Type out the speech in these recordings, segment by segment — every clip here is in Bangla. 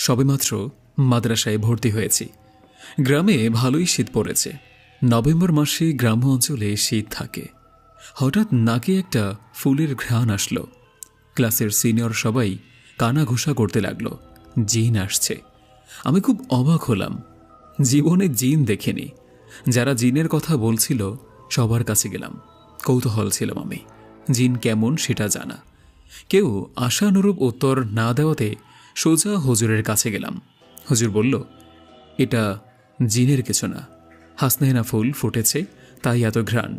সবেমাত্র মাদ্রাসায় ভর্তি হয়েছি। গ্রামে ভালোই শীত পড়েছে। নভেম্বর মাসে গ্রাম্য অঞ্চলে শীত থাকে। হঠাৎ নাকে একটা ফুলের ঘ্রাণ আসলো। ক্লাসের সিনিয়র সবাই কানাঘুষা করতে লাগলো, জিন আসছে। আমি খুব অবাক হলাম, জীবনে জিন দেখিনি। যারা জিনের কথা বলছিল সবার কাছে গেলাম, কৌতূহল ছিলাম আমি জিন কেমন সেটা জানা। কেউ আশানুরূপ উত্তর না দেওয়াতে সোজা হুজুরের কাছে গেলাম। হুজুর বলল, এটা জিনের কিছু না, হাসনাহেনা ফুল ফুটেছে তাই এত ঘ্রাণ।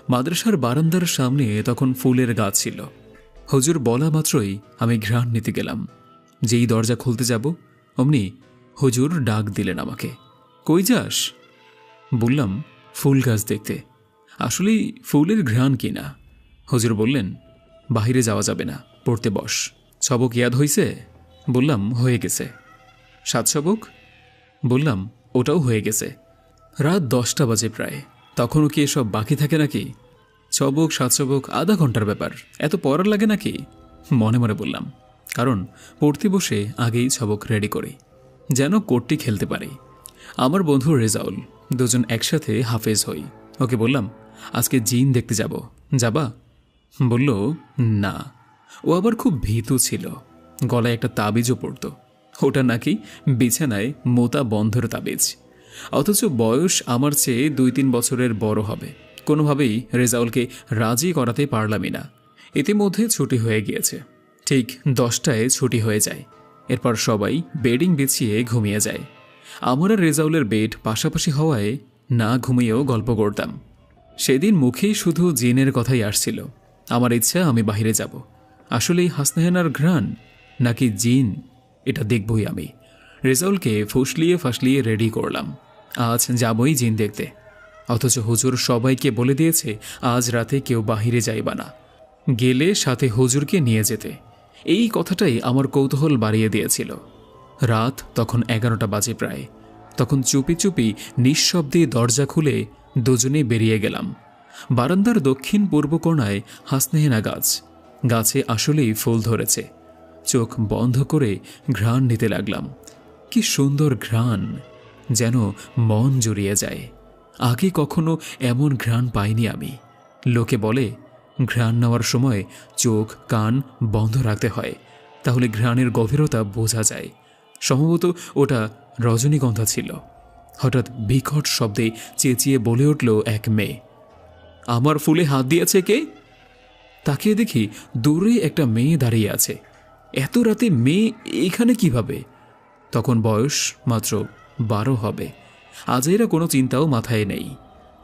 মাদ্রাসার বারান্দার সামনে তখন ফুলের গাছ ছিল। হুজুর বলা মাত্রই আমি ঘ্রাণ নিতে গেলাম। যেই দরজা খুলতে যাব অমনি হুজুর ডাক দিলেন আমাকে, কই যাস? বললাম, ফুল গাছ দেখতে। আসলেই ফুলের ঘ্রাণ কিনা। হুজুর বললেন, বাহিরে যাওয়া যাবে না, পড়তে বস। সবক ইয়াদ হইছে? বললাম, হয়ে গেছে। 7 সবক? বললাম, ওটাও হয়ে গেছে। রাত 10টা বাজে প্রায়। তখনও কি এসব বাকি থাকে নাকি? সবক 7 সবক আধা ঘন্টার ব্যাপার, এত পড়ার লাগে নাকি? মনে মনে বললাম, কারণ পড়তে বসে আগেই সবক রেডি করি, যেন কোর্টটি খেলতে পারি। আমার বন্ধু রেজাউল, দুজন একসাথে হাফেজ হই। ওকে বললাম, আজকে জিন দেখতে যাব, যাবা? বলল, না। ও আবার খুব ভীতু ছিল, গলায় একটা তাবিজও পড়ত। ওটা নাকি বিছানায় মোতা বন্ধের তাবিজ। অথচ বয়স আমার চেয়ে 2-3 বছরের বড় হবে। কোনোভাবেই রেজাউলকে রাজি করাতে পারলামই না। ইতিমধ্যে ছুটি হয়ে গিয়েছে। ঠিক 10টায় ছুটি হয়ে যায়। এরপর সবাই বেডিং বিছিয়ে ঘুমিয়ে যায়। আমার আর রেজাউলের বেড পাশাপাশি হওয়ায় না ঘুমিয়েও গল্প করতাম। সেদিন মুখেই শুধু জিনের কথাই আসছিল। আমার ইচ্ছা আমি বাহিরে যাব। আসলেই হাসনাহেনার ঘ্রাণ নাকি জিন, এটা দেখবই আমি। রেজাউলকে ফুসলিয়ে রেডি করলাম, আজ যাবই জিন দেখতে। অথচ হুজুর সবাইকে বলে দিয়েছে আজ রাতে কেউ বাহিরে যাইবা না, গেলে সাথে হুজুরকে নিয়ে যেতে। এই কথাটাই আমার কৌতূহল বাড়িয়ে দিয়েছিল। রাত তখন 11টা বাজে প্রায়। তখন চুপি চুপি নিঃশব্দে দরজা খুলে দুজনে বেরিয়ে গেলাম। বারান্দার দক্ষিণ পূর্ব কোণায় হাসনাহেনা গাছ। গাছে আসলেই ফুল ধরেছে। চোখ বন্ধ করে ঘ্রাণ নিতে লাগলাম। কি সুন্দর ঘ্রাণ, যেন মন জুড়িয়ে যায়। আগে কখনো এমন ঘ্রাণ পাইনি আমি। লোকে বলে ঘ্রাণ নেওয়ার সময় চোখ কান বন্ধ রাখতে হয়, তাহলে ঘ্রাণের গভীরতা বোঝা যায়। সম্ভবত ওটা রজনীগন্ধা ছিল। হঠাৎ বিকট শব্দে চেঁচিয়ে বলে উঠল এক মেয়ে, আমার ফুলে হাত দিয়েছে কে? তাকিয়ে দেখি দূরে একটা মেয়ে দাঁড়িয়ে আছে। এত রাতে মেয়ে এখানে কিভাবে? তখন বয়স মাত্র 12 হবে। আজেরা কোনো চিন্তাও মাথায় নেই,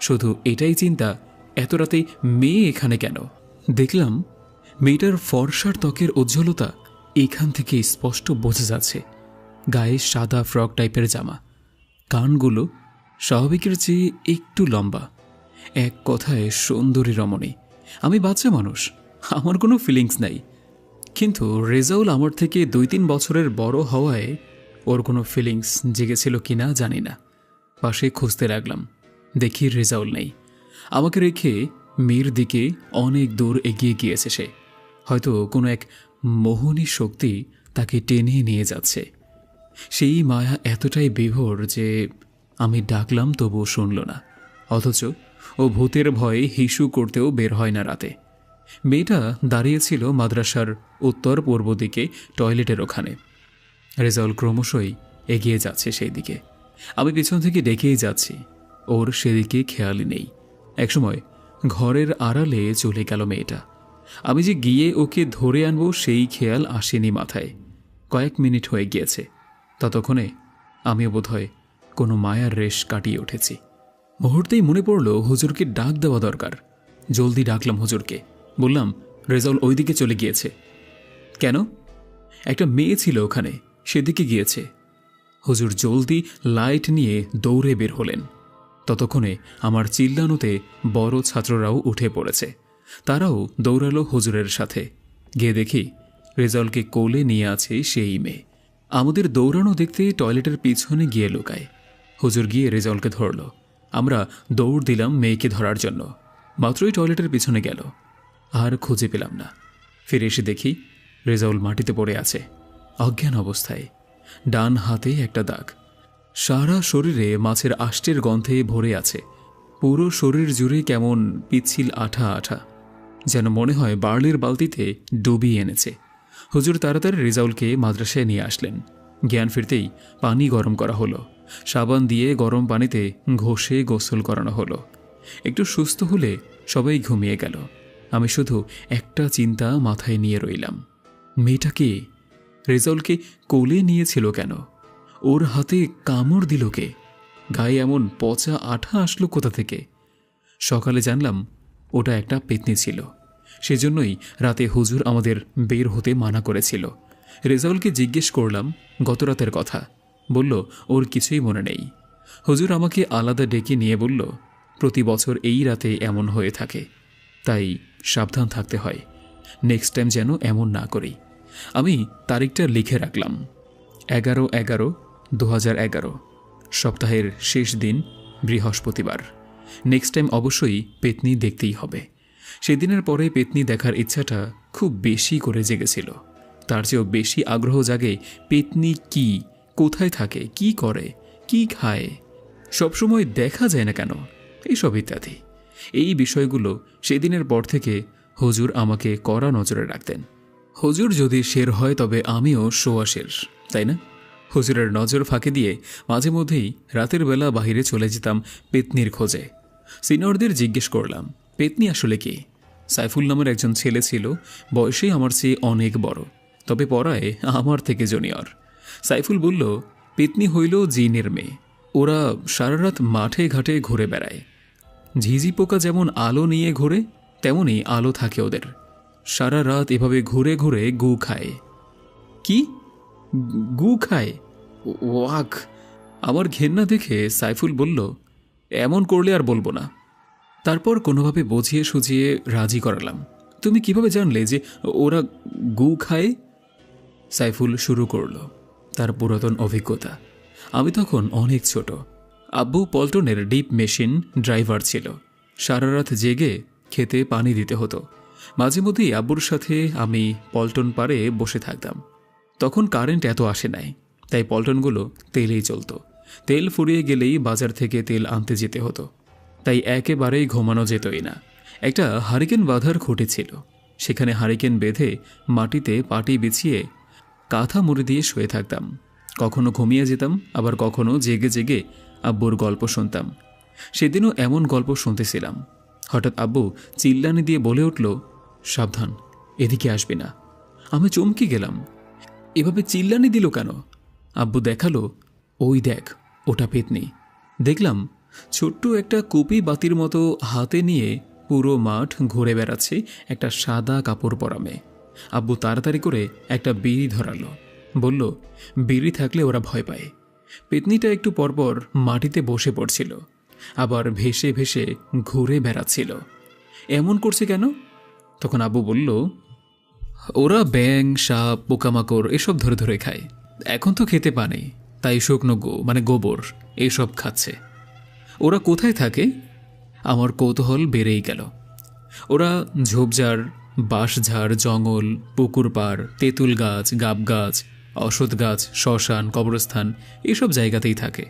শুধু এটাই চিন্তা, এত রাতে মেয়ে এখানে কেন? দেখলাম মেয়েটার ফর্সার ত্বকের উজ্জ্বলতা এখান থেকে স্পষ্ট বোঝা যাচ্ছে। গায়ে সাদা ফ্রক টাইপের জামা, কানগুলো স্বাভাবিকের চেয়ে একটু লম্বা। এক কথায় সুন্দরী রমণী। আমি বাচ্চা মানুষ, আমার কোনো ফিলিংস নাই। কিন্তু রেজাউল আমার থেকে 2-3 বছরের বড় হওয়ায় ওর কোনো ফিলিংস জেগেছিল কিনা জানি না। পাশে খুঁজতে লাগলাম, দেখি রেজাউল নেই। আমাকে রেখে মেয়ের দিকে অনেক দূর এগিয়ে গিয়েছে সে। হয়তো কোনো এক মোহনী শক্তি তাকে টেনে নিয়ে যাচ্ছে। সেই মায়া এতটাই বিভোর যে আমি ডাকলাম তবুও শুনল না। অথচ ও ভূতের ভয়ে হিসু করতেও বের হয় না রাতে। মেয়েটা দাঁড়িয়েছিল মাদ্রাসার উত্তর পূর্ব দিকে টয়লেটের ওখানে। রেজাউল ক্রমশই এগিয়ে যাচ্ছে সেই দিকে। আমি পিছন থেকে ডেকেই যাচ্ছি, ওর সেদিকে খেয়ালই নেই। একসময় ঘরের আড়ালে চলে গেল মেয়েটা। আমি যে গিয়ে ওকে ধরে আনবো সেই খেয়াল আসেনি মাথায়। কয়েক মিনিট হয়ে গিয়েছে। ততক্ষণে আমিও বোধহয় কোনো মায়ার রেশ কাটিয়ে উঠেছি। মুহূর্তেই মনে পড়ল হুজুরকে ডাক দেওয়া দরকার। জলদি ডাকলাম হুজুরকে। বললাম, রেজাউল ওইদিকে চলে গিয়েছে। কেন? একটা মেয়ে ছিল ওখানে, সেদিকে গিয়েছে। হুজুর জলদি লাইট নিয়ে দৌড়ে বের হলেন। ততক্ষণে আমার চিল্লানোতে বড় ছাত্ররাও উঠে পড়েছে। তারাও দৌড়ালো হুজুরের সাথে। গিয়ে দেখি রেজাউলকে কোলে নিয়ে আছে সেই মেয়ে। আমাদের দৌড়ানো দেখতে টয়লেটের পিছনে গিয়ে লুকায়। হুজুর গিয়ে রেজাউলকে ধরল। আমরা দৌড় দিলাম মেয়েকে ধরার জন্য। মাত্রই টয়লেটের পিছনে গেল, আর খুঁজে পেলাম না। ফিরে এসে দেখি রেজাউল মাটিতে পড়ে আছে, অজ্ঞান অবস্থায়। ডান হাতে একটা দাগ। সারা শরীরে মাছের আষ্টের গন্ধে ভরে আছে। পুরো শরীর জুড়ে কেমন পিচ্ছিল আঠা আঠা, যেন মনে হয় বার্লির বালতিতে ডুবিয়ে এনেছে। হুজুর তাড়াতাড়ি রেজাউলকে মাদ্রাসায় নিয়ে আসলেন। জ্ঞান ফিরতেই পানি গরম করা হলো, সাবান দিয়ে গরম পানিতে ঘষে গোসল করানো হলো। একটু সুস্থ হলে সবাই ঘুমিয়ে গেল। আমি শুধু একটা চিন্তা মাথায় নিয়ে রইলাম, মেয়েটা কে? রেজাউলকে কোলে নিয়েছিল কেন? ওর হাতে কামড় দিল কে? গায়ে এমন পচা আঠা আসলো কোথা থেকে? সকালে জানলাম ওটা একটা পেতনি ছিল। সেজন্যই রাতে হুজুর আমাদের বের হতে মানা করেছিল। রেজাউলকে জিজ্ঞেস করলাম গত রাতের কথা। বলল ওর কিছুই মনে নেই। হুজুর আমাকে আলাদা ডেকে নিয়ে বলল, প্রতি বছর এই রাতে এমন হয়ে থাকে, তাই সাবধান থাকতে হয়। নেক্সট টাইম যেন এমন না করি। আমি তারিখটা লিখে রাখলাম, 11/11/2011, সপ্তাহের শেষ দিন, বৃহস্পতিবার। নেক্সট টাইম অবশ্যই পেতনি দেখতেই হবে। সেদিনের পরে পেতনি দেখার ইচ্ছাটা খুব বেশি করে জেগেছিল। তার চেয়েও বেশি আগ্রহ জাগে পেতনি কি, কোথায় থাকে, কি করে, কি খায়, সবসময় দেখা যায় না কেন, এইসব ইত্যাদি। এই বিষয়গুলো সেদিনের পর থেকে হুজুর আমাকে কড়া নজরে রাখতেন। হুজুর যদি শের হয় তবে আমিও সোয়া শের, তাই না? হুজুরের নজর ফাঁকি দিয়ে মাঝে মধ্যেই রাতের বেলা বাহিরে চলে যেতাম পেতনির খোঁজে। সিনিয়রদের জিজ্ঞেস করলাম, পেতনি আসলে কি? সাইফুল নামের একজন ছেলে ছিল, বয়সে আমার চেয়ে অনেক বড়, তবে পড়ায় আমার থেকে জুনিয়র। সাইফুল বলল, পেতনি হইল জিনের মেয়ে। ওরা সারা রাত মাঠে ঘাটে ঘুরে বেড়ায়। ঝিঝি পোকা যেমন আলো নিয়ে ঘোরে, তেমনই আলো থাকে ওদের। সারা রাত এভাবে ঘুরে ঘুরে গু খায়। কি গু খায়? ওয়াক! আমার ঘেন্না দেখে সাইফুল বলল, এমন করলে আর বলবো না। তারপর কোনোভাবে বুঝিয়ে সুঝিয়ে রাজি করালাম। তুমি কিভাবে জানলে যে ওরা গু খায়? সাইফুল শুরু করল তার পুরাতন অভিজ্ঞতা। আমি তখন অনেক ছোট। আব্বু পল্টনের ডিপ মেশিন ড্রাইভার ছিল। সারা রাত জেগে খেতে পানি দিতে হতো। মাঝে মধ্যেই আব্বুর সাথে আমি পল্টন পাড়ে বসে থাকতাম। তখন কারেন্ট এত আসে নাই, তাই পল্টনগুলো তেলেই চলত। তেল ফুরিয়ে গেলেই বাজার থেকে তেল আনতে যেতে হতো, তাই একেবারেই ঘুমানো যেতই না। একটা হারিকেন বাঁধার খুঁটি ছিল, সেখানে হারিকেন বেঁধে মাটিতে পাটি বিছিয়ে কাঁথা মুড়ি দিয়ে শুয়ে থাকতাম। কখনো ঘুমিয়ে যেতাম, আবার কখনো জেগে জেগে আব্বুর গল্প শুনতাম। সেদিনও এমন গল্প শুনতেছিলাম। হঠাৎ আব্বু চিল্লানি দিয়ে বলে উঠল, সাবধান, এদিকে আসবি না। আমি চমকে গেলাম, এভাবে চিল্লানি দিল কেন? আব্বু দেখালো, ওই দেখ, ওটা পেতনি। দেখলাম ছোট্ট একটা কুপি বাতির মতো হাতে নিয়ে পুরো মাঠ ঘুরে বেড়াচ্ছে একটা সাদা কাপড় পরা মেয়ে। আব্বু তাড়াতাড়ি করে একটা বিড়ি ধরালো, বলল, বিড়ি থাকলে ওরা ভয় পায়। পেতনিটা একটু পরপর মাটিতে বসে পড়ছিল, আবার ভেসে ভেসে ঘুরে বেড়াচ্ছিল। এমন করছে কেন? তখন আব্বু বলল, ওরা ব্যাং, সাপ, পোকামাকড় এসব ধরে ধরে খায়। এখন তো খেতে পানে, তাই শুকনো মানে গোবর এইসব খাচ্ছে। ওরা কোথায় থাকে? আমার কৌতূহল বেড়েই গেল। ওরা ঝোপঝাড়, বাঁশঝাড়, জঙ্গল, পুকুর পাড়, তেঁতুল গাছ, গাব গাছ, অশ্বত্থ গাছ, শ্মশান, কবরস্থান এসব জায়গাতেই থাকে।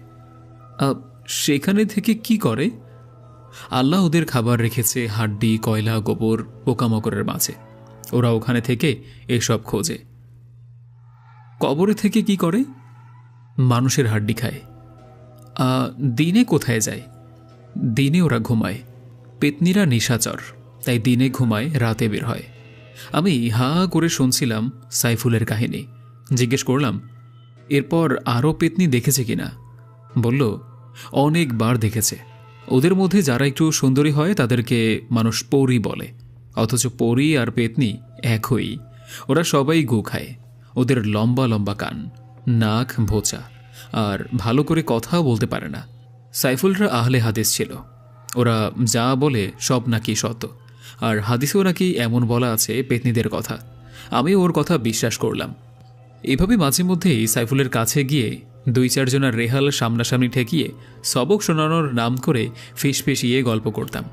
সেখানে থেকে কি করে? আল্লাহ ওদের খাবার রেখেছে হাড্ডি, কয়লা, গোবর, পোকামাকড়ের মাঝে। ওরা ওখানে থেকে এসব খোঁজে। কবরে থেকে কি করে? মানুষের হাড্ডি খায়। দিনে কোথায় যায়? দিনে ওরা ঘুমায়। পেতনিরা নিশাচর, তাই দিনে ঘুমায়, রাতে বের হয়। আমি হা করে শুনছিলাম সাইফুলের কাহিনী। জিজ্ঞেস করলাম, এরপর আরও পেতনি দেখেছে কিনা? বলল, অনেকবার দেখেছে। ওদের মধ্যে যারা একটু সুন্দরী হয় তাদেরকে মানুষ পরী বলে, অথচ পরী আর পেতনি একই। ওরা সবাই গু খায়। ওদের লম্বা লম্বা কান, নাক ভোঁচা, আর ভালো করে কথাও বলতে পারে না। সাইফুলরা আহলে হাদিস ছিল। ওরা যা বলে সব নাকি সত্য, আর হাদিসেও নাকি এমন বলা আছে পেতনিদের কথা। আমি ওর কথা বিশ্বাস করলাম। এভাবে মাঝে মধ্যেই সাইফুলের কাছে গিয়ে 2-4 জনের রেহাল সামনাসামনি ঠেকিয়ে সবক শোনানোর নাম করে ফিসফিসিয়ে গল্প করতাম।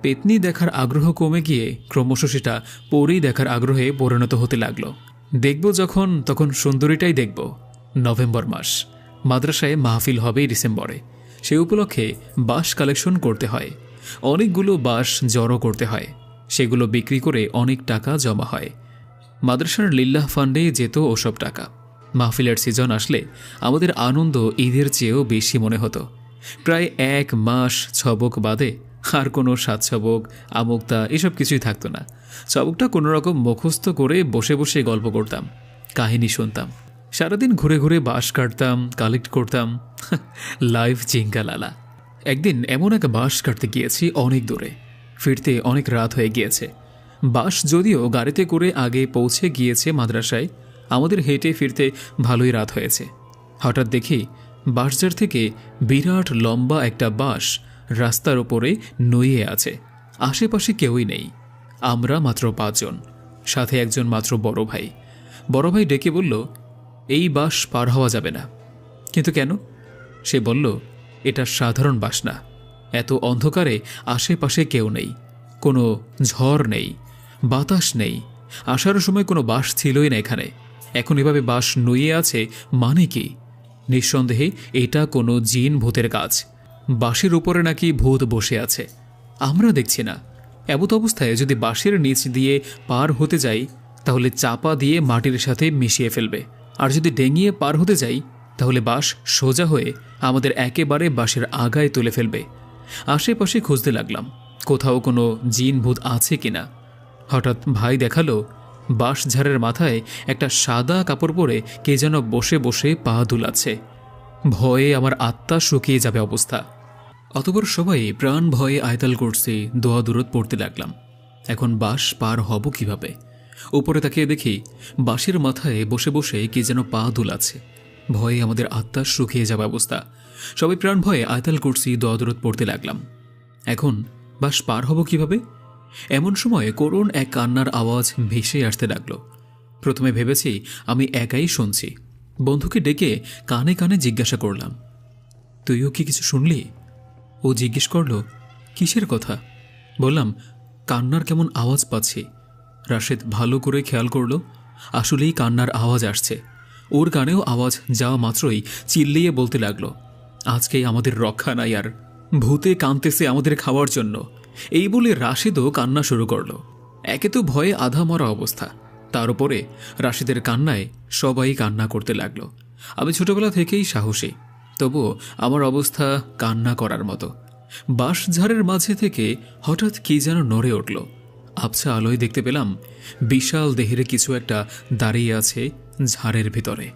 পেতনি দেখার আগ্রহ কমে গিয়ে ক্রমশ সেটা পরেই দেখার আগ্রহে পরিণত হতে লাগলো। দেখব যখন, তখন সুন্দরীটাই দেখব, নভেম্বর মাস, মাদ্রাসায় মাহফিল হবে ডিসেম্বরে। সে উপলক্ষে বাঁশ কালেকশন করতে হয়, অনেকগুলো বাঁশ জড়ো করতে হয়, সেগুলো বিক্রি করে অনেক টাকা জমা হয়। মাদ্রাসার লিল্লাহ ফান্ডে যেত ওসব টাকা। মাহফিলের সিজন আসলে আমাদের আনন্দ ঈদের চেয়েও বেশি মনে হতো। প্রায় 1 মাস ছবক বাদে আর কোনো সাতছবক আমুক্তা এসব কিছুই থাকতো না। ছবকটা কোনোরকম মুখস্থ করে বসে বসে গল্প করতাম, কাহিনী শুনতাম, সারাদিন ঘুরে ঘুরে বাঁশ কাটতাম, কালেক্ট করতাম। লাইভ জিঙ্গালালা। একদিন এমন এক বাঁশ কাটতে গিয়েছি অনেক দূরে, ফিরতে অনেক রাত হয়ে গিয়েছে। বাস যদিও গাড়িতে করে আগে পৌঁছে গিয়েছে মাদ্রাসায়, আমাদের হেঁটে ফিরতে ভালোই রাত হয়েছে। হঠাৎ দেখি বাঁশঝাড় থেকে বিরাট লম্বা একটা বাঁশ রাস্তার ওপরে নইয়ে আছে। আশেপাশে কেউই নেই, আমরা মাত্র 5 জন, সাথে একজন মাত্র বড় ভাই। বড় ভাই ডেকে বলল, এই বাঁশ পার হওয়া যাবে না। কিন্তু কেন? সে বলল, এটা সাধারণ বাঁশ না, এত অন্ধকারে আশেপাশে কেউ নেই, কোনো ঝড় নেই, বাতাস নেই, আসার সময় কোনো বাঁশ ছিলই না এখানে। এখন এভাবে বাঁশ নুয়ে আছে মানে কি? নিঃসন্দেহে এটা কোনো জিন ভূতের কাজ। বাঁশের উপরে নাকি ভূত বসে আছে, আমরা দেখছি না। এমত অবস্থায় যদি বাঁশের নিচ দিয়ে পার হতে যাই তাহলে চাপা দিয়ে মাটির সাথে মিশিয়ে ফেলবে, আর যদি ডেঙিয়ে পার হতে যাই তাহলে বাঁশ সোজা হয়ে আমাদের একেবারে বাঁশের আগায় তুলে ফেলবে। আশেপাশে খুঁজতে লাগলাম কোথাও কোনো জিন ভূত আছে কিনা। হঠাৎ ভাই দেখালো বাঁশঝাড়ের মাথায় একটা সাদা কাপড় পরে কে যেন বসে বসে পা দুলাচ্ছে। ভয়ে আমার আত্মা শুকিয়ে যাবে অবস্থা। অতপর সবাই প্রাণ ভয়ে আয়তাল কুরসি দোয়া দুরূদ পড়তে লাগলাম। এখন বাঁশ পার হব কিভাবে? উপরে তাকিয়ে দেখি বাঁশের মাথায় বসে বসে কে যেন পা দুলাচ্ছে। ভয়ে আমাদের আত্মা শুকিয়ে যাবে অবস্থা। সবাই প্রাণ ভয়ে আয়তাল কুরসি দোয়া দুরূদ পড়তে লাগলাম। এখন বাঁশ পার হব কিভাবে? এমন সময় করুণ এক কান্নার আওয়াজ ভেসে আসতে লাগলো। প্রথমে ভেবেছি আমি একাই শুনছি। বন্ধুকে ডেকে কানে কানে জিজ্ঞাসা করলাম, তুইও কি কিছু শুনলি? ও জিজ্ঞেস করলো, কিসের কথা? বললাম, কান্নার কেমন আওয়াজ পাচ্ছি। রাশেদ ভালো করে খেয়াল করলো, আসলেই কান্নার আওয়াজ আসছে। ওর কানেও আওয়াজ যাওয়া মাত্রই চিল্লিয়ে বলতে লাগলো, আজকেই আমাদের রক্ষা নাই আর, ভূতে কাঁদতেছে আমাদের খাওয়ার জন্য। এই বলে রাশেদও কান্না শুরু করলো। একে তো ভয়ে আধা মরা অবস্থা, তার উপরে রাশেদের কান্নায় সবাই কান্না করতে লাগলো। আমি ছোটবেলা থেকেই সাহসী, তবুও আমার অবস্থা কান্না করার মতো। বাঁশঝাড়ের মাঝে থেকে হঠাৎ কি যেন নড়ে উঠল। আবছা আলোয় দেখতে পেলাম বিশাল দেহের কিছু একটা দাঁড়িয়ে আছে ঝাড়ের ভিতরে।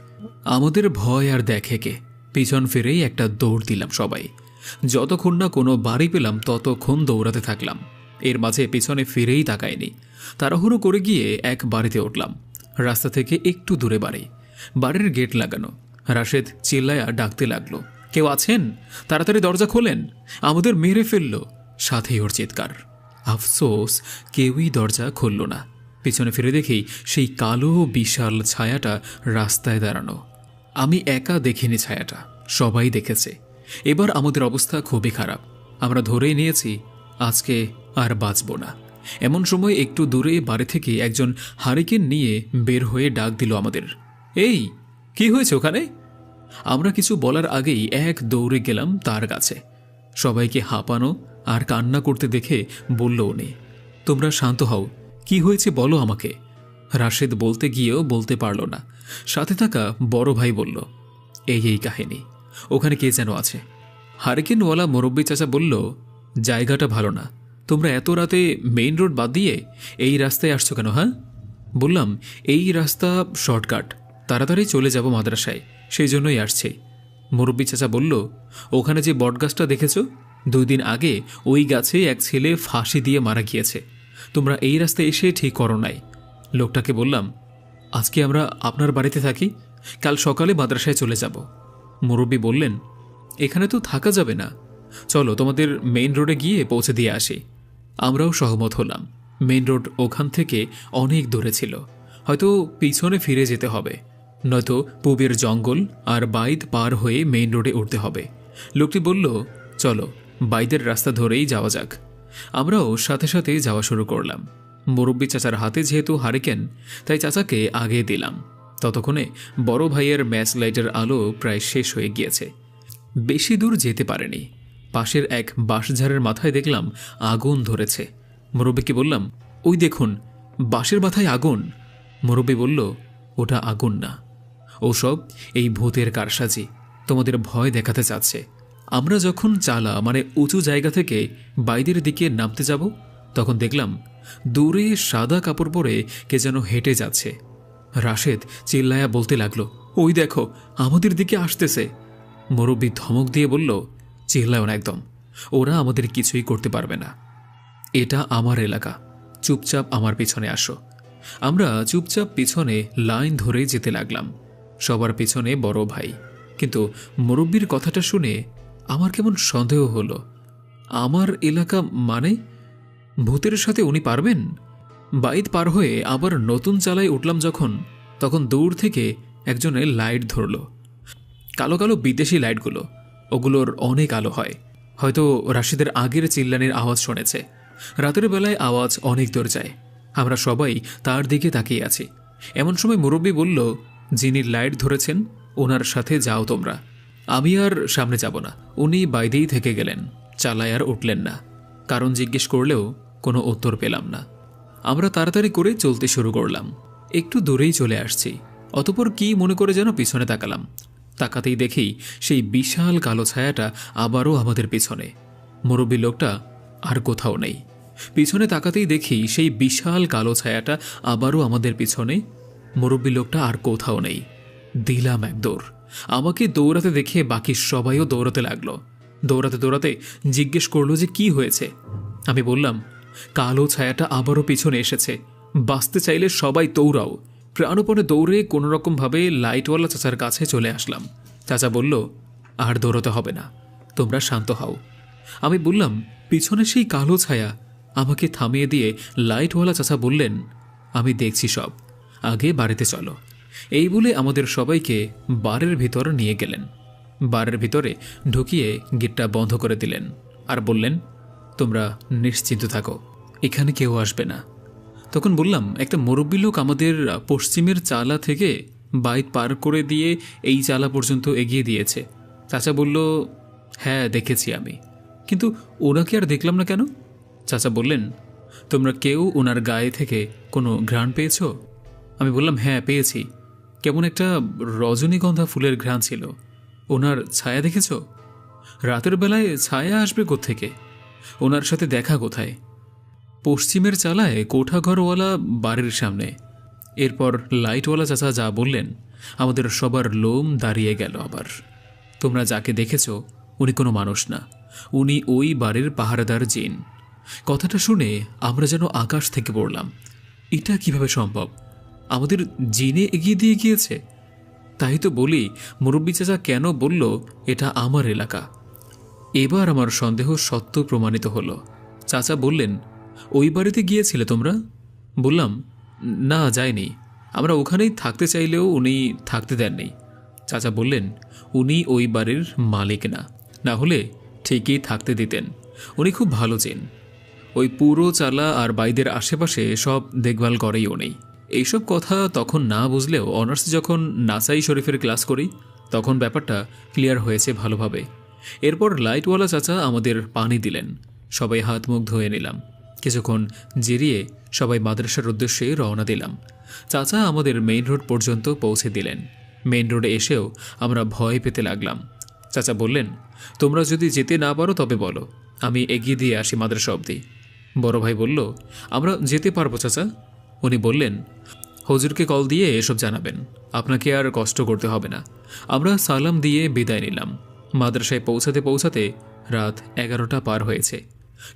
আমাদের ভয় আর দেখে কে, পিছন ফিরেই একটা দৌড় দিলাম সবাই। যতক্ষণ না কোনো বাড়ি পেলাম ততক্ষণ দৌড়াতে থাকলাম। এর মাঝে পিছনে ফিরেই তাকায়নি, তাড়াহুড়ো করে গিয়ে এক বাড়িতে উঠলাম। রাস্তা থেকে একটু দূরে বাড়ি, বাড়ির গেট লাগানো। রাশেদ চিল্লায়া ডাকতে লাগলো, কেউ আছেন? তাড়াতাড়ি দরজা খোলেন, আমাদের মেরে ফেলল। সাথেই ওর চিৎকার। আফসোস কেউই দরজা খুলল না। পিছনে ফিরে দেখি সেই কালো বিশাল ছায়াটা রাস্তায় দাঁড়ানো। আমি একা দেখিনি ছায়াটা, সবাই দেখেছে। এবার আমাদের অবস্থা খুবই খারাপ। আমরা ধরেই নিয়েছি আজকে আর বাঁচব না। এমন সময় একটু দূরে বাড়ি থেকে একজন হারিকেন নিয়ে বের হয়ে ডাক দিল আমাদের, এই কি হয়েছে ওখানে? আমরা কিছু বলার আগেই এক দৌড়ে গেলাম তার কাছে। সবাইকে হাঁপানো আর কান্না করতে দেখে বলল উনি, তোমরা শান্ত হও, কি হয়েছে বলো আমাকে। রাশেদ বলতে গিয়েও বলতে পারল না। সাথে থাকা বড় ভাই বলল, এই কাহিনী, ওখানে কে যেন আছে। হারিকেনওয়ালা মুরব্বী চাচা বলল, জায়গাটা ভালো না, তোমরা এত রাতে মেইন রোড বাদ দিয়ে এই রাস্তায় আসছো কেন? হ্যাঁ? বললাম, এই রাস্তা শর্টকাট, তাড়াতাড়ি চলে যাব মাদ্রাসায়, সেই জন্যই আসছে। মুরব্বী চাচা বলল, ওখানে যে বটগাছটা দেখেছ, 2 দিন আগে ওই গাছে এক ছেলে ফাঁসি দিয়ে মারা গিয়েছে। তোমরা এই রাস্তায় এসে ঠিক করো নাই। লোকটাকে বললাম, আজকে আমরা আপনার বাড়িতে থাকি, কাল সকালে মাদ্রাসায় চলে যাব। মুরব্বী বললেন, এখানে তো থাকা যাবে না, চলো তোমাদের মেইন রোডে গিয়ে পৌঁছে দিয়ে আসি। আমরাও সহমত হলাম। মেইন রোড ওখান থেকে অনেক দূরে ছিল, হয়তো পিছনে ফিরে যেতে হবে, নয়তো পূবের জঙ্গল আর বাইদ পার হয়ে মেইন রোডে উঠতে হবে। লোকটি বলল, চলো বাইদের রাস্তা ধরেই যাওয়া যাক। আমরাও সাথে সাথে যাওয়া শুরু করলাম। মুরব্বী চাচার হাতে যেহেতু হারিকেন, তাই চাচাকে আগে দিলাম। ততক্ষণে বড় ভাইয়ের ম্যাচ লাইটের আলো প্রায় শেষ হয়ে গিয়েছে। বেশি দূর যেতে পারেনি। পাশের এক বাঁশঝাড়ের মাথায় দেখলাম আগুন ধরেছে। মুরব্বিকে বললাম, ওই দেখুন, বাঁশের মাথায় আগুন। মুরব্বি বলল, ওটা আগুন না, ওসব এই ভূতের কারসাজি, তোমাদের ভয় দেখাতে চাচ্ছে। আমরা যখন চালা মানে উঁচু জায়গা থেকে বাইরের দিকে নামতে যাব, তখন দেখলাম দূরে সাদা কাপড় পরে কে যেন হেঁটে যাচ্ছে। রাশেদ চিল্লায়া বলতে লাগলো, ওই দেখো, আমাদের দিকে আসতেছে। মুরব্বি ধমক দিয়ে বলল, চিল্লাও না একদম, ওরা আমাদের কিছুই করতে পারবে না। এটা আমার এলাকা, চুপচাপ আমার পিছনে আসো। আমরা চুপচাপ পিছনে লাইন ধরে যেতে লাগলাম। সবার পিছনে বড় ভাই। কিন্তু মুরব্বির কথাটা শুনে আমার কেমন সন্দেহ হলো। আমার এলাকা মানে ভূতের সাথে উনি পারবেন? বাইত পার হয়ে আবার নতুন চালায় উঠলাম যখন, তখন দূর থেকে একজনের লাইট ধরল। কালো কালো বিদেশি লাইটগুলো, ওগুলোর অনেক আলো হয়। হয়তো রাশিদের আগের চিল্লানির আওয়াজ শুনেছে। রাতের বেলায় আওয়াজ অনেক দূর যায়। আমরা সবাই তার দিকে তাকিয়ে আছি। এমন সময় মুরব্বি বলল, যিনি লাইট ধরেছেন ওনার সাথে যাও তোমরা। আমি আর সামনে যাব না। উনি বাইরেই থেকে গেলেন, চালায় আর উঠলেন না। কারণ জিজ্ঞেস করলেও কোনো উত্তর পেলাম না। আমরা তাড়াতাড়ি করে চলতে শুরু করলাম। একটু দূরেই চলে আসছি। অতঃপর কি মনে করে যেন পিছনে তাকালাম। তাকাতেই দেখি সেই বিশাল কালো ছায়াটা আবারও আমাদের পিছনে। মুরব্বী লোকটা আর কোথাও নেই। পিছনে তাকাতেই দেখি সেই বিশাল কালো ছায়াটা আবারও আমাদের পিছনে। মুরব্বী লোকটা আর কোথাও নেই। দিলাম এক দৌড়। আমাকে দৌড়াতে দেখে বাকি সবাইও দৌড়াতে লাগলো। দৌড়াতে দৌড়াতে জিজ্ঞেস করলো যে কি হয়েছে। আমি বললাম, কালো ছায়াটা আবারও পিছনে এসেছে, বাঁচতে চাইলে সবাই দৌড়াও। প্রাণপণে দৌড়ে কোনোরকমভাবে লাইটওয়ালা চাচার কাছে চলে আসলাম। চাচা বলল, আর দৌড়াতে হবে না, তোমরা শান্ত হও। আমি বললাম, পিছনে সেই কালো ছায়া। আমাকে থামিয়ে দিয়ে লাইটওয়ালা চাচা বললেন, আমি দেখছি সব, আগে বাড়িতে চলো। এই বলে আমাদের সবাইকে বারের ভিতর নিয়ে গেলেন। বারের ভিতরে ঢুকিয়ে গেটটা বন্ধ করে দিলেন আর বললেন, তোমরা নিশ্চিন্ত থাকো, এখানে কেউ আসবে না। তখন বললাম, একটা মুরব্বী লোক আমাদের পশ্চিমের চালা থেকে বাইত পার করে দিয়ে এই চালা পর্যন্ত এগিয়ে দিয়েছে। চাচা বলল, হ্যাঁ দেখেছি আমি, কিন্তু ওনাকে আর দেখলাম না কেন? চাচা বললেন, তোমরা কেউ ওনার গায়ে থেকে কোনো ঘ্রাণ পেয়েছ? আমি বললাম, হ্যাঁ পেয়েছি, কেমন একটা রজনীগন্ধা ফুলের ঘ্রাণ ছিল। ওনার ছায়া দেখেছ? রাতের বেলায় ছায়া আসবে কোত্থেকে? ওনার সাথে দেখা কোথায়? পশ্চিমের চালায় কোঠাঘরওয়ালা বাড়ির সামনে। এরপর লাইটওয়ালা চাচা যা বললেন, আমাদের সবার লোম দাঁড়িয়ে গেল। আবার তোমরা যাকে দেখেছ উনি কোনো মানুষ না, উনি ওই বাড়ির পাহারাদার জিন। কথাটা শুনে আমরা যেন আকাশ থেকে পড়লাম। এটা কিভাবে সম্ভব? আমাদের জিনে এগিয়ে দিয়ে গিয়েছে? তাই তো বলি, মুরব্বী চাচা কেন বলল এটা আমার এলাকা। এবার আমার সন্দেহ সত্য প্রমাণিত হলো। চাচা বললেন, ওই বাড়িতে গিয়েছিলে তোমরা? বললাম, না যায়নি, আমরা ওখানেই থাকতে চাইলেও উনি থাকতে দেননি। চাচা বললেন, উনি ওই বাড়ির মালিক না, না হলে ঠিকই থাকতে দিতেন। উনি খুব ভালো চেন। ওই পুরো চালা আর বাইদের আশেপাশে সব দেখভাল করেই উনি। এইসব কথা তখন না বুঝলেও অনার্সে যখন নাসাই শরীফের ক্লাস করি তখন ব্যাপারটা ক্লিয়ার হয়েছে ভালোভাবে। এরপর লাইটওয়ালা চাচা আমাদের পানি দিলেন। সবাই হাত মুখ ধুয়ে নিলাম। কিছুক্ষণ জিরিয়ে সবাই মাদ্রাসার উদ্দেশ্যে রওনা দিলাম। চাচা আমাদের মেইন রোড পর্যন্ত পৌঁছে দিলেন। মেইন রোডে এসেও আমরা ভয় পেতে লাগলাম। চাচা বললেন, তোমরা যদি যেতে না পারো তবে বলো, আমি এগিয়ে দিয়ে আসি মাদ্রাসা অবধি। বড় ভাই বলল, আমরা যেতে পারবো চাচা। উনি বললেন, হুজুরকে কল দিয়ে এসব জানাবেন, আপনাকে আর কষ্ট করতে হবে না। আমরা সালাম দিয়ে বিদায় নিলাম। মাদ্রাসায় পৌঁছাতে পৌঁছাতে রাত 11টা পার হয়েছে।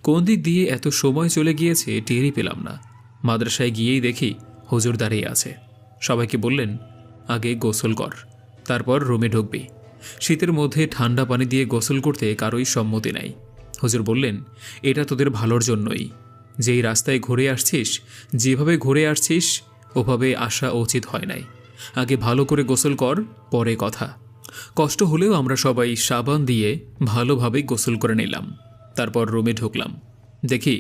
কোন দিক দিয়ে এত সময় চলে গিয়েছে টেরই পেলাম না। মাদ্রাসায় গিয়েই দেখি হুজুর দাঁড়িয়ে আছে। সবাইকে বললেন, আগে গোসল কর, তারপর রুমে ঢুকবি। শীতের মধ্যে ঠান্ডা পানি দিয়ে গোসল করতে কারোই সম্মতি নাই। হুজুর বললেন, এটা তোদের ভালোর জন্যই। যেই রাস্তায় ঘুরে আসছিস, যেভাবে ঘুরে আসছিস ওভাবে আসা উচিত হয় নাই। আগে ভালো করে গোসল কর, পরে কথা। কষ্ট হলেও আমরা সবাই সাবান দিয়ে ভালোভাবে গোসল করে নিলাম। তারপর রুমে ঢুকলাম। দেখি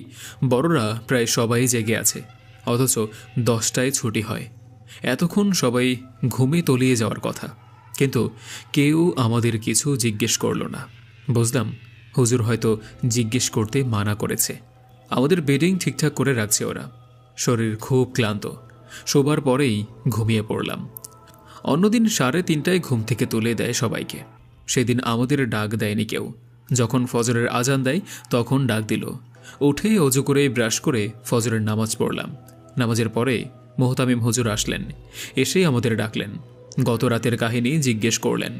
বড়রা প্রায় সবাই জেগে আছে, অথচ 10টায় ছুটি হয়। এতক্ষণ সবাই ঘুমে তলিয়ে যাওয়ার কথা, কিন্তু কেউ আমাদের কিছু জিজ্ঞেস করল না। বুঝলাম হুজুর হয়তো জিজ্ঞেস করতে মানা করেছে। আমাদের বেডিং ঠিকঠাক করে রাখছে ওরা। শরীর খুব ক্লান্ত, শোবার পরেই ঘুমিয়ে পড়লাম। অন্যদিন 3:30টায় ঘুম থেকে তুলে দেয় সবাইকে। সেদিন আমাদের ডাক দেয়নি কেউ। যখন ফজরের আজান দেয় তখন ডাক দিল। উঠে অজু করে ব্রাশ করে ফজরের নামাজ পড়লাম। নামাজের পরে মোহতামিম হুজুর আসলেন। এসেই আমাদের ডাকলেন, গত রাতের কাহিনী জিজ্ঞেস করলেন।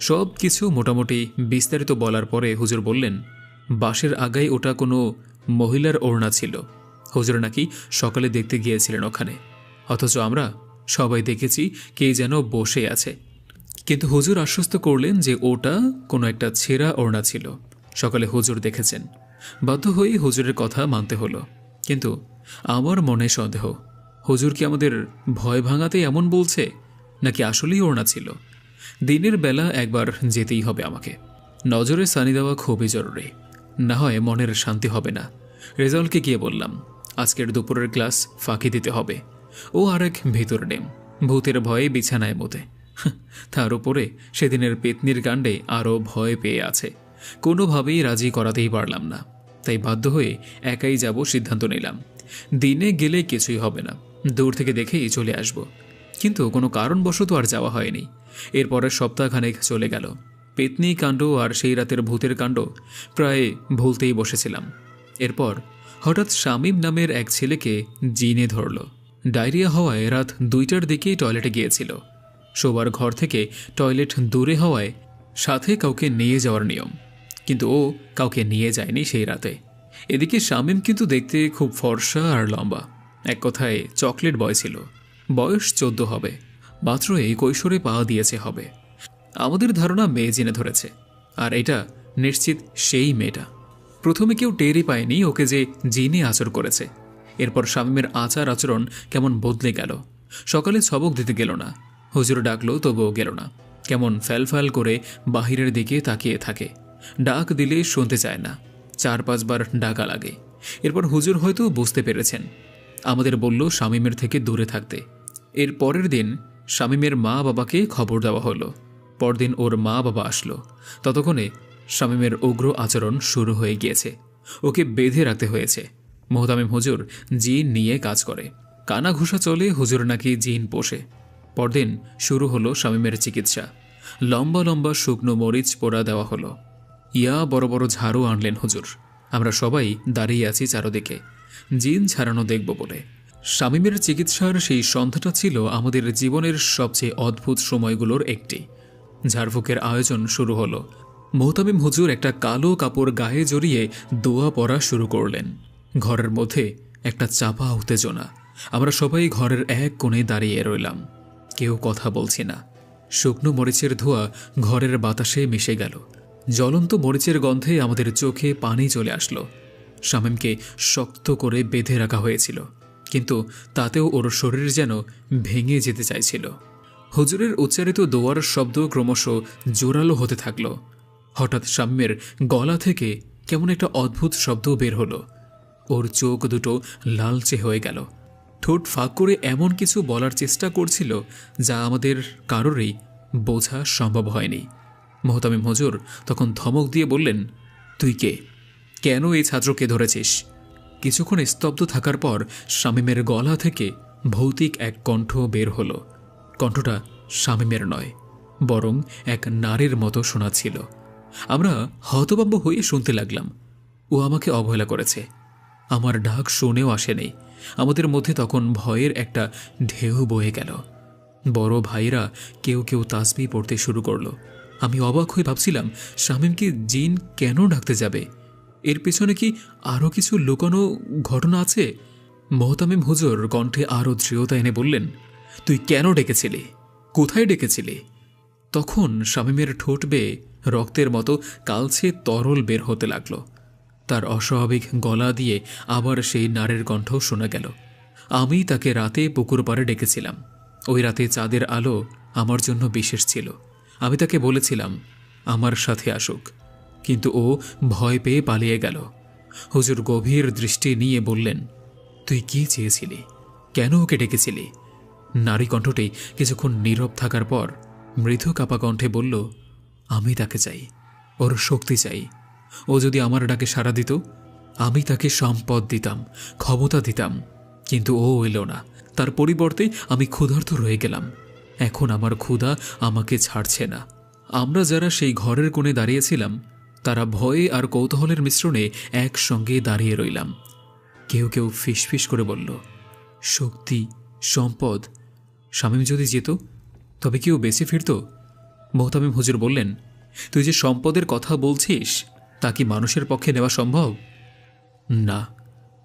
সব কিছু মোটামুটি বিস্তারিত বলার পরে হুজুর বললেন, বাঁশের আগায় ওটা কোনো মহিলার ওড়না ছিল। হুজুর নাকি সকালে দেখতে গিয়েছিলেন ওখানে, অথচ আমরা সবাই দেখেছি কে যেন বসে আছে। কিন্তু হুজুর আশ্বস্ত করলেন যে ওটা কোনো একটা ছেঁড়া ওড়না ছিল। সকালে হুজুর দেখেছেন। বাধ্য হয়েই হুজুরের কথা মানতে হলো। কিন্তু আমার মনে সন্দেহ, হুজুর কি আমাদের ভয় ভাঙাতে এমন বলছে, নাকি আসলেই ওড়না ছিল? দিনের বেলা একবার যেতেই হবে আমাকে। নজরে সানি দেওয়া খুবই জরুরি, না হয় মনের শান্তি হবে না। রেজাল্টকে গিয়ে বললাম, আজকের দুপুরের ক্লাস ফাঁকি দিতে হবে। ও আরেক ভিতর নেম, ভূতের ভয়ে বিছানায় মতে। তার উপরে সেদিনের পেতনির কাণ্ডে আরও ভয় পেয়ে আছে। কোনোভাবেই রাজি করাতেই পারলাম না, তাই বাধ্য হয়ে একাই যাব সিদ্ধান্ত নিলাম। দিনে গেলে কিছুই হবে না, দূর থেকে দেখেই চলে আসব। কিন্তু কোনো কারণবশত আর যাওয়া হয়নি। এরপরের সপ্তাহখানেক চলে গেল। পেতনি কাণ্ড আর সেই রাতের ভূতের কাণ্ড প্রায় ভুলতেই বসেছিলাম। এরপর হঠাৎ শামীম নামের এক ছেলেকে জিনে ধরল। ডায়রিয়া হওয়ায় রাত 2টার দিকেই টয়লেটে গিয়েছিল। শোবার ঘর থেকে টয়লেট দূরে হওয়ায় সাথে কাউকে নিয়ে যাওয়ার নিয়ম, কিন্তু ও কাউকে নিয়ে যায়নি সেই রাতে। এদিকে শামীম কিন্তু দেখতে খুব ফর্সা আর লম্বা, এক কথায় চকলেট বয় ছিল। বয়স 14 হবে, মাত্র এই কৈশোরে পা দিয়েছে হবে। আমাদের ধারণা মেয়ে জেনে ধরেছে, আর এটা নিশ্চিত সেই মেয়েটা। প্রথমে কেউ টেরই পায়নি ওকে যে জিনে আচর করেছে। এরপর শামীমের আচার আচরণ কেমন বদলে গেল। সকালে সবক দিতে গেল না, হুজুর ডাকলো তবুও গেল না। কেমন ফ্যালফ্যাল করে বাহিরের দিকে তাকিয়ে থাকে। ডাক দিলে শুনতে চায় না, 4-5 বার ডাকা লাগে। এরপর হুজুর হয়তো বুঝতে পেরেছেন, আমাদের বলল শামীমের থেকে দূরে থাকতে। এর পরের দিন শামীমের মা বাবাকে খবর দেওয়া হলো। পরদিন ওর মা বাবা আসলো। ততক্ষণে শামীমের উগ্র আচরণ শুরু হয়ে গিয়েছে। ওকে বেঁধে রাখতে হয়েছে। মোহতামিম হুজুর জিন নিয়ে কাজ করে। কানা ঘুষা চলে হুজুর নাকি জিন পোষে। পরদিন শুরু হলো শামীমের চিকিৎসা। লম্বা লম্বা শুকনো মরিচ পোড়া দেওয়া হলো। বড় বড় ঝাড়ু আনলেন হুজুর। আমরা সবাই দাঁড়িয়ে আছি চারদিকে, জিন ছাড়ানো দেখব বলে। শামীমের চিকিৎসার সেই সন্ধ্যাটা ছিল আমাদের জীবনের সবচেয়ে অদ্ভুত সময়গুলোর একটি। ঝাড়ফুঁকের আয়োজন শুরু হলো। মোহতামিম হুজুর একটা কালো কাপড় গায়ে জড়িয়ে দোয়া পড়া শুরু করলেন। ঘরের মধ্যে একটা চাপা উত্তেজনা। আমরা সবাই ঘরের এক কোণে দাঁড়িয়ে রইলাম, কেউ কথা বলছি না। শুকনো মরিচের ধোঁয়া ঘরের বাতাসে মিশে গেল। জ্বলন্ত মরিচের গন্ধে আমাদের চোখে পানি চলে আসলো। শামীমকে শক্ত করে বেঁধে রাখা হয়েছিল, কিন্তু তাতেও ওর শরীর যেন ভেঙে যেতে চাইছিল। হুজুরের উচ্চারিত দোয়ার শব্দ ক্রমশ জোরালো হতে থাকলো। হঠাৎ শামীমের গলা থেকে কেমন একটা অদ্ভুত শব্দ বের হলো। ওর চোখ দুটো লালচে হয়ে গেল। ঠোঁট ফাঁক করে এমন কিছু বলার চেষ্টা করছিল যা আমাদের কারোরই বোঝা সম্ভব হয়নি। মোহতামিম হুজুর তখন ধমক দিয়ে বললেন, তুই কে? কেন এই ছাত্রকে ধরেছিস? কিছুক্ষণ স্তব্ধ থাকার পর শামীমের গলা থেকে ভৌতিক এক কণ্ঠ বের হলো। কণ্ঠটা শামীমের নয়, বরং এক নারীর মতো শোনাচ্ছিল। আমরা হতভম্ব হয়ে শুনতে লাগলাম। ও আমাকে অবহেলা করেছে, আমার ডাক শুনেও আসেনি। আমাদের মধ্যে তখন ভয়ের একটা ঢেউ বয়ে গেল। বড় ভাইরা কেউ কেউ তাসবিহ পড়তে শুরু করলো। আমি অবাক হয়ে ভাবছিলাম, শামীমকে জিন কেন ডাকতে যাবে? এর পেছনে কি আরও কিছু লুকানো ঘটনা আছে? মোহতামিম হুজুর কণ্ঠে আরও দৃঢ়তা এনে বললেন, তুই কেন ডেকেছিলি? কোথায় ডেকেছিলি? তখন শামীমের ঠোঁট বেয়ে রক্তের মতো কালছে তরল বের হতে লাগলো। তার অস্বাভাবিক গলা দিয়ে আবার সেই নারীর কণ্ঠ শোনা গেল। আমি তাকে রাতে পুকুর পাড়ে ডেকেছিলাম। ওই রাতে চাঁদের আলো আমার জন্য বিশেষ ছিল। আমি তাকে বলেছিলাম আমার সাথে আসুক, কিন্তু ও ভয় পেয়ে পালিয়ে গেল। হুজুর গভীর দৃষ্টি নিয়ে বললেন, তুই কি চেয়েছিলি? কেন ওকে ডেকেছিলি? নারী কণ্ঠটি কিছুক্ষণ নীরব থাকার পর মৃদু কাপা কণ্ঠে বলল, আমি তাকে চাই, ওর শক্তি চাই। ও যদি আমার ডাকে সাড়া দিত, আমি তাকে সম্পদ দিতাম, ক্ষমতা দিতাম। কিন্তু ও এলো না। তার পরিবর্তে আমি ক্ষুধার্ত রয়ে গেলাম। এখন আমার ক্ষুধা আমাকে ছাড়ছে না। আমরা যারা সেই ঘরের কোণে দাঁড়িয়েছিলাম, তারা ভয়ে আর কৌতূহলের মিশ্রণে একসঙ্গে দাঁড়িয়ে রইলাম। কেউ কেউ ফিসফিস করে বলল, শক্তি, সম্পদ। শামীম যদি যেত, তবে কেউ বেঁচে ফিরত? মোহতামিম হুজুর বললেন, তুই যে সম্পদের কথা বলছিস, তা কি মানুষের পক্ষে নেওয়া সম্ভব? না,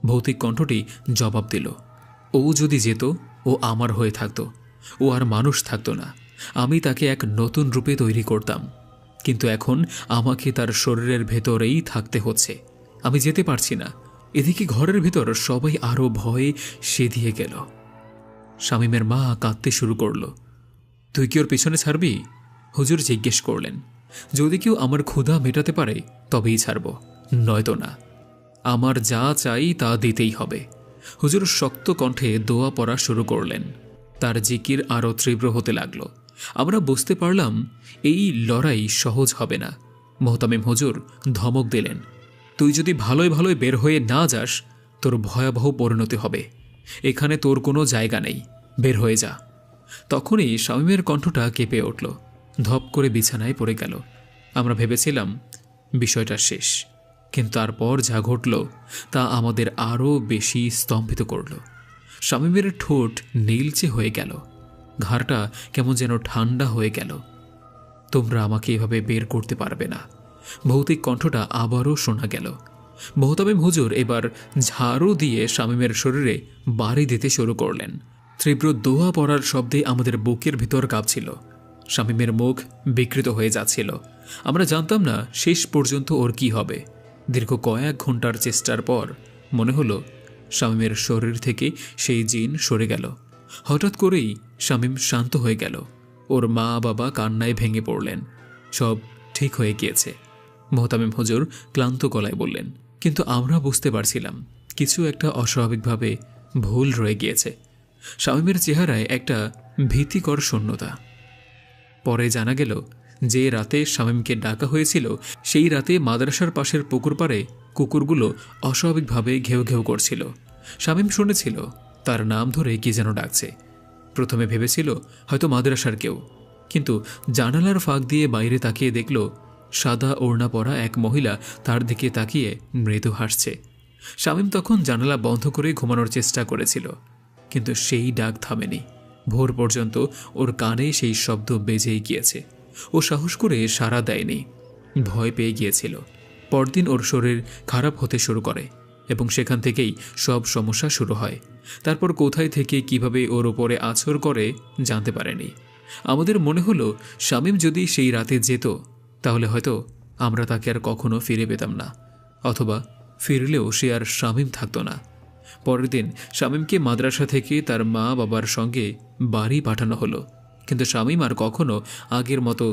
ভৌতিক কণ্ঠটি জবাব দিল। ও যদি যেত, ও আমার হয়ে থাকত। ও আর মানুষ থাকত না। আমি তাকে এক নতুন রূপে তৈরি করতাম। কিন্তু এখন আমাকে তার শরীরের ভেতরেই থাকতে হচ্ছে। আমি যেতে পারছি না। এদিকে ঘরের ভেতর সবাই আরও ভয়ে সেধিয়ে গেল। শামীমের মা কাঁদতে শুরু করল। তুই কি ওর পিছনে ছাড়বি? হুজুর জিজ্ঞেস করলেন। যদি কেউ আমার ক্ষুধা মেটাতে পারে তবেই ছাড়ব, নয়তো না। আমার যা চাই তা দিতেই হবে। হুজুর শক্ত কণ্ঠে দোয়া পড়া শুরু করলেন। তার জিকির আরও তীব্র হতে লাগল। আমরা বুঝতে পারলাম এই লড়াই সহজ হবে না। মোহতামিম হুজুর ধমক দিলেন, তুই যদি ভালোই ভালোই বের হয়ে না যাস, তোর ভয়াবহ পরিণতি হবে। এখানে তোর কোনো জায়গা নেই, বের হয়ে যা। তখনই শামীমের কণ্ঠটা কেঁপে উঠল, ধপ করে বিছানায় পড়ে গেল। আমরা ভেবেছিলাম বিষয়টা শেষ, কিন্তু তারপর যা ঘটল তা আমাদের আরও বেশি স্তম্ভিত করল। শামীমের ঠোঁট নীলচে হয়ে গেল, ঘাড়টা কেমন যেন ঠান্ডা হয়ে গেল। তোমরা আমাকে এভাবে বের করতে পারবে না। ভৌতিক কণ্ঠটা আবারও শোনা গেল। মোহতামিম হুজুর এবার ঝাড়ু দিয়ে শামীমের শরীরে বাড়ি দিতে শুরু করলেন। তীব্র দোয়া পড়ার শব্দে আমাদের বুকের ভিতর কাঁপছিল। শামীমের মুখ বিকৃত হয়ে যাচ্ছিল। আমরা জানতাম না শেষ পর্যন্ত ওর কি হবে। দীর্ঘ কয়েক ঘন্টার চেষ্টার পর মনে হলো শামীমের শরীর থেকে সেই জিন সরে গেল। হঠাৎ করেই শামীম শান্ত হয়ে গেল। ওর মা বাবা কান্নায় ভেঙে পড়লেন। সব ঠিক হয়ে গিয়েছে, মোহতামিম হুজুর ক্লান্ত গলায় বললেন। কিন্তু আমরা বুঝতে পারছিলাম কিছু একটা অস্বাভাবিকভাবে ভুল রয়ে গিয়েছে। শামীমের চেহারায় একটা ভীতিকর শূন্যতা। পরে জানা গেল যে রাতে শামীমকে ডাকা হয়েছিল, সেই রাতে মাদ্রাসার পাশের পুকুর পাড়ে কুকুরগুলো অস্বাভাবিকভাবে ঘেউ ঘেউ করছিল। শামীম শুনেছিল তার নাম ধরে কি যেন ডাকছে। প্রথমে ভেবেছিল হয়তো মাদ্রাসার কেউ, কিন্তু জানালার ফাঁক দিয়ে বাইরে তাকিয়ে দেখল সাদা ওড়না পরা এক মহিলা তার দিকে তাকিয়ে মৃদু হাসছে। শামীম তখন জানালা বন্ধ করে ঘুমানোর চেষ্টা করেছিল, কিন্তু সেই ডাক থামেনি। ভোর পর্যন্ত ওর কানে সেই শব্দ বেজেই গিয়েছে। ও সাহস করে সাড়া দেয়নি, ভয় পেয়ে গিয়েছিল। পরদিন ওর শরীর খারাপ হতে শুরু করে এবং সেখান থেকেই সব সমস্যা শুরু হয়। তারপর কোথায় থেকে কিভাবে ওর ওপরে আছর করে জানতে পারেনি। আমাদের মনে হলো শামীম যদি সেই রাতে যেত, তাহলে হয়তো আমরা তাকে আর কখনো ফিরে পেতাম না, অথবা ফিরলেও সে আর শামীম থাকতো না। পরের দিন শামীমকে মাদ্রাসা থেকে তার মা বাবার সঙ্গে বাড়ি পাঠানো হলো, কিন্তু শামীম আর কখনো আগের মতো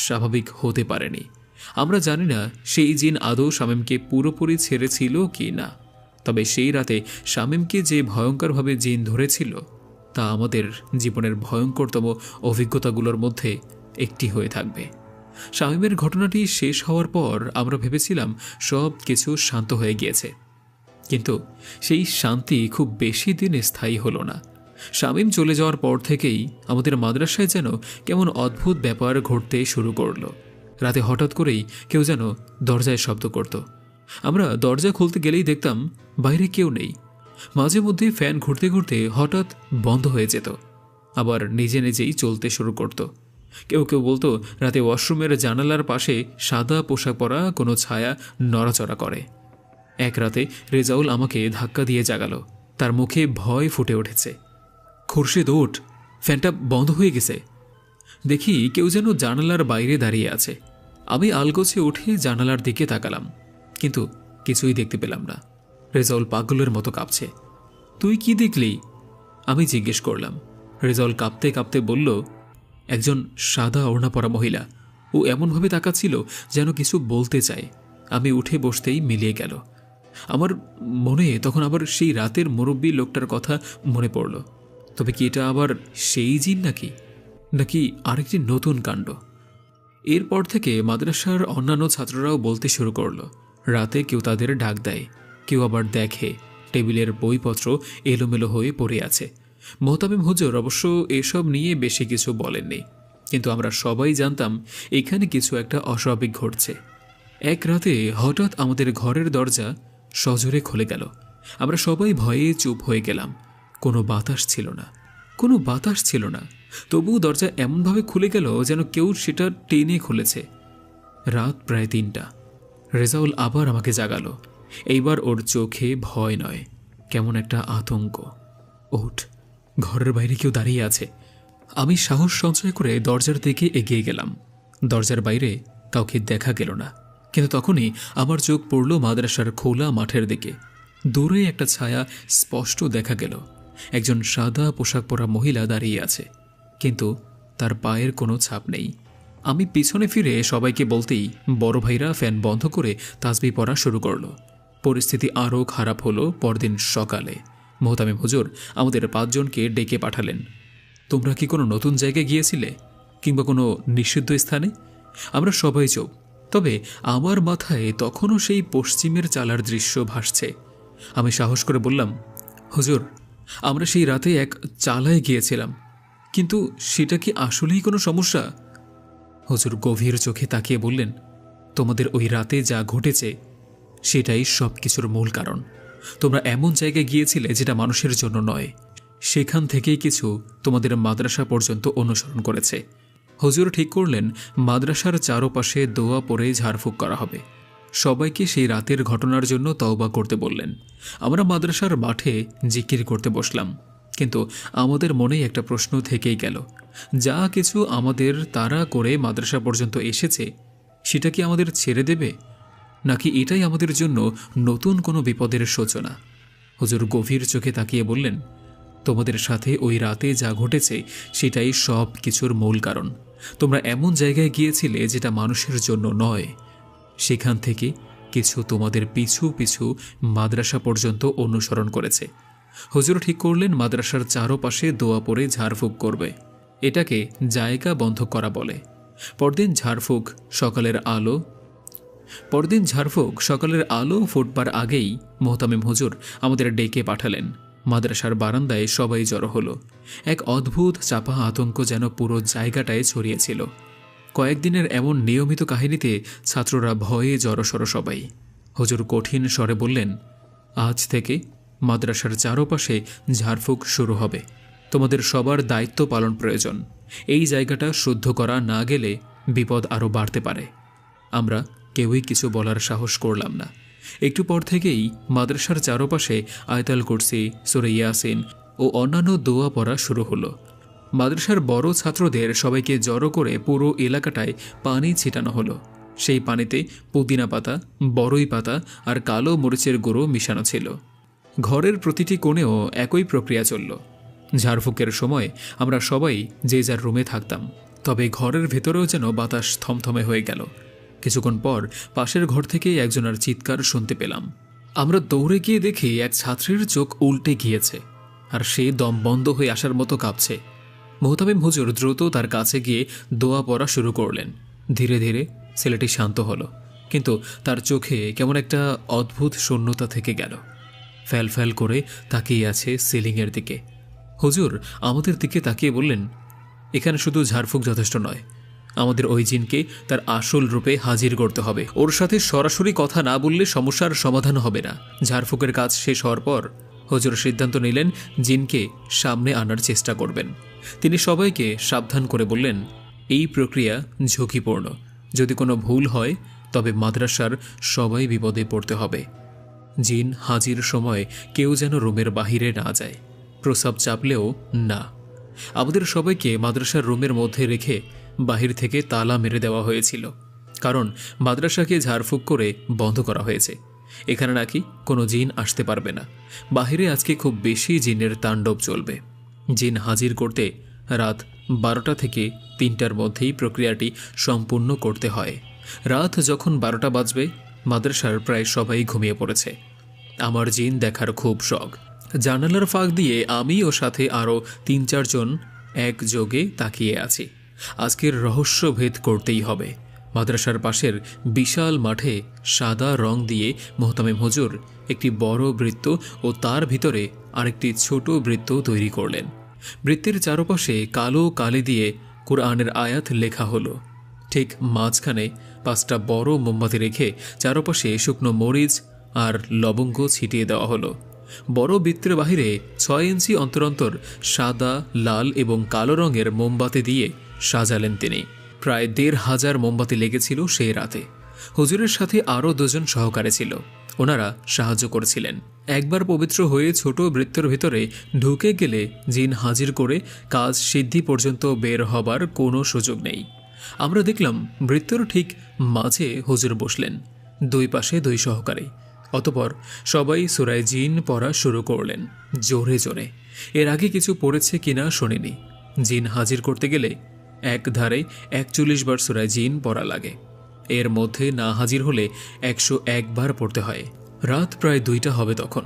স্বাভাবিক হতে পারেনি। আমরা জানি না সেই জিন আদৌ শামীমকে পুরোপুরি ছেড়েছিল কি না, তবে সেই রাতে শামীমকে যে ভয়ঙ্করভাবে জিন ধরেছিল তা আমাদের জীবনের ভয়ঙ্করতম অভিজ্ঞতাগুলোর মধ্যে একটি হয়ে থাকবে। শামীমের ঘটনাটি শেষ হওয়ার পর আমরা ভেবেছিলাম সব কিছু শান্ত হয়ে গিয়েছে, কিন্তু সেই শান্তি খুব বেশি দিন স্থায়ী হলো না। শামীম চলে যাওয়ার পর থেকেই আমাদের মাদ্রাসায় যেন কেমন অদ্ভুত ব্যাপার ঘটতে শুরু করলো। রাতে হঠাৎ করেই কেউ যেন দরজায় শব্দ করত। আমরা দরজা খুলতে গেলেই দেখতাম বাইরে কেউ নেই। মাঝে মধ্যে ফ্যান ঘুরতে ঘুরতে হঠাৎ বন্ধ হয়ে যেত, আবার নিজে নিজেই চলতে শুরু করত। কেউ কেউ বলতো রাতে ওয়াশরুমের জানালার পাশে সাদা পোশাক পরা কোনো ছায়া নড়াচড়া করে। এক রাতে রেজাউল আমাকে ধাক্কা দিয়ে জাগালো। তার মুখে ভয় ফুটে উঠেছে। খুরশিদ ওঠ, ফ্যানটা বন্ধ হয়ে গেছে। দেখি কেউ যেন জানালার বাইরে দাঁড়িয়ে আছে। আমি আলগোছে উঠে জানালার দিকে তাকালাম, কিন্তু কিছুই দেখতে পেলাম না। রেজাউল পাগলের মতো কাঁপছে। তুই কি দেখলি? আমি জিজ্ঞেস করলাম। রেজাউল কাঁপতে কাঁপতে বলল, একজন সাদা ওড়না পরা মহিলা। ও এমনভাবে তাকাচ্ছিল যেন কিছু বলতে চায়। আমি উঠে বসতেই মিলিয়ে গেল। আমার মনে তখন আবার সেই রাতের মুরব্বী লোকটার কথা মনে পড়ল। তবে কি এটা আবার সেই জিন নাকি নাকি আরেকটি নতুন কাণ্ড? এরপর থেকে মাদ্রাসার অন্যান্য ছাত্ররাও বলতে শুরু করলো রাতে কেউ তাদের ডাক দেয়, কেউ আবার দেখে টেবিলের বইপত্র এলোমেলো হয়ে পড়ে আছে। মোহতামিম হুজুর অবশ্য এসব নিয়ে বেশি কিছু বলেননি, কিন্তু আমরা সবাই জানতাম এখানে কিছু একটা অস্বাভাবিক ঘটছে। এক রাতে হঠাৎ আমাদের ঘরের দরজা সজোরে খুলে গেল। আমরা সবাই ভয়ে চুপ হয়ে গেলাম। কোনো বাতাস ছিল না, কোনো বাতাস ছিল না, তবুও দরজা এমনভাবে খুলে গেল যেন কেউ সেটা টেনে খুলেছে। রাত প্রায় ৩টা। রেজাউল আবার আমাকে জাগালো। এইবার ওর চোখে ভয় নয়, কেমন একটা আতঙ্ক। ওঠ, ঘরের বাইরে কেউ দাঁড়িয়ে আছে। আমি সাহস সঞ্চয় করে দরজার দিকে এগিয়ে গেলাম। দরজার বাইরে কাউকে দেখা গেল না, কিন্তু তখনই আমার চোখ পড়ল মাদ্রাসার খোলা মাঠের দিকে। দূরে একটা ছায়া স্পষ্ট দেখা গেল। একজন সাদা পোশাক পরা মহিলা দাঁড়িয়ে আছে, কিন্তু তার পায়ের কোনো ছাপ নেই। আমি পিছনে ফিরে সবাইকে বলতেই বড় ভাইরা ফ্যান বন্ধ করে তাসবিহ পড়া শুরু করলো। পরিস্থিতি আরও খারাপ হলো পরদিন সকালে। মোহতামিম হুজুর আমাদের 5 জনকে ডেকে পাঠালেন। তোমরা কি কোনো নতুন জায়গায় গিয়েছিলে, কিংবা কোনো নিষিদ্ধ স্থানে? আমরা সবাই চুপ, তবে আমার মাথায় তখনও সেই পশ্চিমের চালার দৃশ্য ভাসছে। আমি সাহস করে বললাম, হুজুর, আমরা সেই রাতে এক চালায় গিয়েছিলাম, কিন্তু সেটা কি আসলেই কোনো সমস্যা? হুজুর গভীর চোখে তাকিয়ে বললেন, তোমাদের ওই রাতে যা ঘটেছে সেটাই সব কিছুর মূল কারণ। তোমরা এমন জায়গায় গিয়েছিলে যেটা মানুষের জন্য নয়। সেখান থেকেই কিছু তোমাদের মাদ্রাসা পর্যন্ত অনুসরণ করেছে। হুজুর ঠিক করলেন মাদ্রাসার চারপাশে দোয়া পড়ে ঝাড়ফুঁক করা হবে। সবাইকে সেই রাতের ঘটনার জন্য তওবা করতে বললেন। আমরা মাদ্রাসার মাঠে জিকির করতে বসলাম, কিন্তু আমাদের মনেই একটা প্রশ্ন থেকেই গেল। যা কিছু আমাদের তাড়া করে মাদ্রাসা পর্যন্ত এসেছে, সেটা কি আমাদের ছেড়ে দেবে, নাকি এটাই আমাদের জন্য নতুন কোনো বিপদের সূচনা? হুজুর গভীর চোখে তাকিয়ে বললেন, তোমাদের সাথে ওই রাতে যা ঘটেছে সেটাই সব কিছুর মূল কারণ। তোমরা এমন জায়গায় গিয়েছিলে যেটা মানুষের জন্য নয়। সেখান থেকে কিছু তোমাদের পিছু পিছু মাদ্রাসা পর্যন্ত অনুসরণ করেছে। হুজুর ঠিক করলেন মাদ্রাসার চারপাশে দোয়া পড়ে ঝাড়ফুঁক করবে। এটাকে জায়গা বন্ধ করা বলে। পরদিন সকালের আলো ফুটবার আগেই মোহতামিম হুজুর আমাদের ডেকে পাঠালেন। মাদ্রাসার বারান্দায় সবাই জড়ো হলো। এক অদ্ভুত চাপা আতঙ্ক যেন পুরো জায়গাটায় ছড়িয়েছিল। কয়েকদিনের এমন নিয়মিত কাহিনীতে ছাত্ররা ভয়ে জড়সড় সবাই। হুজুর কঠিন স্বরে বললেন, আজ থেকে মাদ্রাসার চারপাশে ঝাড়ফুঁক শুরু হবে। তোমাদের সবার দায়িত্ব পালন প্রয়োজন। এই জায়গাটা শুদ্ধ করা না গেলে বিপদ আরও বাড়তে পারে। আমরা কেউই কিছু বলার সাহস করলাম না। একটু পর থেকেই মাদ্রাসার চারপাশে আয়তাল কুরসি, সূরা ইয়াসিন ও অন্যান্য দোয়া পড়া শুরু হলো। মাদ্রাসার বড় ছাত্রদের সবাইকে জড়ো করে পুরো এলাকাটায় পানি ছিটানো হলো। সেই পানিতে পুদিনা পাতা, বড়ই পাতা আর কালো মরিচের গুঁড়ো মিশানো ছিল। ঘরের প্রতিটি কোণেও একই প্রক্রিয়া চলল। ঝাড়ফুঁকের সময় আমরা সবাই যে যার রুমে থাকতাম, তবে ঘরের ভেতরেও যেন বাতাস থমথমে হয়ে গেল। কিছুক্ষণ পর পাশের ঘর থেকে একজনের চিৎকার শুনতে পেলাম। আমরা দৌড়ে গিয়ে দেখি এক ছাত্রের চোখ উল্টে গিয়েছে, আর সে দম বন্ধ হয়ে আসার মতো কাঁপছে। মোহতামিম হুজুর দ্রুত তার কাছে গিয়ে দোয়া পড়া শুরু করলেন। ধীরে ধীরে ছেলেটি শান্ত হলো, কিন্তু তার চোখে কেমন একটা অদ্ভুত শূন্যতা থেকে গেল। ফ্যাল ফ্যাল করে তাকিয়ে আছে সিলিংয়ের দিকে। হুজুর আমাদের দিকে তাকিয়ে বললেন, এখানে শুধু ঝাড়ফুঁক যথেষ্ট নয়, আমাদের ওই জিনকে তার আসল রূপে হাজির করতে হবে। ওর সাথে সরাসরি কথা না বললে সমস্যার সমাধান হবে না। ঝাড়ফুঁকের কাজ শেষ হওয়ার পর হুজুর সিদ্ধান্ত নিলেন জিনকে সামনে আনার চেষ্টা করবেন। তিনি সবাইকে সাবধান করে বললেন, এই প্রক্রিয়া ঝুঁকিপূর্ণ। যদি কোনো ভুল হয় তবে মাদ্রাসার সবাই বিপদে পড়তে হবে। জিন হাজির সময় কেউ যেন রুমের বাহিরে না যায়, প্রস্রাব চাপলেও না। আমাদের সবাইকে মাদ্রাসার রুমের মধ্যে রেখে বাহির থেকে তালা মেরে দেওয়া হয়েছিল, কারণ মাদ্রাসাকে ঝাড়ফুঁক করে বন্ধ করা হয়েছে। এখানে নাকি কোনো জিন আসতে পারবে না। বাহিরে আজকে খুব বেশি জিনের তাণ্ডব চলবে। জিন হাজির করতে রাত 12টা থেকে 3টার মধ্যেই প্রক্রিয়াটি সম্পূর্ণ করতে হয়। রাত যখন 12টা বাজবে মাদ্রাসার প্রায় সবাই ঘুমিয়ে পড়েছে। আমার জিন দেখার খুব শখ। জানালার ফাঁক দিয়ে আমি ও সাথে আরও ৩-৪ জন একযোগে তাকিয়ে আছি। আজকের রহস্য ভেদ করতেই হবে। মাদ্রাসার পাশের বিশাল মাঠে সাদা রং দিয়ে মোহতামিম হুজুর একটি বড় বৃত্ত ও তার ভিতরে আরেকটি ছোট বৃত্ত তৈরি করলেন। বৃত্তের চারপাশে কালো কালি দিয়ে কুরআনের আয়াত লেখা হলো। ঠিক মাঝখানে 5টা বড় মোমবাতি রেখে চারপাশে শুকনো মরিচ আর লবঙ্গ ছিটিয়ে দেওয়া হলো। বড় বৃত্তের বাহিরে 6 ইঞ্চি অন্তর অন্তর সাদা, লাল এবং কালো রঙের মোমবাতি দিয়ে সাজালেন তিনি। প্রায় 1,500 মোমবাতি লেগেছিল সেই রাতে। হুজুরের সাথে আরও 2 জন সহকারী ছিল, ওনারা সাহায্য করেছিলেন। একবার পবিত্র হয়ে ছোট বৃত্তের ভিতরে ঢুকে গেলে জিন হাজির করে কাজ সিদ্ধি পর্যন্ত বের হবার কোনো সুযোগ নেই। আমরা দেখলাম বৃত্তর ঠিক মাঝে হুজুর বসলেন, 2 পাশে 2 সহকারী। অতপর সবাই সূরা জিন পড়া শুরু করলেন জোরে জোরে। এর আগে কিছু পড়েছে কিনা শুনিনি। জিন হাজির করতে গেলে এক ধারে 41 বার সূরা জিন পড়া লাগে। এর মধ্যে না হাজির হলে 101 বার পড়তে হয়। রাত প্রায় 2টা হবে তখন।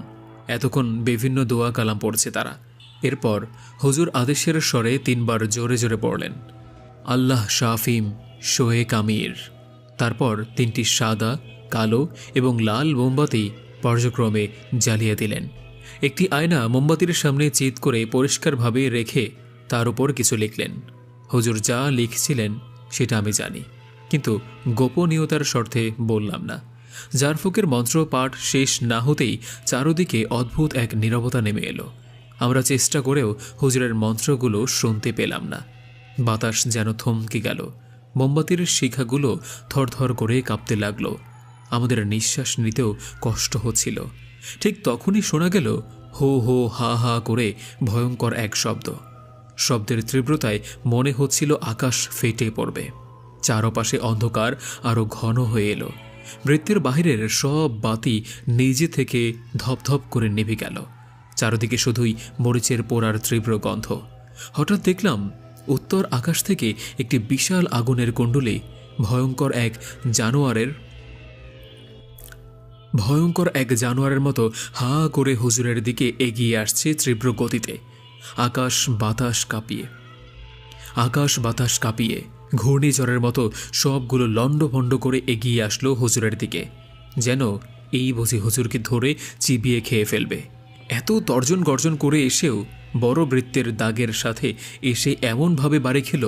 এতক্ষণ বিভিন্ন দোয়া কালাম পড়ছে তারা। এরপর হুজুর আদেশের স্বরে 3 বার জোরে জোরে পড়লেন, আল্লাহ শাফিম শোয়ে কামির। তারপর 3টি সাদা, কালো এবং লাল মোমবাতি পর্যায়ক্রমে জ্বালিয়ে দিলেন। একটি আয়না মোমবাতির সামনে চিৎ করে পরিষ্কারভাবে রেখে তার উপর কিছু লিখলেন। হুজুর যা লিখছিলেন সেটা আমি জানি, কিন্তু গোপনীয়তার স্বার্থে বললাম না। জারফুকের মন্ত্র পাঠ শেষ না হতেই চারদিকে অদ্ভুত এক নীরবতা নেমে এলো। আমরা চেষ্টা করেও হুজুরের মন্ত্রগুলো শুনতে পেলাম না। বাতাস যেন থমকে গেল। মোমবাতির শিখাগুলো থরথর করে কাঁপতে লাগলো। আমাদের নিঃশ্বাস নিতেও কষ্ট হচ্ছিল। ঠিক তখনই শোনা গেল হো হো হা হা করে ভয়ঙ্কর এক শব্দ। শব্দের তীব্রতায় মনে হচ্ছিল আকাশ ফেটে পড়বে। চারপাশে অন্ধকার আরও ঘন হয়ে এলো। বৃত্তের বাহিরের সব বাতি নিজে থেকে ধপধপ করে নিভে গেল। চারদিকে শুধুই মরিচের পোড়ার তীব্র গন্ধ। হঠাৎ দেখলাম উত্তর আকাশ থেকে একটি বিশাল আগুনের কুণ্ডলী ভয়ঙ্কর এক জানোয়ারের মতো হা করে হুজুরের দিকে এগিয়ে আসছে তীব্র গতিতে। আকাশ বাতাস কাঁপিয়ে ঘূর্ণিঝড়ের মতো সবগুলো লণ্ডভণ্ড করে এগিয়ে আসলো হুজুরের দিকে, যেন এই বুঝি হুজুরকে ধরে চিবিয়ে খেয়ে ফেলবে। এত তর্জন গর্জন করে এসেও বড় বৃত্তের দাগের সাথে এসে এমনভাবে বাড়ি খেল,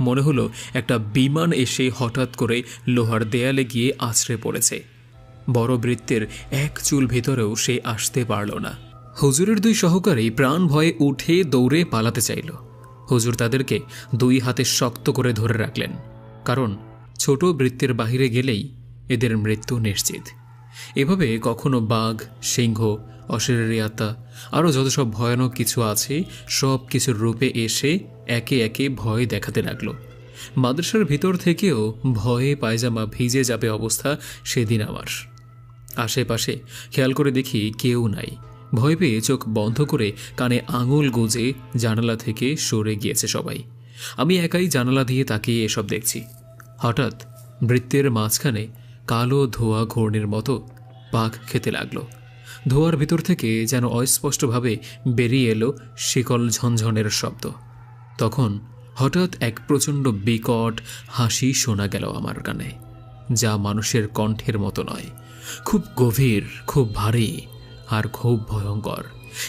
মনে হলো একটা বিমান এসে হঠাৎ করে লোহার দেয়ালে গিয়ে আছড়ে পড়েছে। বড় বৃত্তের এক চুল ভেতরেও সে আসতে পারল না। হুজুরের 2 সহকারী প্রাণ ভয়ে উঠে দৌড়ে পালাতে চাইল। হুজুর তাদেরকে 2 হাতে শক্ত করে ধরে রাখলেন, কারণ ছোট বৃত্তের বাহিরে গেলেই এদের মৃত্যু নিশ্চিত। এভাবে কখনো বাঘ, সিংহ, অশরীরী আত্মা, আরও যত সব ভয়ানক কিছু আছে সব কিছুর রূপে এসে একে একে ভয় দেখাতে লাগলো। মাদ্রাসার ভিতর থেকেও ভয়ে পায়জামা ভিজে যাবে অবস্থা সেদিন আমার। আশেপাশে খেয়াল করে দেখি কেউ নাই। ভয় পেয়ে চোখ বন্ধ করে কানে আঙুল গুজে জানালা থেকে সরে গিয়েছে সবাই। আমি একাই জানালা দিয়ে তাকিয়ে এসব দেখছি। হঠাৎ বৃত্তের মাঝখানে কালো ধোঁয়া ঘূর্ণির মতো পাক খেতে লাগলো। ধোঁয়ার ভিতর থেকে যেন অস্পষ্টভাবে বেরিয়ে এলো শিকল ঝনঝনের শব্দ। তখন হঠাৎ এক প্রচণ্ড বিকট হাসি শোনা গেল আমার কানে, যা মানুষের কণ্ঠের মতো নয়, খুব গভীর, খুব ভারী আর খুব ভয়ঙ্কর।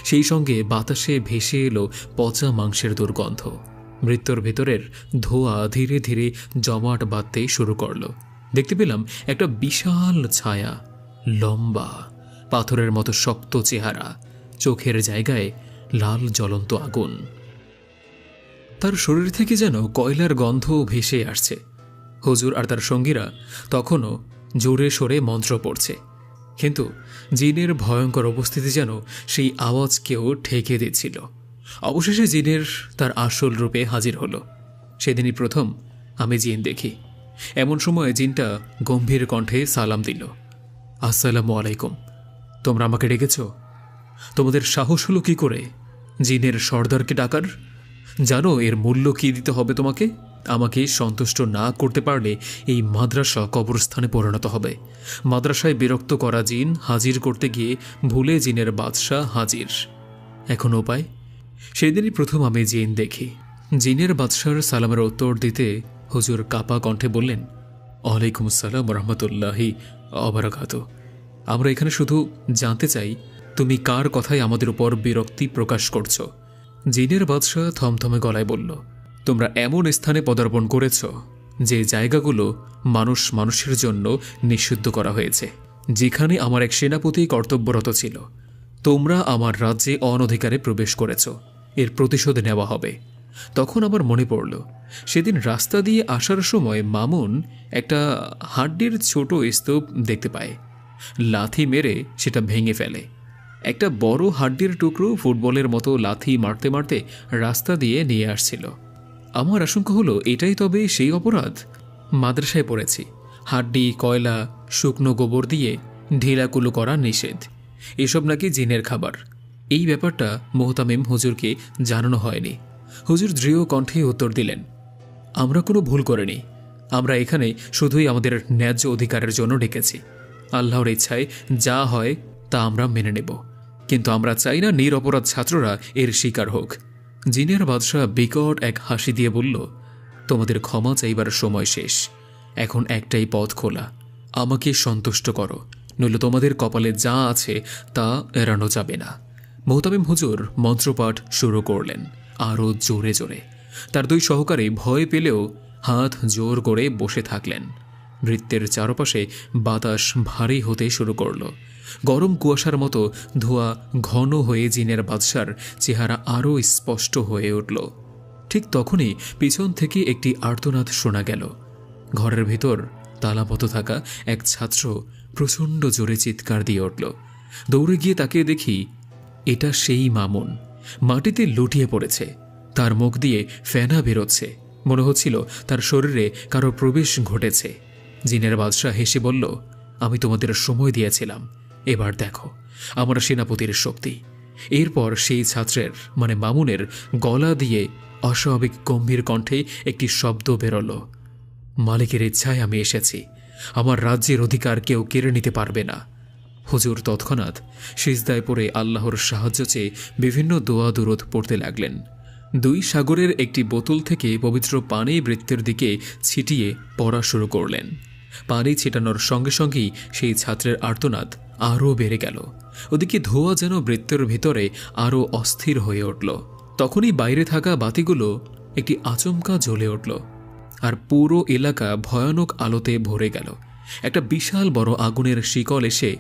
সেই সঙ্গে বাতাসে ভেসে এলো পচা মাংসের দুর্গন্ধ। মৃত্যুর ভেতরের ধোঁয়া ধীরে ধীরে জমাট বাঁধতে শুরু করলো। দেখতে পেলাম একটা বিশাল ছায়া, লম্বা, পাথরের মতো শক্ত চেহারা, চোখের জায়গায় লাল জ্বলন্ত আগুন। তার শরীর থেকে যেন কয়লার গন্ধ ভেসে আসছে। হুজুর আর তার সঙ্গীরা তখনও জোরে সোরে মন্ত্র পড়ছে, কিন্তু জিনের ভয়ঙ্কর উপস্থিতি যেন সেই আওয়াজকেও ঠেকে দিচ্ছিল। অবশেষে জিনের তার আসল রূপে হাজির হলো। সেদিনই প্রথম আমি জিন দেখি। এমন সময় জিনটা গম্ভীর কণ্ঠে সালাম দিল, আসসালামু আলাইকুম। তোমরা আমাকে ডেকেছ? তোমাদের সাহস হলো কি করে জিনের সর্দারকে ডাকার? জানো এর মূল্য কি দিতে হবে তোমাকে? আমাকে সন্তুষ্ট না করতে পারলে এই মাদ্রাসা কবরস্থানে পরিণত হবে। মাদ্রাসায় বিরক্ত করা জিন হাজির করতে গিয়ে ভুলে জিনের বাদশাহ হাজির। এখন উপায়? সেদিনই প্রথম আমি জিন দেখি। জিনের বাদশার সালামের উত্তর দিতে হুজুর কাপা কণ্ঠে বললেন, ওয়ালাইকুম আসসালাম রহমতুল্লাহি অবরাকাত। আমরা এখানে শুধু জানতে চাই তুমি কার কথায় আমাদের উপর বিরক্তি প্রকাশ করছো। জিনের বাদশাহ থমথমে গলায় বলল, তোমরা এমন স্থানে পদার্পণ করেছ যে জায়গাগুলো মানুষের জন্য নিষিদ্ধ করা হয়েছে, যেখানে আমার এক সেনাপতি কর্তব্যরত ছিল। তোমরা আমার রাজ্যে অনধিকারে প্রবেশ করেছ, এর প্রতিশোধ নেওয়া হবে। তখন আমার মনে পড়ল, সেদিন রাস্তা দিয়ে আসার সময় মামুন একটা হাড্ডির ছোট স্তূপ দেখতে পায়। লাথি মেরে সেটা ভেঙে ফেলে। একটা বড় হাড্ডির টুকরো ফুটবলের মতো লাথি মারতে মারতে রাস্তা দিয়ে নিয়ে আসছিল। আমার আশঙ্কা হলো এটাই তবে সেই অপরাধ। মাদ্রাসায় পড়েছি, হাড্ডি, কয়লা, শুকনো গোবর দিয়ে ঢিলাকুলো করা নিষেধ। এসব নাকি জিনের খাবার। এই ব্যাপারটা মোহতামিম হুজুরকে জানানো হয়নি। হুজুর দৃঢ় কণ্ঠে উত্তর দিলেন, আমরা কোনো ভুল করিনি। আমরা এখানে শুধুই আমাদের ন্যায্য অধিকারের জন্য ডেকেছি। আল্লাহর ইচ্ছায় যা হয় তা আমরা মেনে নেব, কিন্তু আমরা চাই না নিরপরাধ ছাত্ররা এর শিকার হোক। জিনের বাদশাহ বিকট এক হাসি দিয়ে বলল, তোমাদের ক্ষমা চাইবার সময় শেষ। এখন একটাই পথ খোলা, আমাকে সন্তুষ্ট করো, নইলে তোমাদের কপালে যা আছে তা এড়ানো যাবে না। মোহতামিম হুজুর মন্ত্রপাঠ শুরু করলেন আরও জোরে জোরে। তার দুই সহকারী ভয় পেলেও হাত জোর করে বসে থাকলেন। বৃত্তের চারপাশে বাতাস ভারী হতে শুরু করল। গরম কুয়াশার মতো ধোঁয়া ঘন হয়ে জিনের বাদশার চেহারা আরও স্পষ্ট হয়ে উঠল। ঠিক তখনই পিছন থেকে একটি আর্তনাদ শোনা গেল। ঘরের ভিতর তালাবদ্ধ থাকা এক ছাত্র প্রচণ্ড জোরে চিৎকার দিয়ে উঠল। দৌড়ে গিয়ে তাকিয়ে দেখি এটা সেই মামুন, মাটিতে লুটিয়ে পড়েছে। তার মুখ দিয়ে ফেনা বেরোচ্ছে, মনে হচ্ছিল তার শরীরে কারো প্রবেশ ঘটেছে। জিনের বাদশাহ হেসে বলল, আমি তোমাদের সময় দিয়েছিলাম, এবার দেখো আমার সেনাপতির শক্তি। এরপর সেই ছাত্রের মানে মামুনের গলা দিয়ে অস্বাভাবিক গম্ভীর কণ্ঠে একটি শব্দ বেরোল, মালিকের ইচ্ছায় আমি এসেছি, আমার রাজ্যের অধিকার কেউ কেড়ে নিতে পারবে না। হুজুর তৎক্ষণাৎ সিজদায় পড়ে আল্লাহর সাহায্য চেয়ে বিভিন্ন দোয়া দুরূদ পড়তে লাগলেন। দুই সাগরের একটি বোতল থেকে পবিত্র পানি বৃত্তের দিকে ছিটিয়ে পড়া শুরু করলেন। পানি ছিটানোর সঙ্গে সঙ্গেই সেই ছাত্রের আর্তনাদ আরও বেড়ে গেল। ওদিকে ধোঁয়া যেন বৃত্তের ভিতরে আরও অস্থির হয়ে উঠল। তখনই বাইরে থাকা বাতিগুলো একটি আচমকা জ্বলে উঠল, আর পুরো এলাকা ভয়ানক আলোতে ভরে গেল। একটা বিশাল বড় আগুনের শিকল এসে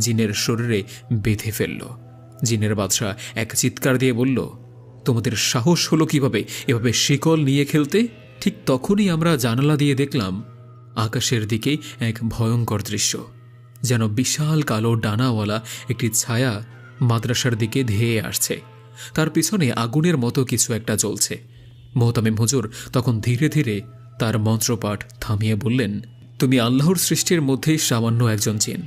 জিনের শরীরে বেঁধে ফেলল। জিনের বাদশাহ এক চিৎকার দিয়ে বলল, তোমাদের সাহস হলো কিভাবে এভাবে শিকল নিয়ে খেলতে? ঠিক তখনই আমরা জানালা দিয়ে দেখলাম আকাশের দিকে এক ভয়ঙ্কর দৃশ্য। যেন বিশাল কালো ডানাওয়ালা একটি ছায়া মাদ্রাসার দিকে ধেয়ে আসছে। তার পিছনে আগুনের মতো কিছু একটা জ্বলছে। মোহতামিম হুজুর তখন ধীরে ধীরে তার মন্ত্রপাঠ থামিয়ে বললেন, তুমি আল্লাহর সৃষ্টির মধ্যে সামান্য একজন জিন।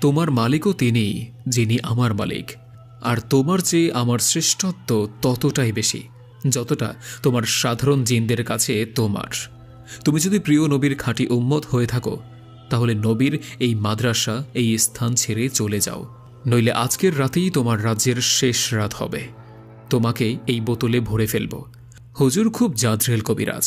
তোমার মালিকও তিনি যিনি আমার মালিক, আর তোমার চেয়ে আমার শ্রেষ্ঠত্ব ততটাই বেশি যতটা তোমার সাধারণ জিনদের কাছে তোমার। তুমি যদি প্রিয় নবীর খাঁটি উম্মত হয়ে থাকো, তাহলে নবীর এই মাদ্রাসা, এই স্থান ছেড়ে চলে যাও, নইলে আজকের রাতেই তোমার রাজ্যের শেষ রাত হবে। তোমাকে এই বোতলে ভরে ফেলব। হুজুর খুব জাদ্রেল কবিরাজ,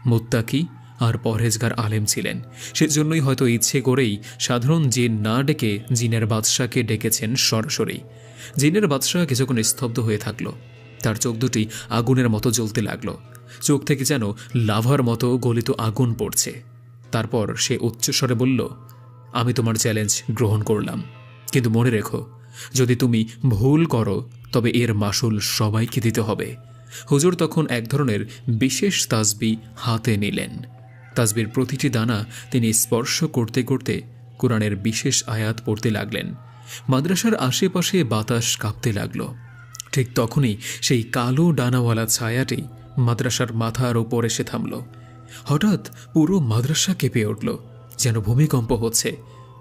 মুত্তাকি আর পরহেজগার আলেম ছিলেন। সেজন্যই হয়তো ইচ্ছে করেই সাধারণ জিন না ডেকে জিনের বাদশাকে ডেকেছেন সরাসরি। জিনের বাদশাহ কিছুক্ষণ স্তব্ধ হয়ে থাকল। তার চোখ দুটি আগুনের মতো জ্বলতে লাগল। চোখ থেকে যেন লাভার মতো গলিত আগুন পড়ছে। তারপর সে উচ্চস্বরে বলল, আমি তোমার চ্যালেঞ্জ গ্রহণ করলাম, কিন্তু মনে রেখো, যদি তুমি ভুল করো তবে এর মাসুল সবাইকে দিতে হবে। হুজুর তখন এক ধরনের বিশেষ তাসবিহ হাতে নিলেন। তাসবির প্রতিটি দানা তিনি স্পর্শ করতে করতে কোরআনের বিশেষ আয়াত পড়তে লাগলেন। মাদ্রাসার আশেপাশে বাতাস কাঁপতে লাগল। ঠিক তখনই সেই কালো ডানাওয়ালা ছায়াটি মাদ্রাসার মাথার ওপর এসে থামল। হঠাৎ পুরো মাদ্রাসা কেঁপে উঠল, যেন ভূমিকম্প হচ্ছে।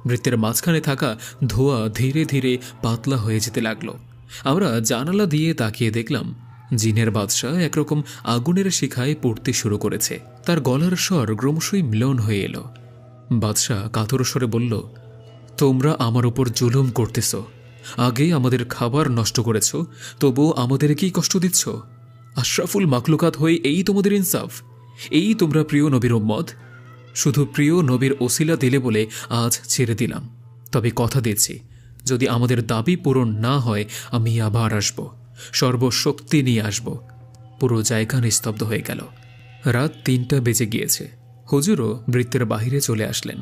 বৃত্তের মাঝখানে থাকা ধোঁয়া ধীরে ধীরে পাতলা হয়ে যেতে লাগল। আমরা জানালা দিয়ে তাকিয়ে দেখলাম জিনের বাদশাহ একরকম আগুনের শিখায় পড়তে শুরু করেছে। তার গলার স্বর ক্রমশই মিলন হয়ে এলো। বাদশাহ কাতর স্বরে বলল, তোমরা আমার উপর জুলুম করতেছ, আগে আমাদের খাবার নষ্ট করেছ, তবুও আমাদেরকেই কষ্ট দিচ্ছ? আশরাফুল মাখলুকাত হয়ে এই তোমাদের ইনসাফ? এই তোমরা প্রিয় নবীর উম্মত? শুধু প্রিয় নবীর ওসিলা দিলে বলে আজ ছেড়ে দিলাম, তবে কথা দিচ্ছি, যদি আমাদের দাবি পূরণ না হয় আমি আবার আসব, সর্বশক্তি নিয়ে আসব। পুরো জায়গা নিস্তব্ধ হয়ে গেল। রাত ৩টা বেজে গিয়েছে। হুজুরও বৃত্তের বাহিরে চলে আসলেন।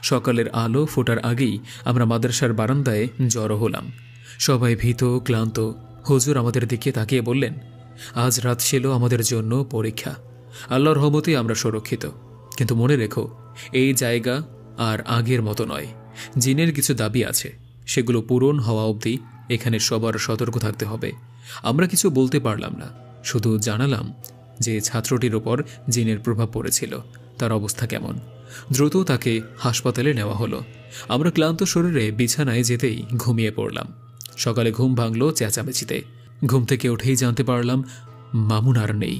সকালের আলো ফোটার আগেই আমরা মাদ্রাসার বারান্দায় জড়ো হলাম। সবাই ভীত ক্লান্ত। হুজুর আমাদের দিকে তাকিয়ে বললেন, আজ রাত ছিল আমাদের জন্য পরীক্ষা। আল্লাহর রহমতে আমরা সুরক্ষিত, কিন্তু মনে রেখো, এই জায়গা আর আগের মতো নয়। জিনের কিছু দাবি আছে, সেগুলো পূরণ হওয়া অবধি এখানে সবার সতর্ক থাকতে হবে। আমরা কিছু বলতে পারলাম না, শুধু জানালাম যে ছাত্রটির ওপর জিনের প্রভাব পড়েছিল, তার অবস্থা কেমন। দ্রুত তাকে হাসপাতালে নেওয়া হলো। আমরা ক্লান্ত শরীরে বিছানায় যেতেই ঘুমিয়ে পড়লাম। সকালে ঘুম ভাঙল চেঁচামেচিতে। ঘুম থেকে উঠেই জানতে পারলাম মামুন আর নেই।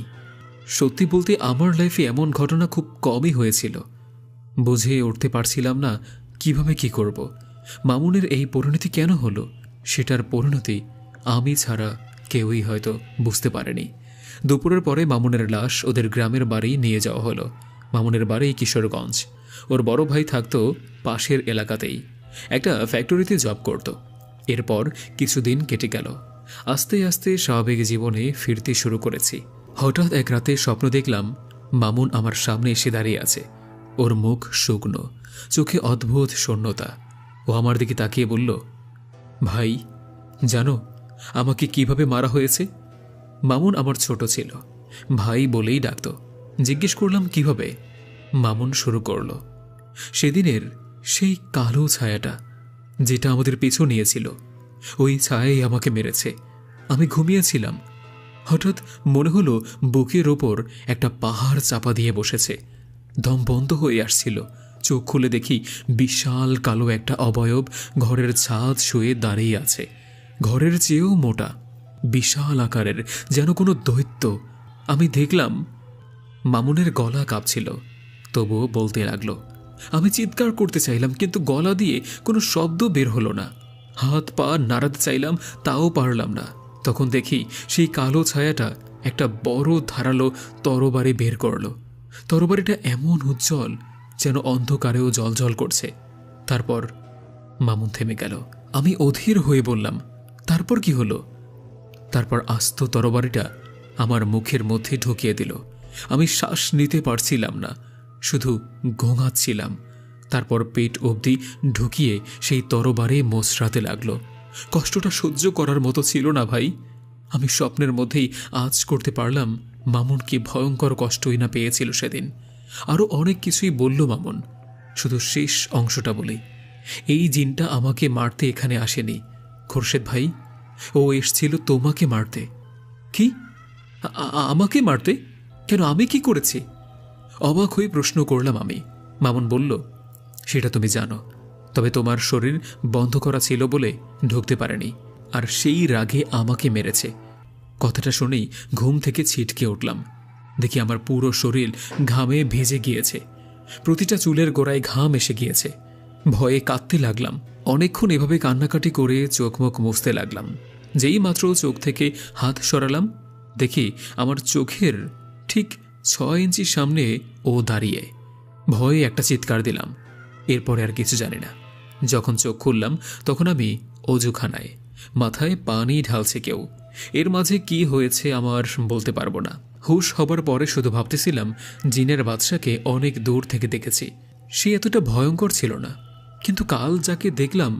সত্যি বলতে আমার লাইফে এমন ঘটনা খুব কমই হয়েছিল। বুঝে উঠতে পারছিলাম না কিভাবে কি করব। মামুনের এই পরিণতি কেন হলো, সেটার পরিণতি আমি ছাড়া কেউই হয়তো বুঝতে পারেনি। দুপুরের পরে মামুনের লাশ ওদের গ্রামের বাড়ি নিয়ে যাওয়া হলো। মামুনের বাড়ি কিশোরগঞ্জ। ওর বড় ভাই থাকতো পাশের এলাকাতেই, একটা ফ্যাক্টরিতে জব করত। এরপর কিছুদিন কেটে গেল। আস্তে আস্তে স্বাভাবিক জীবনে ফিরতে শুরু করেছি। হঠাৎ এক রাতে স্বপ্ন দেখলাম মামুন আমার সামনে এসে দাঁড়িয়ে আছে। ওর মুখ শুকনো, চোখে অদ্ভুত শূন্যতা। ও আমার দিকে তাকিয়ে বলল, ভাই জানো আমাকে কিভাবে মারা হয়েছে? মামুন আমার ছোট ছিল, ভাই বলেই ডাকত। জিজ্ঞেস করলাম কিভাবে? মামুন শুরু করল, সেদিনের সেই কালো ছায়াটা যেটা আমাদের পিছু নিয়েছিল, ওই ছায়াই আমাকে মেরেছে। আমি ঘুমিয়েছিলাম, হঠাৎ মনে হলো বুকের ওপর একটা পাহাড় চাপা দিয়ে বসেছে। দম বন্ধ হয়ে আসছিল। চোখ খুলে দেখি বিশাল কালো একটা অবয়ব ঘরের ছাদ শুয়ে দাঁড়িয়ে আছে। ঘরের চেয়েও মোটা, বিশাল আকারের, যেন কোনো দৈত্য। আমি দেখলাম মামুনের গলা কাঁপছিল, তবুও বলতে লাগলো। আমি চিৎকার করতে চাইলাম, কিন্তু গলা দিয়ে কোনো শব্দ বের হলো না। হাত পা নাড়াতে চাইলাম, তাও পারলাম না। তখন দেখি সেই কালো ছায়াটা একটা বড় ধারালো তরবারি বের করলো। তরবারিটা এমন উজ্জ্বল যেন অন্ধকারেও জ্বলজ্বল করছে। তারপর মামুন থেমে গেল। আমি অধীর হয়ে বললাম, তারপর কি হলো? তারপর আস্ত তরবারিটা আমার মুখের মধ্যে ঢুকিয়ে দিল। আমি শ্বাস নিতে পারছিলাম না, শুধু ঘুমাচ্ছিলাম। তারপর পেট অবধি ঢুকিয়ে সেই তরবারে মোচড়াতে লাগলো। কষ্টটা সহ্য করার মতো ছিল না ভাই। আমি স্বপ্নের মধ্যেই আঁচ করতে পারলাম মামুন কি ভয়ঙ্কর কষ্টই না পেয়েছিল সেদিন। আরও অনেক কিছুই বলল মামুন, শুধু শেষ অংশটা বলি, এই জিনটা আমাকে মারতে এখানে আসেনি খোরশেদ ভাই, ও এসছিল তোমাকে মারতে। কি? আমাকে মারতে? কেন, আমি কি করেছি? অবাক হয়ে প্রশ্ন করলাম আমি। মামুন বলল, সেটা তুমি জানো, তবে তোমার শরীর বন্ধ করা ছিল বলে ঢুকতে পারেনি, আর সেই রাগে আমাকে মেরেছে। কথাটা শুনেই ঘুম থেকে ছিটকে উঠলাম। দেখি আমার পুরো শরীর ঘামে ভেজে গিয়েছে, প্রতিটা চুলের গোড়ায় ঘাম এসে গিয়েছে। ভয়ে কাঁদতে লাগলাম। অনেকক্ষণ এভাবে কান্নাকাটি করে চোখ মুখ মুছতে লাগলাম। যেই মাত্র চোখ থেকে হাত সরালাম, দেখি আমার চোখের ঠিক 6 ইঞ্চি সামনে ও দাঁড়িয়ে। ভয়ে একটা চিৎকার দিলাম। এরপরে আর কিছু জানি না। যখন চোখ খুললাম তখন আমি অজুখানায়, মাথায় পানি ঢালছে কেউ। এর মাঝে কি হয়েছে আমার বলতে পারবো না। হুশ হবার পরে শুধু ভাবতেছিলাম জিনের বাদশাকে অনেক দূর থেকে দেখেছি, সে এতটা ভয়ঙ্কর ছিল না, কিন্তু কাল যাকে দেখলাম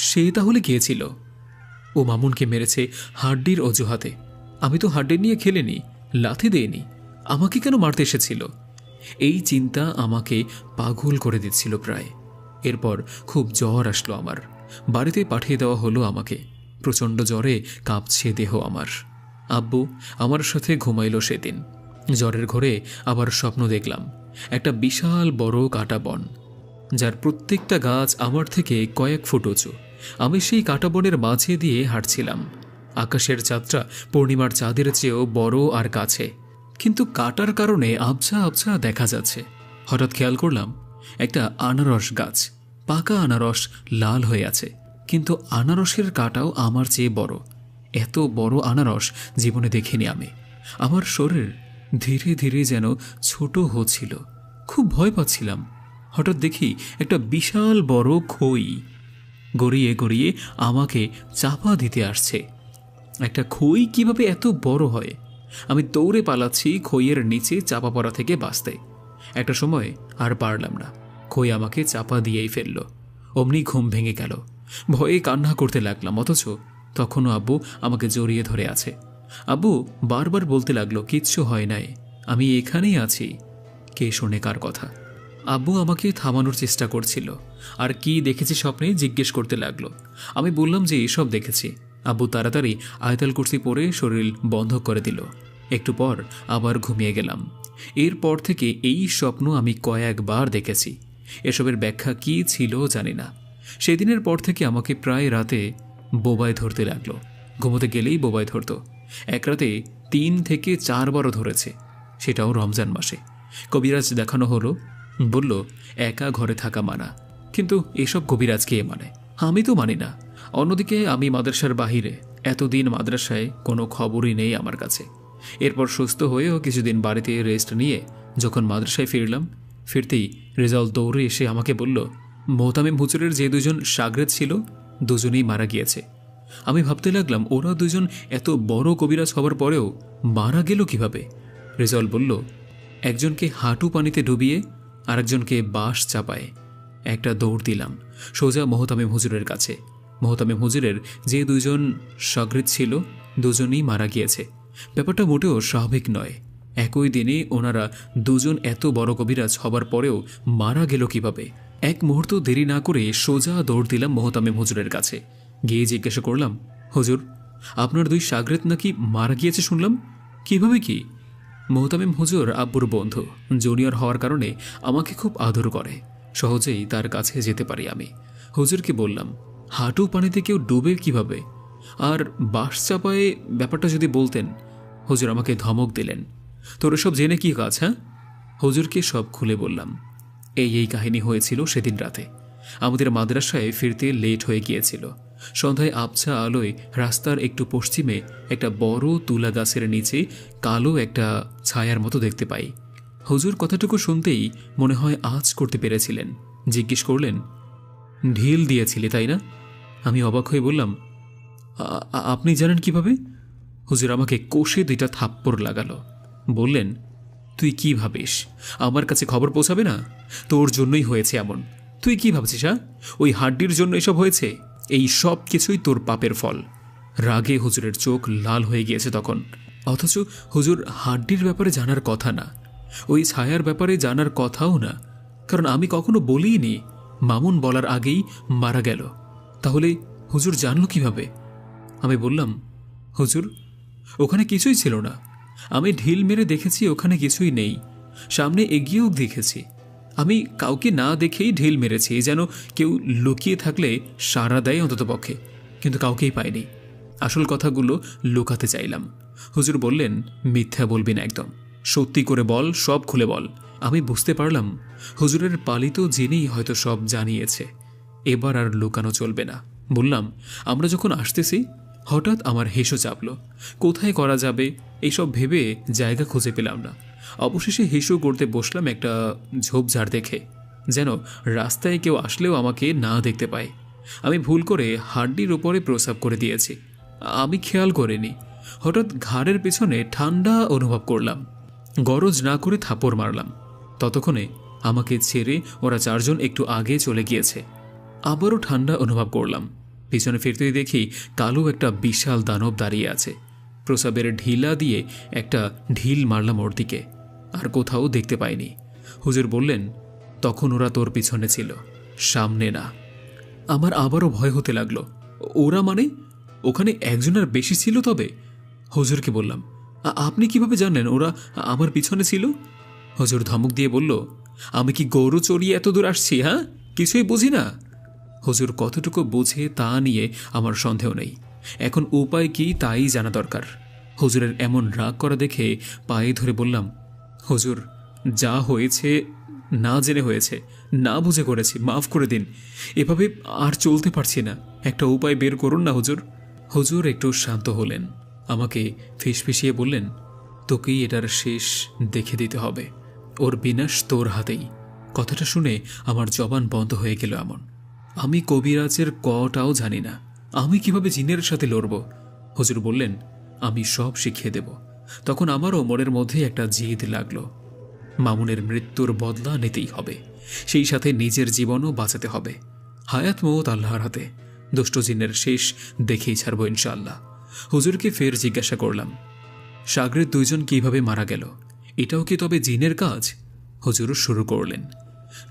সে তাহলে গিয়েছিল। ও মামুনকে মেরেছে হাড্ডির অজুহাতে। আমি তো হাড্ডি নিয়ে খেলিনি, লাথি দেইনি, আমাকে কেন মারতে এসেছিল? এই চিন্তা আমাকে পাগল করে দিচ্ছিল প্রায়। এরপর খুব জ্বর আসলো আমার। বাড়িতে পাঠিয়ে দেওয়া হলো আমাকে। প্রচণ্ড জ্বরে কাঁপছে দেহ আমার। আব্বু আমার সাথে ঘুমাইল সেদিন। জ্বরের ঘরে আবার স্বপ্ন দেখলাম একটা বিশাল বড় কাটা বন, যার প্রত্যেকটা গাছ আমার থেকে কয়েক ফুট উঁচু। আমি সেই কাটা বনের মাঝে দিয়ে হাঁটছিলাম। আকাশের চাঁদটা পূর্ণিমার চাঁদের চেয়েও বড় আর কাছে, কিন্তু কাটার কারণে আবছা আবছা দেখা যাচ্ছে। হঠাৎ খেয়াল করলাম একটা আনারস গাছ, পাকা আনারস লাল হয়ে আছে, কিন্তু আনারসের কাঁটাও আমার চেয়ে বড়। এত বড় আনারস জীবনে দেখিনি আমি। আমার শরীর ধীরে ধীরে যেন ছোট হচ্ছিল। খুব ভয় পাচ্ছিলাম। হঠাৎ দেখি একটা বিশাল বড় খই গড়িয়ে গড়িয়ে আমাকে চাপা দিতে আসছে। একটা খই কিভাবে এত বড় হয়? আমি দৌড়ে পালাচ্ছি খইয়ের নিচে চাপা পড়া থেকে বাঁচতে। একটা সময় আর পারলাম না, খই আমাকে চাপা দিয়েই ফেলল। অমনি ঘুম ভেঙে গেল। ভয়ে কান্না করতে লাগলাম, অথচ তখনও আব্বু আমাকে জড়িয়ে ধরে আছে। আব্বু বারবার বলতে লাগলো, কিচ্ছু হয় নাই, আমি এখানেই আছি। কে শোনে কার কথা? আব্বু আমাকে থামানোর চেষ্টা করছিল, আর কি দেখেছি স্বপ্নে জিজ্ঞেস করতে লাগলো। আমি বললাম যে এসব দেখেছি। আব্বু তাড়াতাড়ি আয়তাল কুরসি পরে শরীর বন্ধ করে দিল। একটু পর আবার ঘুমিয়ে গেলাম। এরপর থেকে এই স্বপ্ন আমি কয়েকবার দেখেছি। এসবের ব্যাখ্যা কি ছিল জানি না। সেদিনের পর থেকে আমাকে প্রায় রাতে বোবায় ধরতে লাগলো। ঘুমোতে গেলেই বোবায় ধরত। এক রাতে 3 থেকে 4 বারও ধরেছে, সেটাও রমজান মাসে। কবিরাজ দেখানো হলো, বলল একা ঘরে থাকা মানা। কিন্তু এসব কবিরাজ কে মানে? আমি তো মানি না। অন্যদিকে আমি মাদ্রাসার বাহিরে, এতদিন মাদ্রাসায় কোনো খবরই নেই আমার কাছে। এরপর সুস্থ হয়েও কিছুদিন বাড়িতে রেস্ট নিয়ে যখন মাদ্রাসায় ফিরলাম, ফিরতেই রেজাল্ট দৌড়ে এসে আমাকে বলল, মোহতামিম হুজুরের যে 2 জন শাগরেদ ছিল, দুজনেই মারা গিয়েছে। আমি ভাবতে লাগলাম, ওরা 2 জন এত বড় কবিরাজ হবার পরেও মারা গেল কিভাবে? রেজাল্ট বলল, একজনকে হাঁটু পানিতে ডুবিয়ে, আরেকজনকে বাঁশ চাপায়। একটা দৌড় দিলাম সোজা মোহতামিম হুজুরের কাছে। মোহতামিম হুজুরের যে 2 জন শাগরেদ ছিল, দুজনেই মারা গিয়েছে। ব্যাপারটা মোটেও স্বাভাবিক নয়। একই দিনে ওনারা 2 জন এত বড় কবিরাজ হবার পরেও মারা গেল কিভাবে? এক মুহূর্ত দেরি না করে সোজা দৌড় দিলাম মোহতামিম হুজুরের কাছে। গিয়ে জিজ্ঞাসা করলাম, হুজুর, আপনার 2 শাগরেদ নাকি মারা গিয়েছে শুনলাম, কিভাবে কি? মোহতামিম হুজুর আব্বুর বন্ধু, জুনিয়র হওয়ার কারণে আমাকে খুব আদর করে। সহজেই তার কাছে যেতে পারি আমি। হুজুরকে বললাম, হাঁটু পানিতে কেউ ডুবে কিভাবে? আর বাঁশ চাপায় ব্যাপারটা যদি বলতেন। হুজুর আমাকে ধমক দিলেন, তোর সব জেনে কি কাজ? হ্যাঁ? হুজুরকে সব খুলে বললাম। এই কাহিনী হয়েছিল সেদিন রাতে। আমাদের মাদ্রাসায় ফিরতে লেট হয়ে গিয়েছিল। সন্ধ্যায় আবছা আলোয় রাস্তার একটু পশ্চিমে একটা বড় তুলা গাছের নিচে কালো একটা ছায়ার মতো দেখতে পাই। হুজুর কথাটুকু শুনতেই মনে হয় আঁচ করতে পেরেছিলেন। জিজ্ঞেস করলেন, ঢিল দিয়েছিলে তাই না? আমি অবাক হয়ে বললাম, আপনি জানেন কিভাবে? হুজুর আমাকে কষে 2টা থাপ্পড় লাগালো। বললেন, তুই কি ভাবিস আমার কাছে খবর পৌঁছাবে না? তোর জন্যই হয়েছে এমন। তুই কি ভাবছিস? ওই হাড্ডির জন্য এসব হয়েছে? এই সব কিছুই তোর পাপের ফল। রাগে হুজুরের চোখ লাল হয়ে গিয়েছে তখন। অথচ হুজুর হাড্ডির ব্যাপারে জানার কথা না, ওই ছায়ার ব্যাপারে জানার কথাও না, কারণ আমি কখনো বলিনি মামুন বলার আগেই মারা গেল। তাহলে হুজুর জানলো কিভাবে? আমি বললাম, হুজুর, ওখানে কিছুই ছিল না। আমি ঢিল মেরে দেখেছি ওখানে কিছুই নেই। সামনে এগিয়েও দেখেছি। আমি কাউকে না দেখেই ঢিল মেরেছি, যেন কেউ লুকিয়ে থাকলে সাড়া দেয় অন্ততপক্ষে, কিন্তু কাউকেই পাইনি। আসল কথাগুলো লুকাতে চাইলাম। হুজুর বললেন, মিথ্যা বলবি না, একদম সত্যি করে বল, সব খুলে বল। আমি বুঝতে পারলাম হুজুরের পালিত জেনেই হয়তো সব জানিয়েছে। এবার আর লুকানো চলবে না। বললাম, আমরা যখন আসতেছি হঠাৎ আমার হেসো চাপল। কোথায় করা যাবে এইসব ভেবে জায়গা খুঁজে পেলাম না। অবশেষে হেসো করতে বসলাম একটা ঝোপঝাড় দেখে, যেন রাস্তায় কেউ আসলেও আমাকে না দেখতে পায়। আমি ভুল করে হাড্ডির ওপরে প্রস্রাব করে দিয়েছি। আমি খেয়াল করিনি। হঠাৎ ঘাড়ের পেছনে ঠান্ডা অনুভব করলাম। গরজ না করে থাপড় মারলাম। ততক্ষণে আমাকে ছেড়ে ওরা 4 জন একটু আগে চলে গিয়েছে। আবারও ঠান্ডা অনুভব করলাম। পিছনে ফিরতেই দেখি কালো একটা বিশাল দানব দাঁড়িয়ে আছে। প্রসাবের ঢিলা দিয়ে একটা ঢিল মারলাম ওর দিকে, আর কোথাও দেখতে পাইনি। হুজুর বললেন, তখন ওরা তোর পিছনে ছিল, সামনে না। আমার আবারও ভয় হতে লাগলো। ওরা মানে? ওখানে একজনের বেশি ছিল তবে? হুজুরকে বললাম, আপনি কিভাবে জানলেন ওরা আমার পিছনে ছিল? হুজুর ধমক দিয়ে বলল, আমি কি গরু চড়িয়ে এত দূর আসছি? হ্যাঁ, কিছুই বুঝি না। হুজুর কতটুকু বোঝে তা নিয়ে আমার সন্দেহ নেই। এখন উপায় কি তাই জানা দরকার। হুজুরের এমন রাগ করা দেখে পায়ে ধরে বললাম, হুজুর, যা হয়েছে না জেনে হয়েছে, না বুঝে করেছি, মাফ করে দিন। এভাবে আর চলতে পারছি না, একটা উপায় বের করুন না হুজুর। হুজুর একটু শান্ত হলেন, আমাকে ফিসফিসিয়ে বললেন, তোকেই এটার শেষ দেখে দিতে হবে, ওর বিনাশ তোর হাতেই। কথাটা শুনে আমার জবান বন্ধ হয়ে গেল। এমন আমি কবিরাজের কটাও জানি না, আমি কিভাবে জিনের সাথে লড়ব? হুজুর বললেন, আমি সব শিখিয়ে দেব। তখন আমারও মনের মধ্যে একটা জিদ লাগলো, মামুনের মৃত্যুর বদলা নিতেই হবে, সেই সাথে নিজের জীবনও বাঁচাতে হবে। হায়াত মওত আল্লাহর হাতে, দুষ্ট জিনের শেষ দেখেই ছাড়ব ইনশাআল্লাহ। হুজুরকে ফের জিজ্ঞাসা করলাম, সাগরের দুইজন কিভাবে মারা গেল? এটাও কি তবে জিনের কাজ? হুজুর শুরু করলেন।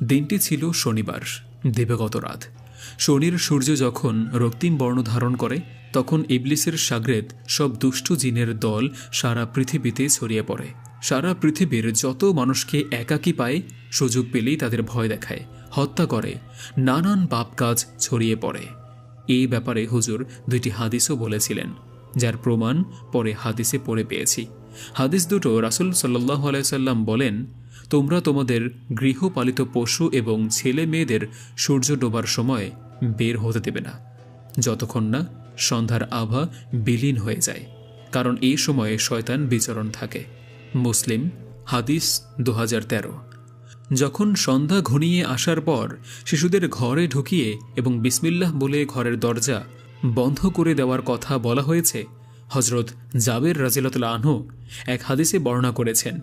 দিনটি ছিল শনিবার, দিবাগত রাত। শনির সূর্য যখন রক্তিম বর্ণ ধারণ করে, তখন ইবলিসের সাগরেদ সব দুষ্ট জিনের দল সারা পৃথিবীতে ছড়িয়ে পড়ে। সারা পৃথিবীর যত মানুষকে একাকী পায়, সুযোগ পেলেই তাদের ভয় দেখায়, হত্যা করে, নানান পাপ কাজ ছড়িয়ে পড়ে। এই ব্যাপারে হুজুর দুইটি হাদিসও বলেছিলেন, যার প্রমাণ পরে হাদিসে পড়ে পেয়েছি। হাদিস দুটো রাসূল সাল্লাল্লাহু আলাইহি সাল্লাম বলেন, তোমরা তোমাদের গৃহপালিত পশু এবং ছেলে মেয়েদের সূর্য ডোবার সময় বের হতে দেবে না, যতক্ষণ না সন্ধ্যার আভা বিলীন হয়ে যায়, কারণ এই সময়ে শয়তান বিচরণ থাকে। মুসলিম হাদিস 2013। যখন সন্ধ্যা ঘনিয়ে আসার পর শিশুদের ঘরে ঢুকিয়ে এবং বিসমিল্লাহ বলে ঘরের দরজা বন্ধ করে দেওয়ার কথা বলা হয়েছে, হজরত জাবের রাদিয়াল্লাহু আনহু এক হাদিসে বর্ণনা করেছেন,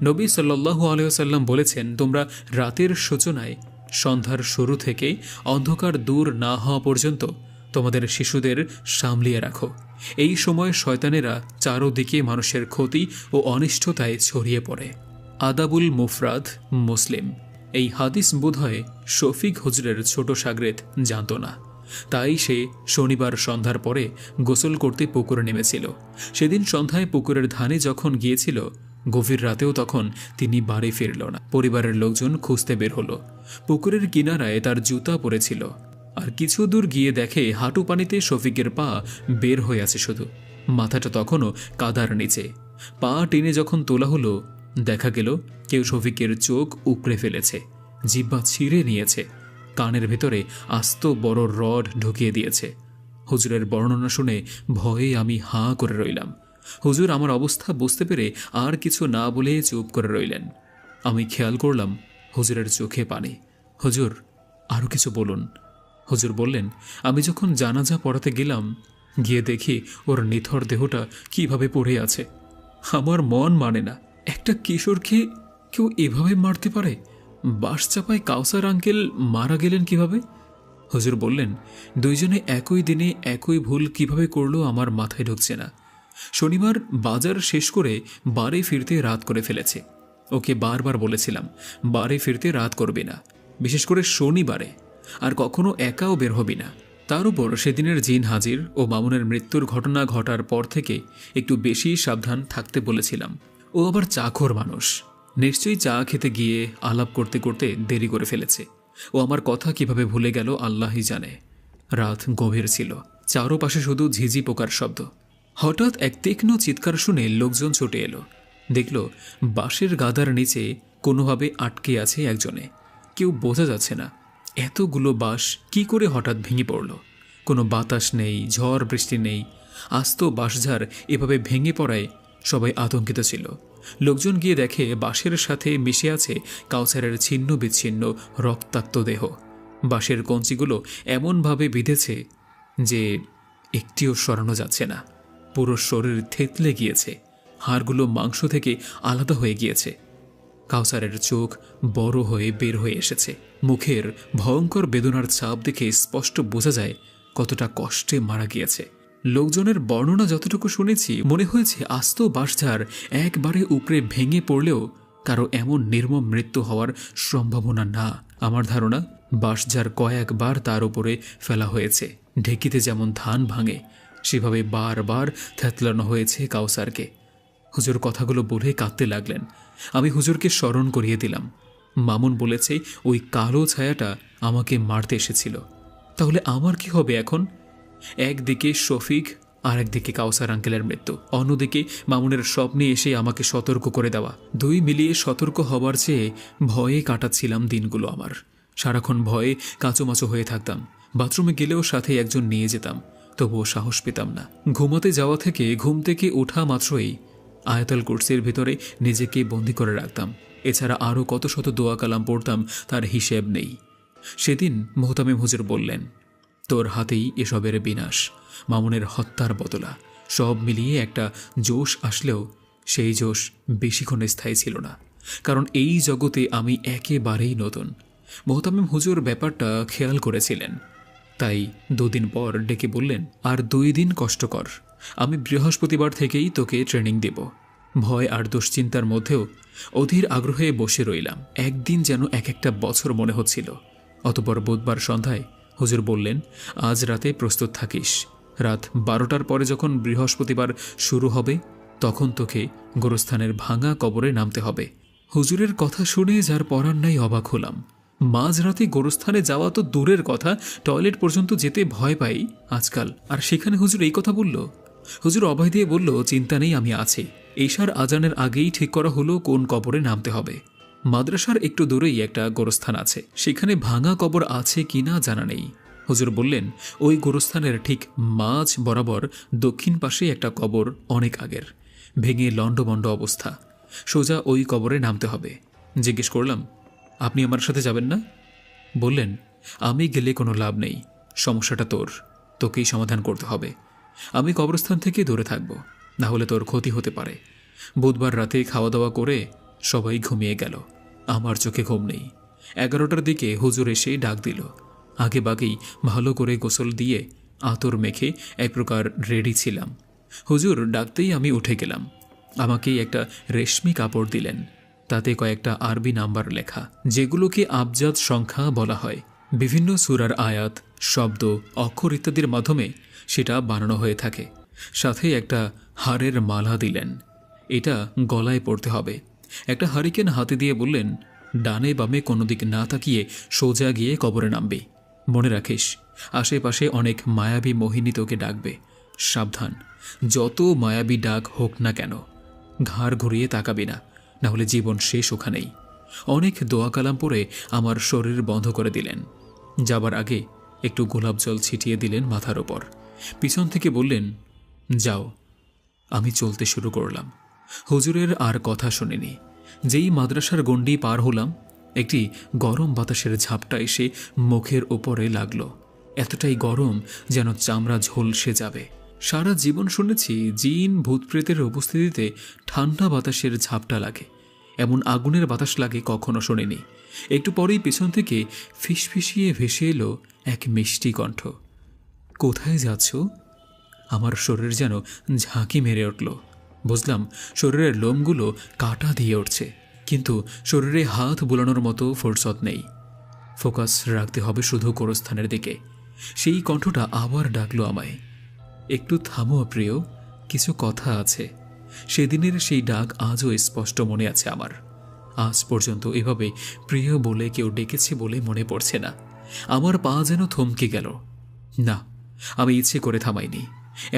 নবী সাল্লাল্লাহু আলাইহি ওয়াসাল্লাম বলেছেন, তোমরা রাতের সূচনায় সন্ধ্যার শুরু থেকে অন্ধকার দূর না হওয়া পর্যন্ত তোমাদের শিশুদের সামলিয়ে রাখো। এই সময় শয়তানেরা চারদিকে মানুষের ক্ষতি ও অনিষ্টতায় ছড়িয়ে পড়ে। আদাবুল মুফরাদ মুসলিম। এই হাদিস বোধহয় শফিক হুজুরের ছোট সাগরেদ জানত না, তাই সে শনিবার সন্ধ্যার পরে গোসল করতে পুকুরে নেমেছিল। সেদিন সন্ধ্যায় পুকুরের ধানে যখন গিয়েছিল, গভীর রাতেও তখন তিনি বাড়ি ফিরল না। পরিবারের লোকজন খুঁজতে বের হলো। পুকুরের কিনারায় তার জুতা পড়েছিল, আর কিছু দূর গিয়ে দেখে হাঁটু পানিতে শফিকের পা বের হয়ে আছে, শুধু মাথাটা তখনও কাদার নিচে। পা টেনে যখন তোলা হলো, দেখা গেল কেউ শফিকের চোখ উপড়ে ফেলেছে, জিহ্বা ছিঁড়ে নিয়েছে, কানের ভেতরে আস্ত বড় রড ঢুকিয়ে দিয়েছে। হুজুরের বর্ণনা শুনে ভয়ে আমি হাঁ করে রইলাম। হুজুর আমার অবস্থা বুঝতে পেরে আর কিছু না বলে চুপ করে রইলেন। আমি খেয়াল করলাম হুজুরের চোখে পানি। হুজুর, আরও কিছু বলুন। হুজুর বললেন, আমি যখন জানাজা পড়াতে গেলাম, গিয়ে দেখি ওর নিথর দেহটা কিভাবে পড়ে আছে। আমার মন মানে না, একটা কিশোরকে কেউ এভাবে মারতে পারে? বাঁশ চাপায় কাউসার আঙ্কেল মারা গেলেন কিভাবে? হুজুর বললেন, দুইজনে একই দিনে একই ভুল কিভাবে করলো আমার মাথায় ঢুকছে না। শনিবার বাজার শেষ করে বাড়ি ফিরতে রাত করে ফেলেছে। ওকে বারবার বলেছিলাম বাড়ি ফিরতে রাত করবি না, বিশেষ করে শনিবারে, আর কখনো একাও বের হবি না। তার উপর সেদিনের জিন হাজির ও মামুনের মৃত্যুর ঘটনা ঘটার পর থেকে একটু বেশি সাবধান থাকতে বলেছিলাম। ও আবার চাখর মানুষ, নিশ্চয়ই চা খেতে গিয়ে আলাপ করতে করতে দেরি করে ফেলেছে। ও আমার কথা কিভাবে ভুলে গেল আল্লাহই জানে। রাত গভীর ছিল, চারপাশে শুধু ঝিঝি পোকার শব্দ। হঠাৎ এক তীক্ষ্ণ চিৎকার শুনে লোকজন ছুটে এলো। দেখল বাঁশের গাদার নিচে কোনোভাবে আটকে আছে একজনে। কেউ বোঝা যাচ্ছে না এতগুলো বাঁশ কি করে হঠাৎ ভেঙে পড়ল। কোনো বাতাস নেই, ঝড় বৃষ্টি নেই, আস্ত বাঁশঝাড় এভাবে ভেঙে পড়ায় সবাই আতঙ্কিত ছিল। লোকজন গিয়ে দেখে বাঁশের সাথে মিশে আছে কাউসারের ছিন্ন বিচ্ছিন্ন রক্তাক্ত দেহ। বাঁশের কঞ্চিগুলো এমনভাবে বিঁধেছে যে একটিও সরানো যাচ্ছে না। পুরো শরীর থেতলে গিয়েছে, হাড়গুলো মাংস থেকে আলাদা হয়ে গিয়েছে। কাউসারের চোখ বড় হয়ে বের হয়ে এসেছে। মুখের ভয়ঙ্কর বেদনার ছাপ দেখে স্পষ্ট বোঝা যায় কতটা কষ্টে মারা গিয়েছে। লোকজনের বর্ণনা যতটুকু শুনেছি, মনে হয়েছে আস্ত বাঁশঝাড় একবারে উপড়ে ভেঙে পড়লেও কারো এমন নির্মম মৃত্যু হওয়ার সম্ভাবনা না। আমার ধারণা বাঁশঝাড় কয়েকবার তার উপরে ফেলা হয়েছে। ঢেকিতে যেমন ধান ভাঙে, সেভাবে বারবার থেতলানো হয়েছে কাউসারকে। হুজুর কথাগুলো বলে কাঁদতে লাগলেন। আমি হুজুরকে স্মরণ করিয়ে দিলাম, মামুন বলেছে ওই কালো ছায়াটা আমাকে মারতে এসেছিল। তাহলে আমার কি হবে এখন? একদিকে শফিক আর একদিকে কাউসার আঙ্কেলের মৃত্যু, অন্যদিকে মামুনের স্বপ্নে এসে আমাকে সতর্ক করে দেওয়া। দুই মিলিয়ে সতর্ক হবার চেয়ে ভয়ে কাটাচ্ছিলাম দিনগুলো আমার। সারাক্ষণ ভয়ে কাঁচোমাচো হয়ে থাকতাম। বাথরুমে গেলেও সাথে একজন নিয়ে যেতাম, তবুও সাহস পেতাম না। ঘুমাতে যাওয়া থেকে ঘুম থেকে ওঠা মাত্রই আয়াতুল কুরসির ভিতরে নিজেকে বন্দি করে রাখতাম। এছাড়া আরও কত শত দোয়া কালাম পড়তাম তার হিসেব নেই। সেদিন মোহতামিম হুজুর বললেন, তোর হাতেই এসবের বিনাশ, মামুনের হত্যার বদলা। সব মিলিয়ে একটা জোশ আসলেও সেই জোশ বেশিক্ষণ স্থায়ী ছিল না, কারণ এই জগতে আমি একেবারেই নতুন। মোহতামিম হুজুর ব্যাপারটা খেয়াল করেছিলেন, তাই 2 দিন পর ডেকে বললেন, আর 2 দিন কষ্ট কর, আমি বৃহস্পতিবার থেকেই তোকে ট্রেনিং দেব। ভয় আর দুশ্চিন্তার মধ্যেও অধীর আগ্রহে বসে রইলাম। একদিন যেন এক একটা বছর মনে হচ্ছিল। অতঃপর বুধবার সন্ধ্যায় হুজুর বললেন, আজ রাতে প্রস্তুত থাকিস। রাত 12টার পরে যখন বৃহস্পতিবার শুরু হবে, তখন তোকে গোরস্থানের ভাঙা কবরে নামতে হবে। হুজুরের কথা শুনে যার পরার নাই অবাক হলাম। মাঝরাতে গোরস্থানে যাওয়া তো দূরের কথা, টয়লেট পর্যন্ত যেতে ভয় পাই আজকাল, আর সেখানে হুজুর এই কথা বলল। হুজুর অভয় দিয়ে বলল, চিন্তা নেই, আমি আছি। ঈশার আজানের আগেই ঠিক করা হলো কোন কবরে নামতে হবে। মাদ্রাসার একটু দূরেই একটা গোরস্থান আছে, সেখানে ভাঙা কবর আছে কিনা জানা নেই। হুজুর বললেন, ওই গোরস্থানের ঠিক মাঝ বরাবর দক্ষিণ পাশে একটা কবর, অনেক আগের, ভেঙে লণ্ডভণ্ড অবস্থা। সোজা ওই কবরে নামতে হবে। জিজ্ঞেস করলাম, আপনি আমার সাথে যাবেন না? বললেন, আমি গেলে কোনো লাভ নেই, সমস্যাটা তোকেই সমাধান করতে হবে। আমি কবরস্থান থেকে দূরে থাকব, না হলে তোর ক্ষতি হতে পারে। বুধবার রাতে খাওয়া দাওয়া করে সবাই ঘুমিয়ে গেল। আমার চোখে ঘুম নেই। 11টার দিকে হুজুর এসে ডাক দিল। আগে বাগেই ভালো করে গোসল দিয়ে আতর মেখে এক প্রকার রেডি ছিলাম। হুজুর ডাকতেই আমি উঠে গেলাম। আমাকেই একটা রেশমি কাপড় দিলেন, তাতে কয়েকটা আরবি নাম্বার লেখা, যেগুলোকে আবজাদ সংখ্যা বলা হয়। বিভিন্ন সূরার আয়াত, শব্দ, অক্ষর ইত্যাদির মাধ্যমে সেটা বানানো হয়ে থাকে। সাথে একটা হারের মালা দিলেন, এটা গলায় পড়তে হবে। একটা হারিকেন হাতে দিয়ে বললেন, ডানে বামে কোনো দিক না তাকিয়ে সোজা গিয়ে কবরে নামবি। মনে রাখিস, আশেপাশে অনেক মায়াবী মোহিনী তোকে ডাকবে। সাবধান, যত মায়াবী ডাক হোক না কেন, ঘাড় ঘুরিয়ে তাকাবি না, না হলে জীবন শেষ ওখানেই। অনেক দোয়া কালাম পরে আমার শরীর বন্ধ করে দিলেন। যাবার আগে একটু গোলাপ জল ছিটিয়ে দিলেন মাথার ওপর। পিছন থেকে বললেন, যাও। আমি চলতে শুরু করলাম। হুজুরের আর কথা শুনিনি। যেই মাদ্রাসার গণ্ডি পার হলাম, একটি গরম বাতাসের ঝাপটা এসে মুখের ওপরে লাগলো। এতটাই গরম যেন চামড়া ঝলসে যাবে। সারা জীবন শুনেছি জিন ভূতপ্রেতের উপস্থিতিতে ঠান্ডা বাতাসের ঝাপটা লাগে, এমন আগুনের বাতাস লাগে কখনো শুনিনি। একটু পরেই পেছন থেকে ফিসফিসিয়ে ভেসে এলো এক মিষ্টি কণ্ঠ, কোথায় যাচ্ছ? আমার শরীর যেন ঝাঁকি মেরে উঠল। বুঝলাম শরীরের লোমগুলো কাটা দিয়ে উঠছে, কিন্তু শরীরে হাত বুলানোর মতো ফুরসত নেই। ফোকাস রাখতে হবে শুধু গোরস্থানের দিকে। সেই কণ্ঠটা আবার ডাকলো আমায়, একটু থামো প্রিয়, কিছু কথা আছে। সেদিনের সেই ডাক আজও স্পষ্ট মনে আছে আমার। আজ পর্যন্ত এভাবে প্রিয় বলে কেউ ডেকেছে বলে মনে পড়ছে না। আমার পা যেন থমকে গেল। না, আমি ইচ্ছে করে থামাইনি।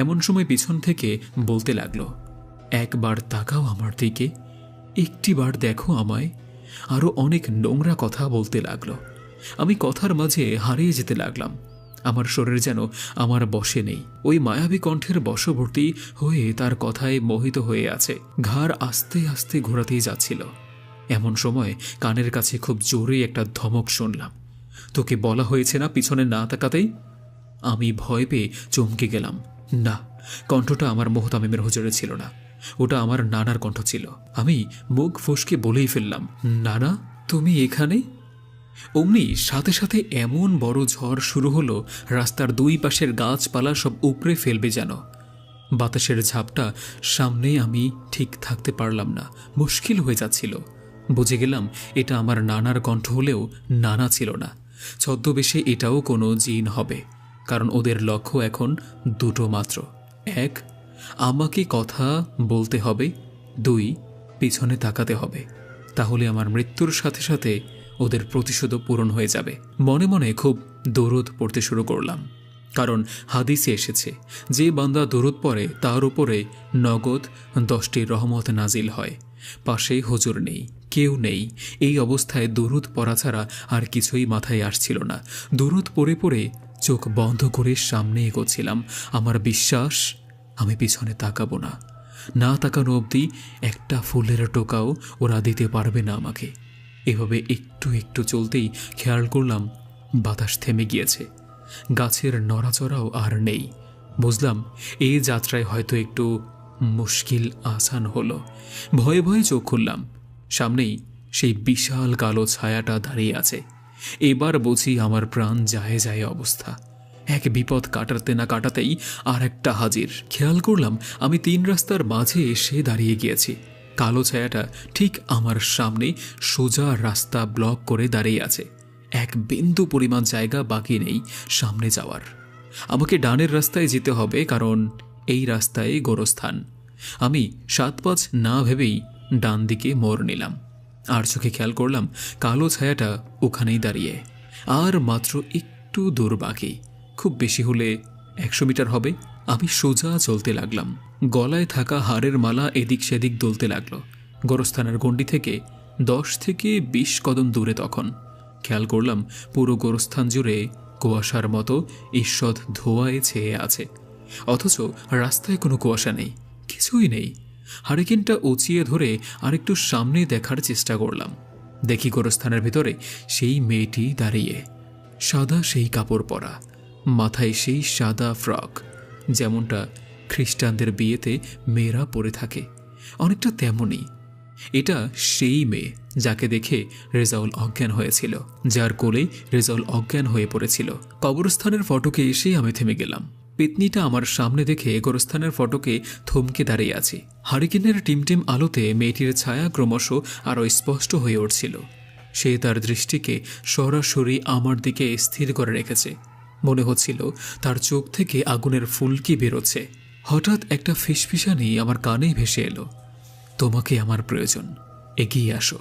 এমন সময় পিছন থেকে বলতে লাগলো, একবার তাকাও আমার দিকে, একটিবার দেখো আমায়। আরও অনেক নোংরা কথা বলতে লাগলো। আমি কথার মাঝে হারিয়ে যেতে লাগলাম। আমার শরীর যেন আমার বশে নেই। ওই মায়াবী কণ্ঠের বশবর্তী হয়ে তার কথায় মোহিত হয়ে আছে। ঘাড় আস্তে আস্তে ঘোরাতেই যাচ্ছিল। এমন সময় কানের কাছে খুব জোরে একটা ধমক শুনলাম, তোকে বলা হয়েছে না পিছনে না তাকাতেই। আমি ভয় পেয়ে চমকে গেলাম। না, কণ্ঠটা আমার মোহতামিমের হুজুরে ছিল না, ওটা আমার নানার কণ্ঠ ছিল। আমি মুখ ফসকে বলেই ফেললাম, নানা তুমি এখানে? অমনি সাথে সাথে এমন বড় ঝড় শুরু হলো, রাস্তার দুই পাশের গাছপালা সব উপড়ে ফেলবে যেন। বাতাসের ঝাপটা সামনে, আমি ঠিক থাকতে পারলাম না, মুশকিল হয়ে যাচ্ছিল। বুঝে গেলাম এটা আমার নানার কণ্ঠ হলেও নানা ছিল না। ছদ্মবেশে এটাও কোনো জিন হবে, কারণ ওদের লক্ষ্য এখন দুটো মাত্র। এক, আমাকে কথা বলতে হবে। দুই, পিছনে তাকাতে হবে। তাহলে আমার মৃত্যুর সাথে সাথে ওদের প্রতিশোধও পূরণ হয়ে যাবে। মনে মনে খুব দরুদ পড়তে শুরু করলাম। কারণ হাদিসে এসেছে, যে বান্দা দরুদ পড়ে তার উপরে নগদ 10টি রহমত নাজিল হয়। পাশে হুজুর নেই, কেউ নেই। এই অবস্থায় দরুদ পড়া ছাড়া আর কিছুই মাথায় আসছিল না। দরুদ পড়ে পড়ে চোখ বন্ধ করে সামনে এগোচ্ছিলাম। আমার বিশ্বাস আমি পিছনে তাকাবো না। না তাকানো অবধি একটা ফুলের টোকাও ওরা দিতে পারবে না আমাকে। এভাবে একটু একটু চলতেই খেয়াল করলাম বাতাস থেমে গিয়েছে, গাছের নড়াচড়াও আর নেই। বুঝলাম এই যাত্রায় হয়তো একটু মুশকিল আসান হলো। ভয়ে ভয়ে চোখ খুললাম, সামনেই সেই বিশাল কালো ছায়াটা দাঁড়িয়ে আছে। এবার বুঝি আমার প্রাণ যায় যায় অবস্থা। এক বিপদ কাটাতে না কাটাতেই আর একটা হাজির। খেয়াল করলাম আমি 3 রাস্তার মাঝে এসে দাঁড়িয়ে গিয়েছি। কালো ছায়াটা ঠিক আমার সামনে সোজা রাস্তা ব্লক করে দাঁড়িয়ে আছে। এক বিন্দু পরিমাণ জায়গা বাকি নেই সামনে যাওয়ার। আমাকে ডানের রাস্তায় যেতে হবে, কারণ এই রাস্তায় গোরস্থান। আমি 7-5 না ভেবেই ডান দিকে মোড় নিলাম। আর চোখে খেয়াল করলাম কালো ছায়াটা ওখানেই দাঁড়িয়ে। আর মাত্র একটু দূর বাকি, খুব বেশি হলে 100 মিটার হবে। আমি সোজা চলতে লাগলাম। গলায় থাকা হাড়ের মালা এদিক সেদিক দুলতে লাগলো। গোরস্থানের গণ্ডি থেকে 10 থেকে 20 কদম দূরে তখন খেয়াল করলাম পুরো গোরস্থান জুড়ে কুয়াশার মতো ঈষৎ ধোঁয়ায় ছেয়ে আছে, অথচ রাস্তায় কোনো কুয়াশা নেই, কিছুই নেই। হারিকেনটা উঁচিয়ে ধরে আরেকটু সামনে দেখার চেষ্টা করলাম। দেখি গোরস্থানের ভিতরে সেই মেয়েটি দাঁড়িয়ে, সাদা সেই কাপড় পরা, মাথায় সেই সাদা ফ্রক, যেমনটা খ্রিস্টানদের বিয়েতে মেয়েরা পরে থাকে, অনেকটা তেমনই। এটা সেই মেয়ে যাকে দেখে রেজাউল অজ্ঞান হয়েছিল, যার কোলে রেজাউল অজ্ঞান হয়ে পড়েছিল। কবরস্থানের ফটকে এসে আমি থেমে গেলাম। পেতনিটা আমার সামনে দেখে গোরস্থানের ফটকে থমকে দাঁড়িয়ে আছি। হারিকেনের টিমটিম আলোতে মেয়েটির ছায়া ক্রমশ আরও স্পষ্ট হয়ে উঠছিল। সে তার দৃষ্টিকে সরাসরি আমার দিকে স্থির করে রেখেছে। মনে হচ্ছিল তার চোখ থেকে আগুনের ফুলকি বেরোচ্ছে। হঠাৎ একটা ফিসফিসানি আমার কানে ভেসে এলো, তোমাকে আমার প্রয়োজন, এগিয়ে আসো।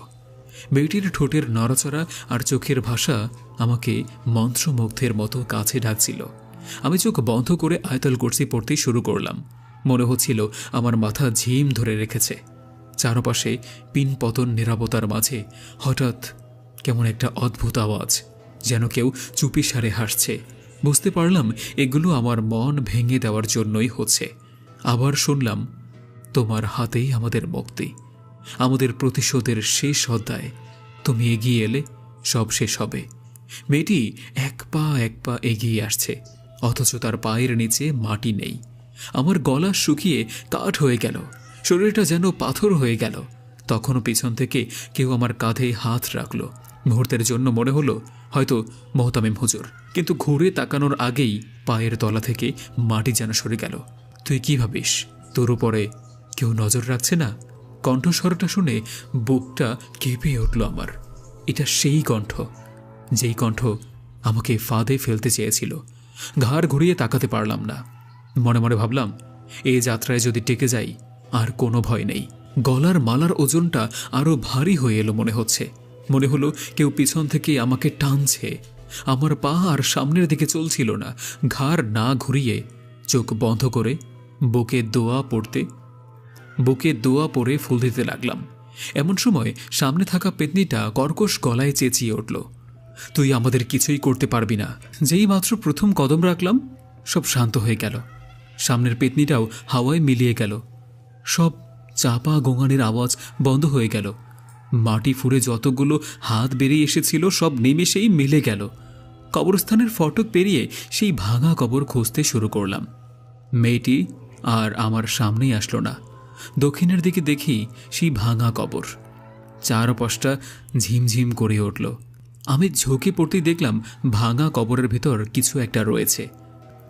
মেয়েটির ঠোঁটের নড়াচড়া আর চোখের ভাষা আমাকে মন্ত্রমুগ্ধের মতো কাছে ডাকছিল। আমি চোখ বন্ধ করে আয়াতুল কুরসি পড়তে শুরু করলাম। মনে হচ্ছিল আমার মাথা ঝিম ধরে রেখেছে। চারপাশে পিনপতন নীরবতার মাঝে হঠাৎ কেমন একটা অদ্ভুত আওয়াজ, যেন কেউ চুপিসারে হাসছে। বুঝতে পারলাম এগুলো আমার মন ভেঙে দেওয়ার জন্যই হচ্ছে। আবার শুনলাম, তোমার হাতেই আমাদের মুক্তি, আমাদের প্রতিশোধের শেষ অধ্যায়। তুমি এগিয়ে এলে সব শেষ হবে। মেয়েটি এক পা এগিয়ে আসছে, অথচ তার পায়ের নিচে মাটি নেই। আমার গলা শুকিয়ে কাঠ হয়ে গেল, শরীরটা যেন পাথর হয়ে গেল। তখনও পিছন থেকে কেউ আমার কাঁধে হাত রাখল। মুহূর্তের জন্য মনে হলো হয়তো মোহতামিম হুজুর, কিন্তু ঘুরে তাকানোর আগেই পায়ের তলা থেকে মাটি যেন সরে গেল। তুই কি ভাবিস তোর উপরে কেউ নজর রাখছে না? কণ্ঠস্বরটা শুনে বুকটা কেঁপে উঠল আমার। এটা সেই কণ্ঠ, যেই কণ্ঠ আমাকে ফাঁদে ফেলতে চেয়েছিল। ঘাড় ঘুরিয়ে তাকাতে পারলাম না। মনে মনে ভাবলাম, এই যাত্রায় যদি টেকে যাই আর কোনো ভয় নেই। গলার মালার ওজনটা আরো ভারী হয়ে এলো মনে হচ্ছে। মনে হলো কেউ পিছন থেকে আমাকে টানছে। আমার পা আর সামনের দিকে চলছিল না। ঘাড় না ঘুরিয়ে চোখ বন্ধ করে বুকে দোয়া পড়ে ফুল দিতে লাগলাম। এমন সময় সামনে থাকা পেতনিটা কর্কশ গলায় চেঁচিয়ে উঠল, তুই আমাদের কিছুই করতে পারবি না। যেই মাত্র প্রথম কদম রাখলাম সব শান্ত হয়ে গেল। সামনের পেতনিটাও হাওয়ায় মিলিয়ে গেল। সব চাপা গোঙানির আওয়াজ বন্ধ হয়ে গেল। মাটি ফুঁড়ে যতগুলো হাত বেরিয়ে এসেছিল সব নিমেষেই মিলে গেল। কবরস্থানের ফটক পেরিয়ে সেই ভাঙা কবর খুঁজতে শুরু করলাম। মেয়েটি আর আমার সামনেই আসলো না। দক্ষিণের দিকে দেখি সেই ভাঙা কবর, চারপাশটা ঝিমঝিম করে উঠল। আমি ঝুঁকে পড়তেই দেখলাম ভাঙা কবরের ভেতর কিছু একটা রয়েছে।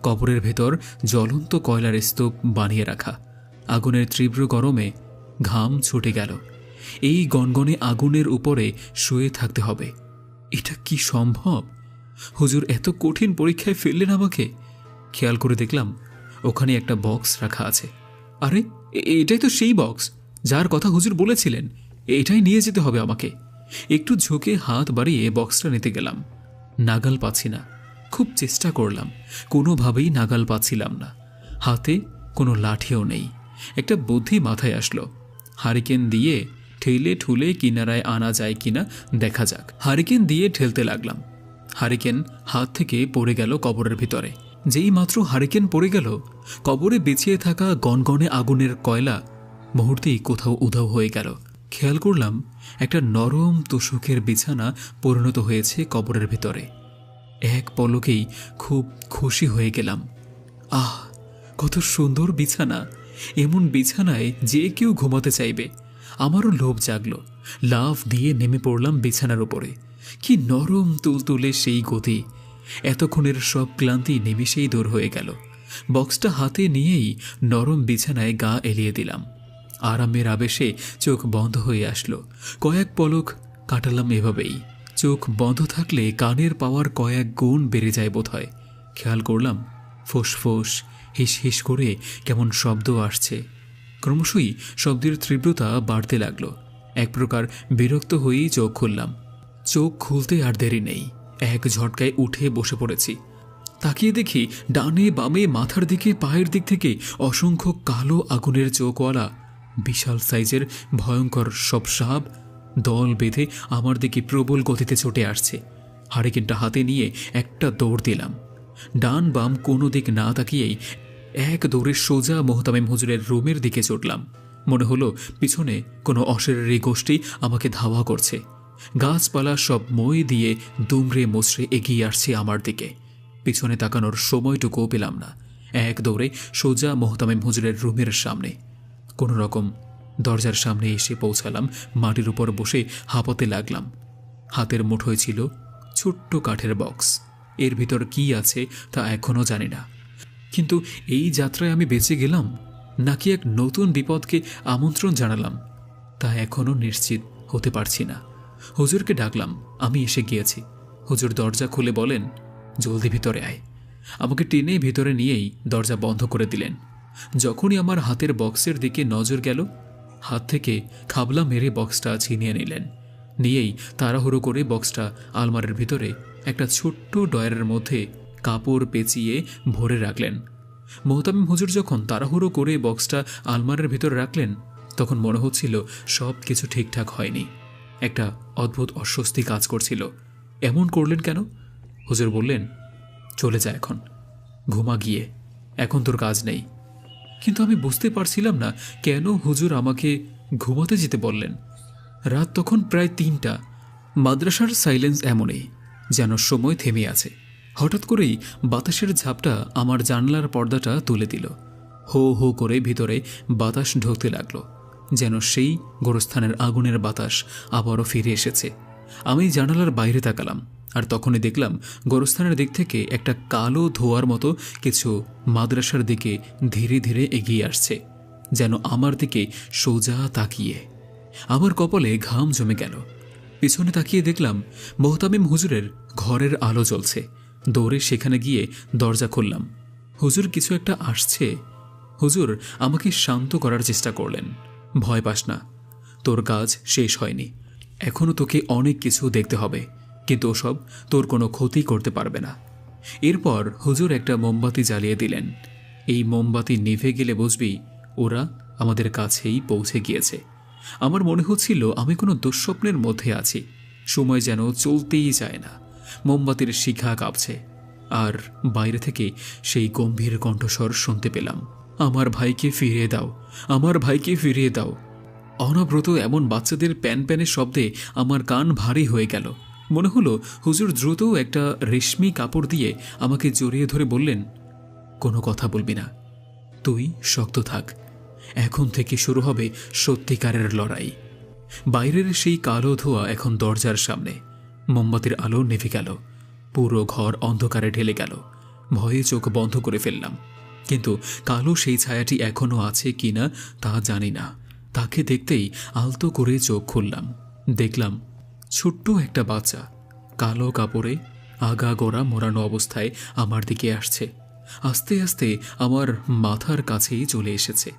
কবরের ভেতর জ্বলন্ত কয়লার স্তূপ বানিয়ে রাখা। আগুনের তীব্র গরমে ঘাম ছুটে গেল। এই গনগনে আগুনের উপরে শুয়ে থাকতে হবে। এটা কি সম্ভব? হুজুর এত কঠিন পরীক্ষায় ফেললেন আমাকে। খেয়াল করে দেখলাম ওখানে একটা বক্স রাখা আছে। আরে এটাই তো সেই বক্স যার কথা হুজুর বলেছিলেন। এটাই নিয়ে যেতে হবে আমাকে। একটু ঝুঁকে হাত বাড়িয়ে বক্সটা নিতে গেলাম। নাগাল পাচ্ছি না। খুব খুব চেষ্টা করলাম, কোনোভাবেই নাগাল পাচ্ছিলাম না। হাতে কোনো লাঠিও নেই। একটা বুদ্ধি মাথায় আসলো, হারিকেন দিয়ে ঠেলে ঠুলে কিনারায় আনা যায় কিনা দেখা যাক। হারিকেন দিয়ে ঠেলতে লাগলাম। হারিকেন হাত থেকে পড়ে গেল কবরের ভিতরে। যেই মাত্র হারিকেন পড়ে গেল, কবরে বিছিয়ে থাকা গনগনে আগুনের কয়লা মুহূর্তেই কোথাও উধাও হয়ে গেল। খেয়াল করলাম একটা নরম তোষকের বিছানা পরিণত হয়েছে কবরের ভিতরে। এক পলকেই খুব খুশি হয়ে গেলাম। আহ, কত সুন্দর বিছানা! এমন বিছানায় যে কেউ ঘুমাতে চাইবে। আমারও লোভ জাগলো। লাফ দিয়ে নেমে পড়লাম বিছানার উপরে। কি নরম তুলতুলে সেই গতি! এতক্ষণের সব ক্লান্তি নিমিষেই দূর হয়ে গেল। বক্সটা হাতে নিয়েই নরম বিছানায় গা এলিয়ে দিলাম। আরামের আবেশে চোখ বন্ধ হয়ে আসলো। কয়েক পলক কাটালাম এভাবেই। চোখ বন্ধ থাকলে কানের পাওয়ার কয়েক গুণ বেড়ে যায় বোধহয়। খেয়াল করলাম ফোঁস হিস হিস করে কেমন শব্দ আসছে। ক্রমশই শব্দের তীব্রতা বাড়তে লাগলো। এক প্রকার বিরক্ত হয়েই চোখ খুললাম। চোখ খুলতে আর দেরি নেই, এক ঝটকায় উঠে বসে পড়েছি। তাকিয়ে দেখি ডানে বামে মাথার দিকে পায়ের দিক থেকে অসংখ্য কালো আগুনের চোখওয়ালা বিশাল সাইজের ভয়ঙ্কর সব সাপ দল বেঁধে আমার দিকে প্রবল গতিতে ছুটে আসছে। হারিকেনটা হাতে নিয়ে একটা দৌড় দিলাম। ডান বাম কোনো দিক না তাকিয়েই এক দৌড়ে সোজা মোহতামিম হুজুরের রুমের দিকে ছুটলাম। মনে হলো পিছনে কোনো অশরীরী গোষ্ঠী আমাকে ধাওয়া করছে। গাছপালা সব মই দিয়ে দুমড়ে মুচড়ে এগিয়ে আসছে আমার দিকে। পিছনে তাকানোর সময়টুকুও পেলাম না। এক দৌড়ে সোজা মোহতামিম হুজুরের রুমের সামনে। কোনো রকম দরজার সামনে এসে পৌঁছালাম। মাটির উপর বসে হাঁপাতে লাগলাম। হাতের মুঠোয় ছিল ছোট্ট কাঠের বক্স। এর ভিতর কি আছে তা এখনও জানি না। কিন্তু এই যাত্রায় আমি বেঁচে গেলাম নাকি এক নতুন বিপদকে আমন্ত্রণ জানালাম তা এখনও নিশ্চিত হতে পারছি না। হুজুরকে ডাকলাম, আমি এসে গিয়েছি। হুজুর দরজা খুলে বলেন, জলদি ভিতরে আয়। আমাকে টেনে ভিতরে নিয়েই দরজা বন্ধ করে দিলেন। যখনই আমার হাতের বক্সের দিকে নজর গেল, হাত থেকে খাবলা মেরে বক্সটা ছিনিয়ে নিলেন। নিয়েই তাড়াহুড়ো করে বক্সটা আলমারির ভিতরে একটা ছোট্ট ডয়ারের মধ্যে কাপড় পেঁচিয়ে ভরে রাখলেন। মোহতামিম হুজুর যখন তাড়াহুড়ো করে বক্সটা আলমারির ভিতরে রাখলেন, তখন মনে হচ্ছিল সব কিছু ঠিকঠাক হয়নি। একটা অদ্ভুত অস্বস্তি কাজ করছিল। এমন করলেন কেন? হুজুর বললেন, চলে যা, এখন ঘুমা গিয়ে, এখন তোর কাজ নেই। কিন্তু আমি বুঝতে পারছিলাম না কেন হুজুর আমাকে ঘুমাতে যেতে বললেন। রাত তখন প্রায় ৩টা। মাদ্রাসার সাইলেন্স এমনই, যেন সময় থেমে আছে। হঠাৎ করেই বাতাসের ঝাপটা আমার জানলার পর্দাটা তুলে দিল। হো হো করে ভিতরে বাতাস ঢুকতে লাগলো, যেন সেই গোরস্থানের আগুনের বাতাস আবারও ফিরে এসেছে। আমি জানালার বাইরে তাকালাম, আর তখনই দেখলাম গোরস্থানের দিক থেকে একটা কালো ধোঁয়ার মতো কিছু মাদ্রাসার দিকে ধীরে ধীরে এগিয়ে আসছে, যেন আমার দিকে সোজা তাকিয়ে। আমার কপালে ঘাম জমে গেল। পিছনে তাকিয়ে দেখলাম মোহতামিম হুজুরের ঘরের আলো জ্বলছে। দৌড়ে সেখানে গিয়ে দরজা খুললাম। হুজুর কিছু একটা আসছে। হুজুর আমাকে শান্ত করার চেষ্টা করলেন। ভয় পাস না, তোর কাজ শেষ হয়নি। এখনও তোকে অনেক কিছু দেখতে হবে, কিন্তু ওসব তোর কোনো ক্ষতি করতে পারবে না। এরপর হুজুর একটা মোমবাতি জ্বালিয়ে দিলেন। এই মোমবাতি নিভে গেলে বুঝবি ওরা আমাদের কাছেই পৌঁছে গিয়েছে। আমার মনে হচ্ছিল আমি কোনো দুঃস্বপ্নের মধ্যে আছি। সময় যেন চলতেই চায় না। মোমবাতির শিখা কাঁপছে, আর বাইরে থেকে সেই গম্ভীর কণ্ঠস্বর শুনতে পেলাম, আমার ভাইকে ফিরিয়ে দাও, আমার ভাইকে ফিরিয়ে দাও। অনবরত এমন বাচ্চাদের প্যান প্যানের শব্দে আমার কান ভারী হয়ে গেল। মনে হলো হুজুর দ্রুত একটা রেশমি কাপড় দিয়ে আমাকে জড়িয়ে ধরে বললেন, কোনো কথা বলবি না, তুই শক্ত থাক। এখন থেকে শুরু হবে সত্যিকারের লড়াই। বাইরের সেই কালো ধোঁয়া এখন দরজার সামনে। মোমবাতির আলো নিভে গেল। পুরো ঘর অন্ধকারে ঢেলে গেল। ভয়ে চোখ বন্ধ করে ফেললাম, কিন্তু কালো সেই ছায়াটি এখনও আছে কিনা তা জানি না। তাকে দেখতেই আলতো করে চোখ খুললাম। দেখলাম ছোট্ট একটা বাচ্চা কালো কাপড়ে আগা গোড়া মোড়ানো অবস্থায় আমার দিকে আসছে। আস্তে আস্তে আমার মাথার কাছেই চলে এসেছে।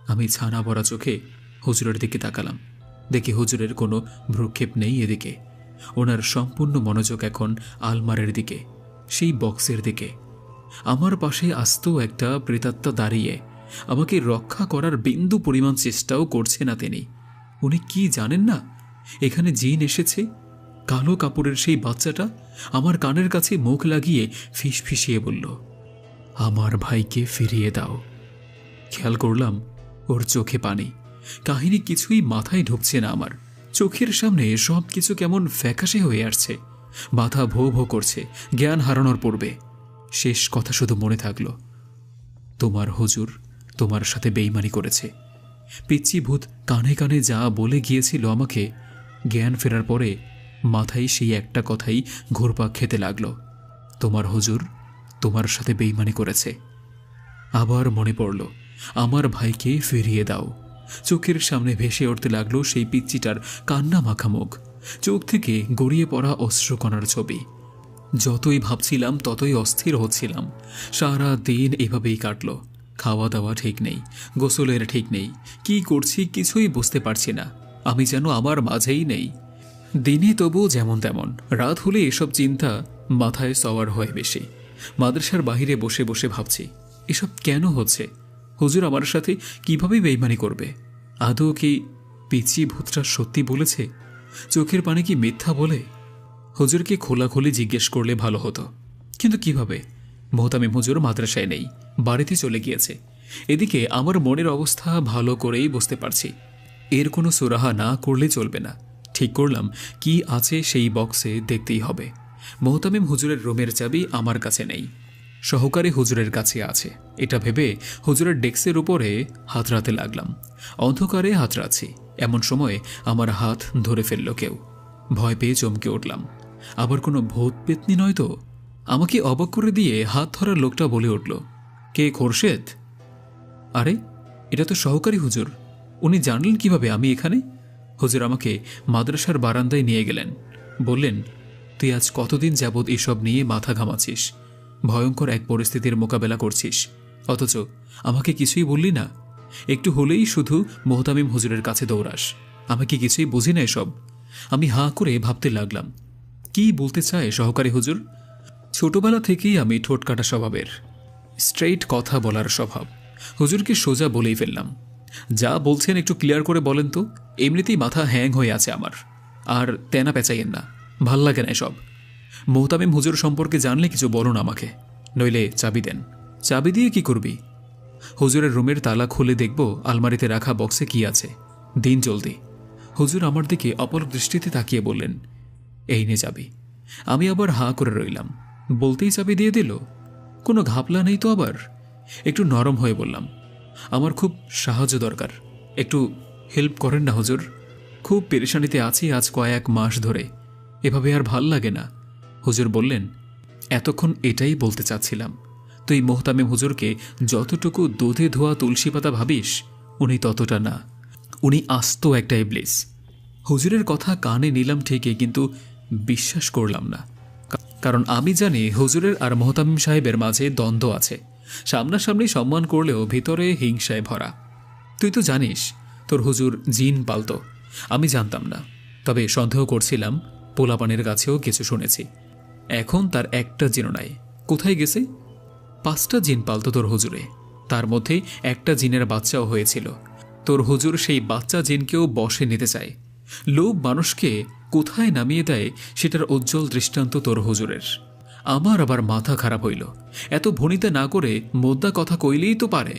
আমি ছানা ভরা চোখে হুজুরের দিকে তাকালাম। দেখি হুজুরের কোনো ভ্রুক্ষেপ নেই এদিকে। ওনার সম্পূর্ণ মনোযোগ এখন আলমারের দিকে। সেই বক্সের দিকে। আমার পাশে আস্ত একটা প্রেতাত্মা দাঁড়িয়ে আমাকে রক্ষা করার বিন্দু পরিমাণ চেষ্টাও করছে না তিনি। উনি কি জানেন না এখানে জিন এসেছে? কালো কাপড়ের সেই বাচ্চাটা আমার কানের কাছে মুখ লাগিয়ে ফিসফিসিয়ে বলল, আমার ভাইকে ফিরিয়ে দাও। খেয়াল করলাম ওর চোখে পানি। কাহিনী কিছুই মাথায় ঢুকছে না আমার। চোখের সামনে সব কিছু কেমন ফ্যাকাশে হয়ে আসছে। মাথা ভো ভো করছে জ্ঞান হারানোর পূর্বে। শেষ কথা শুধু মনে থাকলো, তোমার হুজুর তোমার সাথে বেইমানি করেছে। পিচ্চি ভূত কানে কানে যা বলে গিয়েছিল আমাকে, জ্ঞান ফেরার পরে মাথায় সেই একটা কথাই ঘুরপাক খেতে লাগলো, তোমার হুজুর তোমার সাথে বেইমানি করেছে। আবার মনে পড়ল, আমার ভাইকে ফিরিয়ে দাও। চোখের সামনে ভেসে উঠতে লাগলো সেই পিচ্চিটার কান্না মাখা মুখ, চোখ থেকে গড়িয়ে পড়া অশ্রুকণার ছবি। যতই ভাবছিলাম ততই অস্থির হচ্ছিলাম। সারা দিন এভাবেই কাটল। খাওয়া দাওয়া ঠিক নেই, গোসলের ঠিক নেই, কি করছি কিছুই বুঝতে পারছি না। আমি যেন আমার মাঝেই নেই। দিনে তবু যেমন তেমন, রাত হলে এসব চিন্তা মাথায় সওয়ার হয় বেশি। মাদ্রাসার বাহিরে বসে বসে ভাবছি, এসব কেন হচ্ছে? হুজুর আমার সাথে কিভাবে বেইমানি করবে? আদৌ কি পিচ্চি ভূতটা সত্যি বলেছে? চোখের পানি কি মিথ্যা বলে? হুজুরকে খোলাখুলি জিজ্ঞেস করলে ভালো হতো, কিন্তু কিভাবে? মোহতামিম হুজুর মাদ্রাসায় নেই, বাড়িতে চলে গিয়েছে। এদিকে আমার মনের অবস্থা ভালো করেই বুঝতে পারছি। এর কোনো সুরাহা না করলে চলবে না। ঠিক করলাম কি আছে সেই বক্সে দেখতেই হবে। মোহতামিম হুজুরের রুমের চাবি আমার কাছে নেই, সহকারী হুজুরের কাছে আছে। এটা ভেবে হুজুরের ডেস্কের উপরে হাতড়াতে লাগলাম। অন্ধকারে হাতড়াচ্ছি, এমন সময় আমার হাত ধরে ফেলল কেউ। ভয় পেয়ে চমকে উঠলাম। আবার কোনো ভূত পেতনি নয় তো? আমাকে অবাক করে দিয়ে হাত ধরার লোকটা বলে উঠল, কে খোরশেদ? আরে এটা তো সহকারী হুজুর। উনি জানলেন কিভাবে আমি এখানে? হুজুর আমাকে মাদ্রাসার বারান্দায় নিয়ে গেলেন। বললেন, তুই আজ কতদিন যাবৎ এসব নিয়ে মাথা ঘামাচ্ছিস, ভয়ঙ্কর এক পরিস্থিতির মোকাবেলা করছিস, অথচ আমাকে কিছুই বললি না। একটু হলেই শুধু মোহতামিম হুজুরের কাছে দৌড়াস। আমাকে কিছুই বুঝি না এসব। আমি হাঁ করে ভাবতে লাগলাম, কি বলতে চায় সহকারী হুজুর? ছোটবেলা থেকেই আমি ঠোঁট কাটা স্বভাবের, স্ট্রেইট কথা বলার স্বভাব। হুজুরকে সোজা বলেই ফেললাম, যা বলছেন একটু ক্লিয়ার করে বলেন তো। এমনিতেই মাথা হ্যাং হয়ে আছে আমার, আর তেনা পেঁচাইয়েন না, ভাল লাগে না এসব। মোহতামিম হুজুর সম্পর্কে জানলে কিছু বলুন আমাকে, নইলে চাবি দেন। চাবি দিয়ে কি করবি? হুজুরের রুমের তালা খুলে দেখব আলমারিতে রাখা বক্সে কি আছে। দিন জলদি। হুজুর আমার দিকে অপলক দৃষ্টিতে তাকিয়ে বললেন, এই নে চাবি। আমি আবার হাঁ করে রইলাম। বলতেই চাবি দিয়ে দিল। কোনো ঘাপলা নেই তো আবার? একটু নরম হয়ে বললাম, আমার খুব সাহায্য দরকার, একটু হেল্প করেন না হুজুর। খুব পেরেশানিতে আছি আজ কয়েক মাস ধরে, এভাবে আর ভাল লাগে না। হুজুর বললেন, এতক্ষণ এটাই বলতে চাচ্ছিলাম। তুই মোহতামিম হুজুরকে যতটুকু দুধে ধোয়া তুলসী পাতা ভাবিস, উনি ততটা না। উনি আস্ত একটা ইবলিস। হুজুরের কথা কানে নিলাম ঠিকই, কিন্তু বিশ্বাস করলাম না। কারণ আমি জানি হুজুরের আর মোহতামিম সাহেবের মাঝে দ্বন্দ্ব আছে। সামনাসামনি সম্মান করলেও ভিতরে হিংসায় ভরা। তুই তো জানিস তোর হুজুর জিন পালত। আমি জানতাম না, তবে সন্দেহ করছিলাম। পোলাপানের কাছেও কিছু শুনেছি। এখন তার একটা জিনও নাই। কোথায় গেছে? 5টা জিন পালত তোর হুজুরে, তার মধ্যে একটা জিনের বাচ্চাও হয়েছিল। তোর হুজুর সেই বাচ্চা জিনকেও বশে নিতে চায়। লোভ মানুষকে কোথায় নামিয়ে দেয় সেটার উজ্জ্বল দৃষ্টান্ত তোর হুজুরের। আমার আবার মাথা খারাপ হইল। এত ভনিতা না করে মোদ্দা কথা কইলেই তো পারে।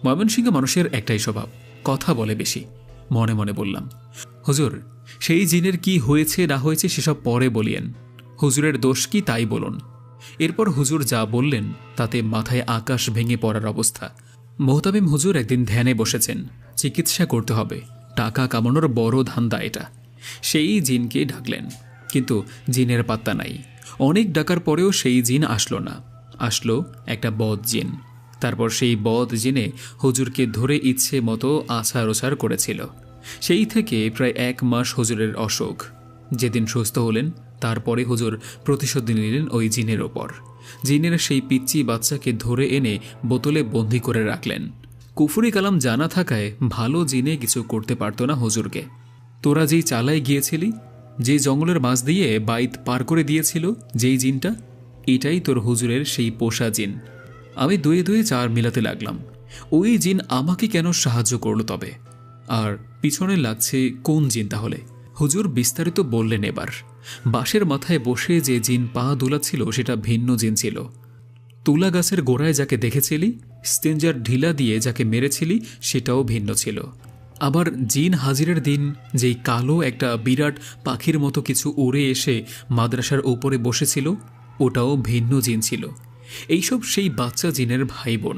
ময়মনসিংহ মানুষের একটাই স্বভাব, কথা বলে বেশি। মনে মনে বললাম, হুজুর সেই জিনের কি হয়েছে না হয়েছে সেসব পরে বলিয়েন, হুজুরের দোষ কি তাই বলুন। এরপর হুজুর যা বললেন তাতে মাথায় আকাশ ভেঙে পড়ার অবস্থা। মোহতামিম হুজুর একদিন ধ্যানে বসেছেন, চিকিৎসা করতে হবে, টাকা কামানোর বড় ধান্দা এটা। সেই জিনকে ডাকলেন, কিন্তু জিনের পাত্তা নাই। অনেক ডাকার পরেও সেই জিন আসলো না। আসলো একটা বদ জিন। তারপর সেই বদ জিনে হুজুরকে ধরে ইচ্ছে মতো আছাড় ওছাড় করেছিল। সেই থেকে প্রায় 1 মাস হুজুরের অসুখ। যেদিন সুস্থ হলেন তারপরে হুজুর প্রতিশোধ নিলেন ওই জিনের ওপর। জিনের সেই পিচ্চি বাচ্চাকে ধরে এনে বোতলে বন্দি করে রাখলেন। কুফরি কালাম জানা থাকায় ভালো জিনে কিছু করতে পারত না হুজুরকে। তোরা যেই চালায় গিয়েছিলি, যে জঙ্গলের মাছ দিয়ে বাইত পার করে দিয়েছিল যেই জিনটা, এটাই তোর হুজুরের সেই পোষা জিন। আমি দুয়ে দুয়ে চার মিলাতে লাগলাম, ওই জিন আমাকে কেন সাহায্য করলো তবে? আর পিছনে লাগছে কোন জিন তাহলে? হুজুর বিস্তারিত বললেন এবার। বাঁশের মাথায় বসে যে জিন পা দোলাচ্ছিল সেটা ভিন্ন জিন ছিল। তুলা গাছের গোড়ায় যাকে দেখেছিলি, স্টেঞ্জার ঢিলা দিয়ে যাকে মেরেছিলি, সেটাও ভিন্ন ছিল। আবার জিন হাজিরের দিন যেই কালো একটা বিরাট পাখির মতো কিছু উড়ে এসে মাদ্রাসার উপরে বসেছিল, ওটাও ভিন্ন জিন ছিল। এইসব সেই বাচ্চা জিনের ভাই বোন,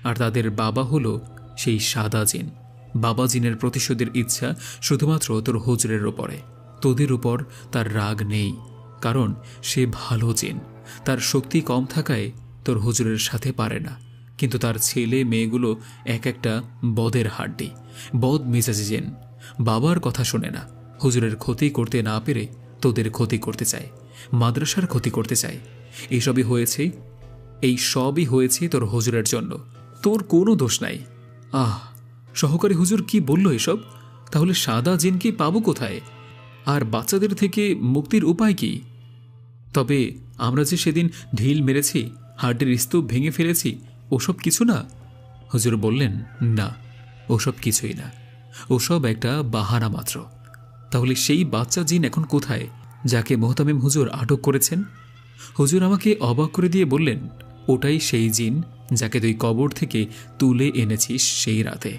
আর তাদের বাবা হলো সেই সাদা জিন। বাবা জিনের প্রতিশোধের ইচ্ছা শুধুমাত্র তোর হুজুরের ওপরে, তোদের উপর তার রাগ নেই, কারণ সে ভালো জিন। তার শক্তি কম থাকায় তোর হুজুরের সাথে পারে না, কিন্তু তার ছেলে মেয়েগুলো এক একটা বদের হাড্ডি, বদ মেজাজি জিন। বাবার কথা শোনে না, হুজুরের ক্ষতি করতে না পেরে তোদের ক্ষতি করতে চায়, মাদ্রাসার ক্ষতি করতে চায়। এই সবই হয়েছে তোর হুজুরের জন্য, তোর কোনো দোষ নাই। আহ, সহকারী হুজুর কি বলল এসব? তাহলে সাদা জিনকে পাবো কোথায়? আর বাচ্চাদের থেকে মুক্তির উপায় কি? তবে আমরা যে সেদিন ঢিল মেরেছি, হার্টের স্তূপ ভেঙে ফেলেছি, ওসব কিছু না? হুজুর বললেন, না, ওসব কিছুই না, ওসব একটা বাহানা মাত্র। তাহলে সেই বাচ্চা জিন এখন কোথায়, যাকে মোহতামিম হুজুর আটক করেছেন? হুজুর আমাকে অবাক করে দিয়ে বললেন, ওটাই সেই জিন যাকে তুই কবর থেকে তুলে এনেছিস সেই রাতে।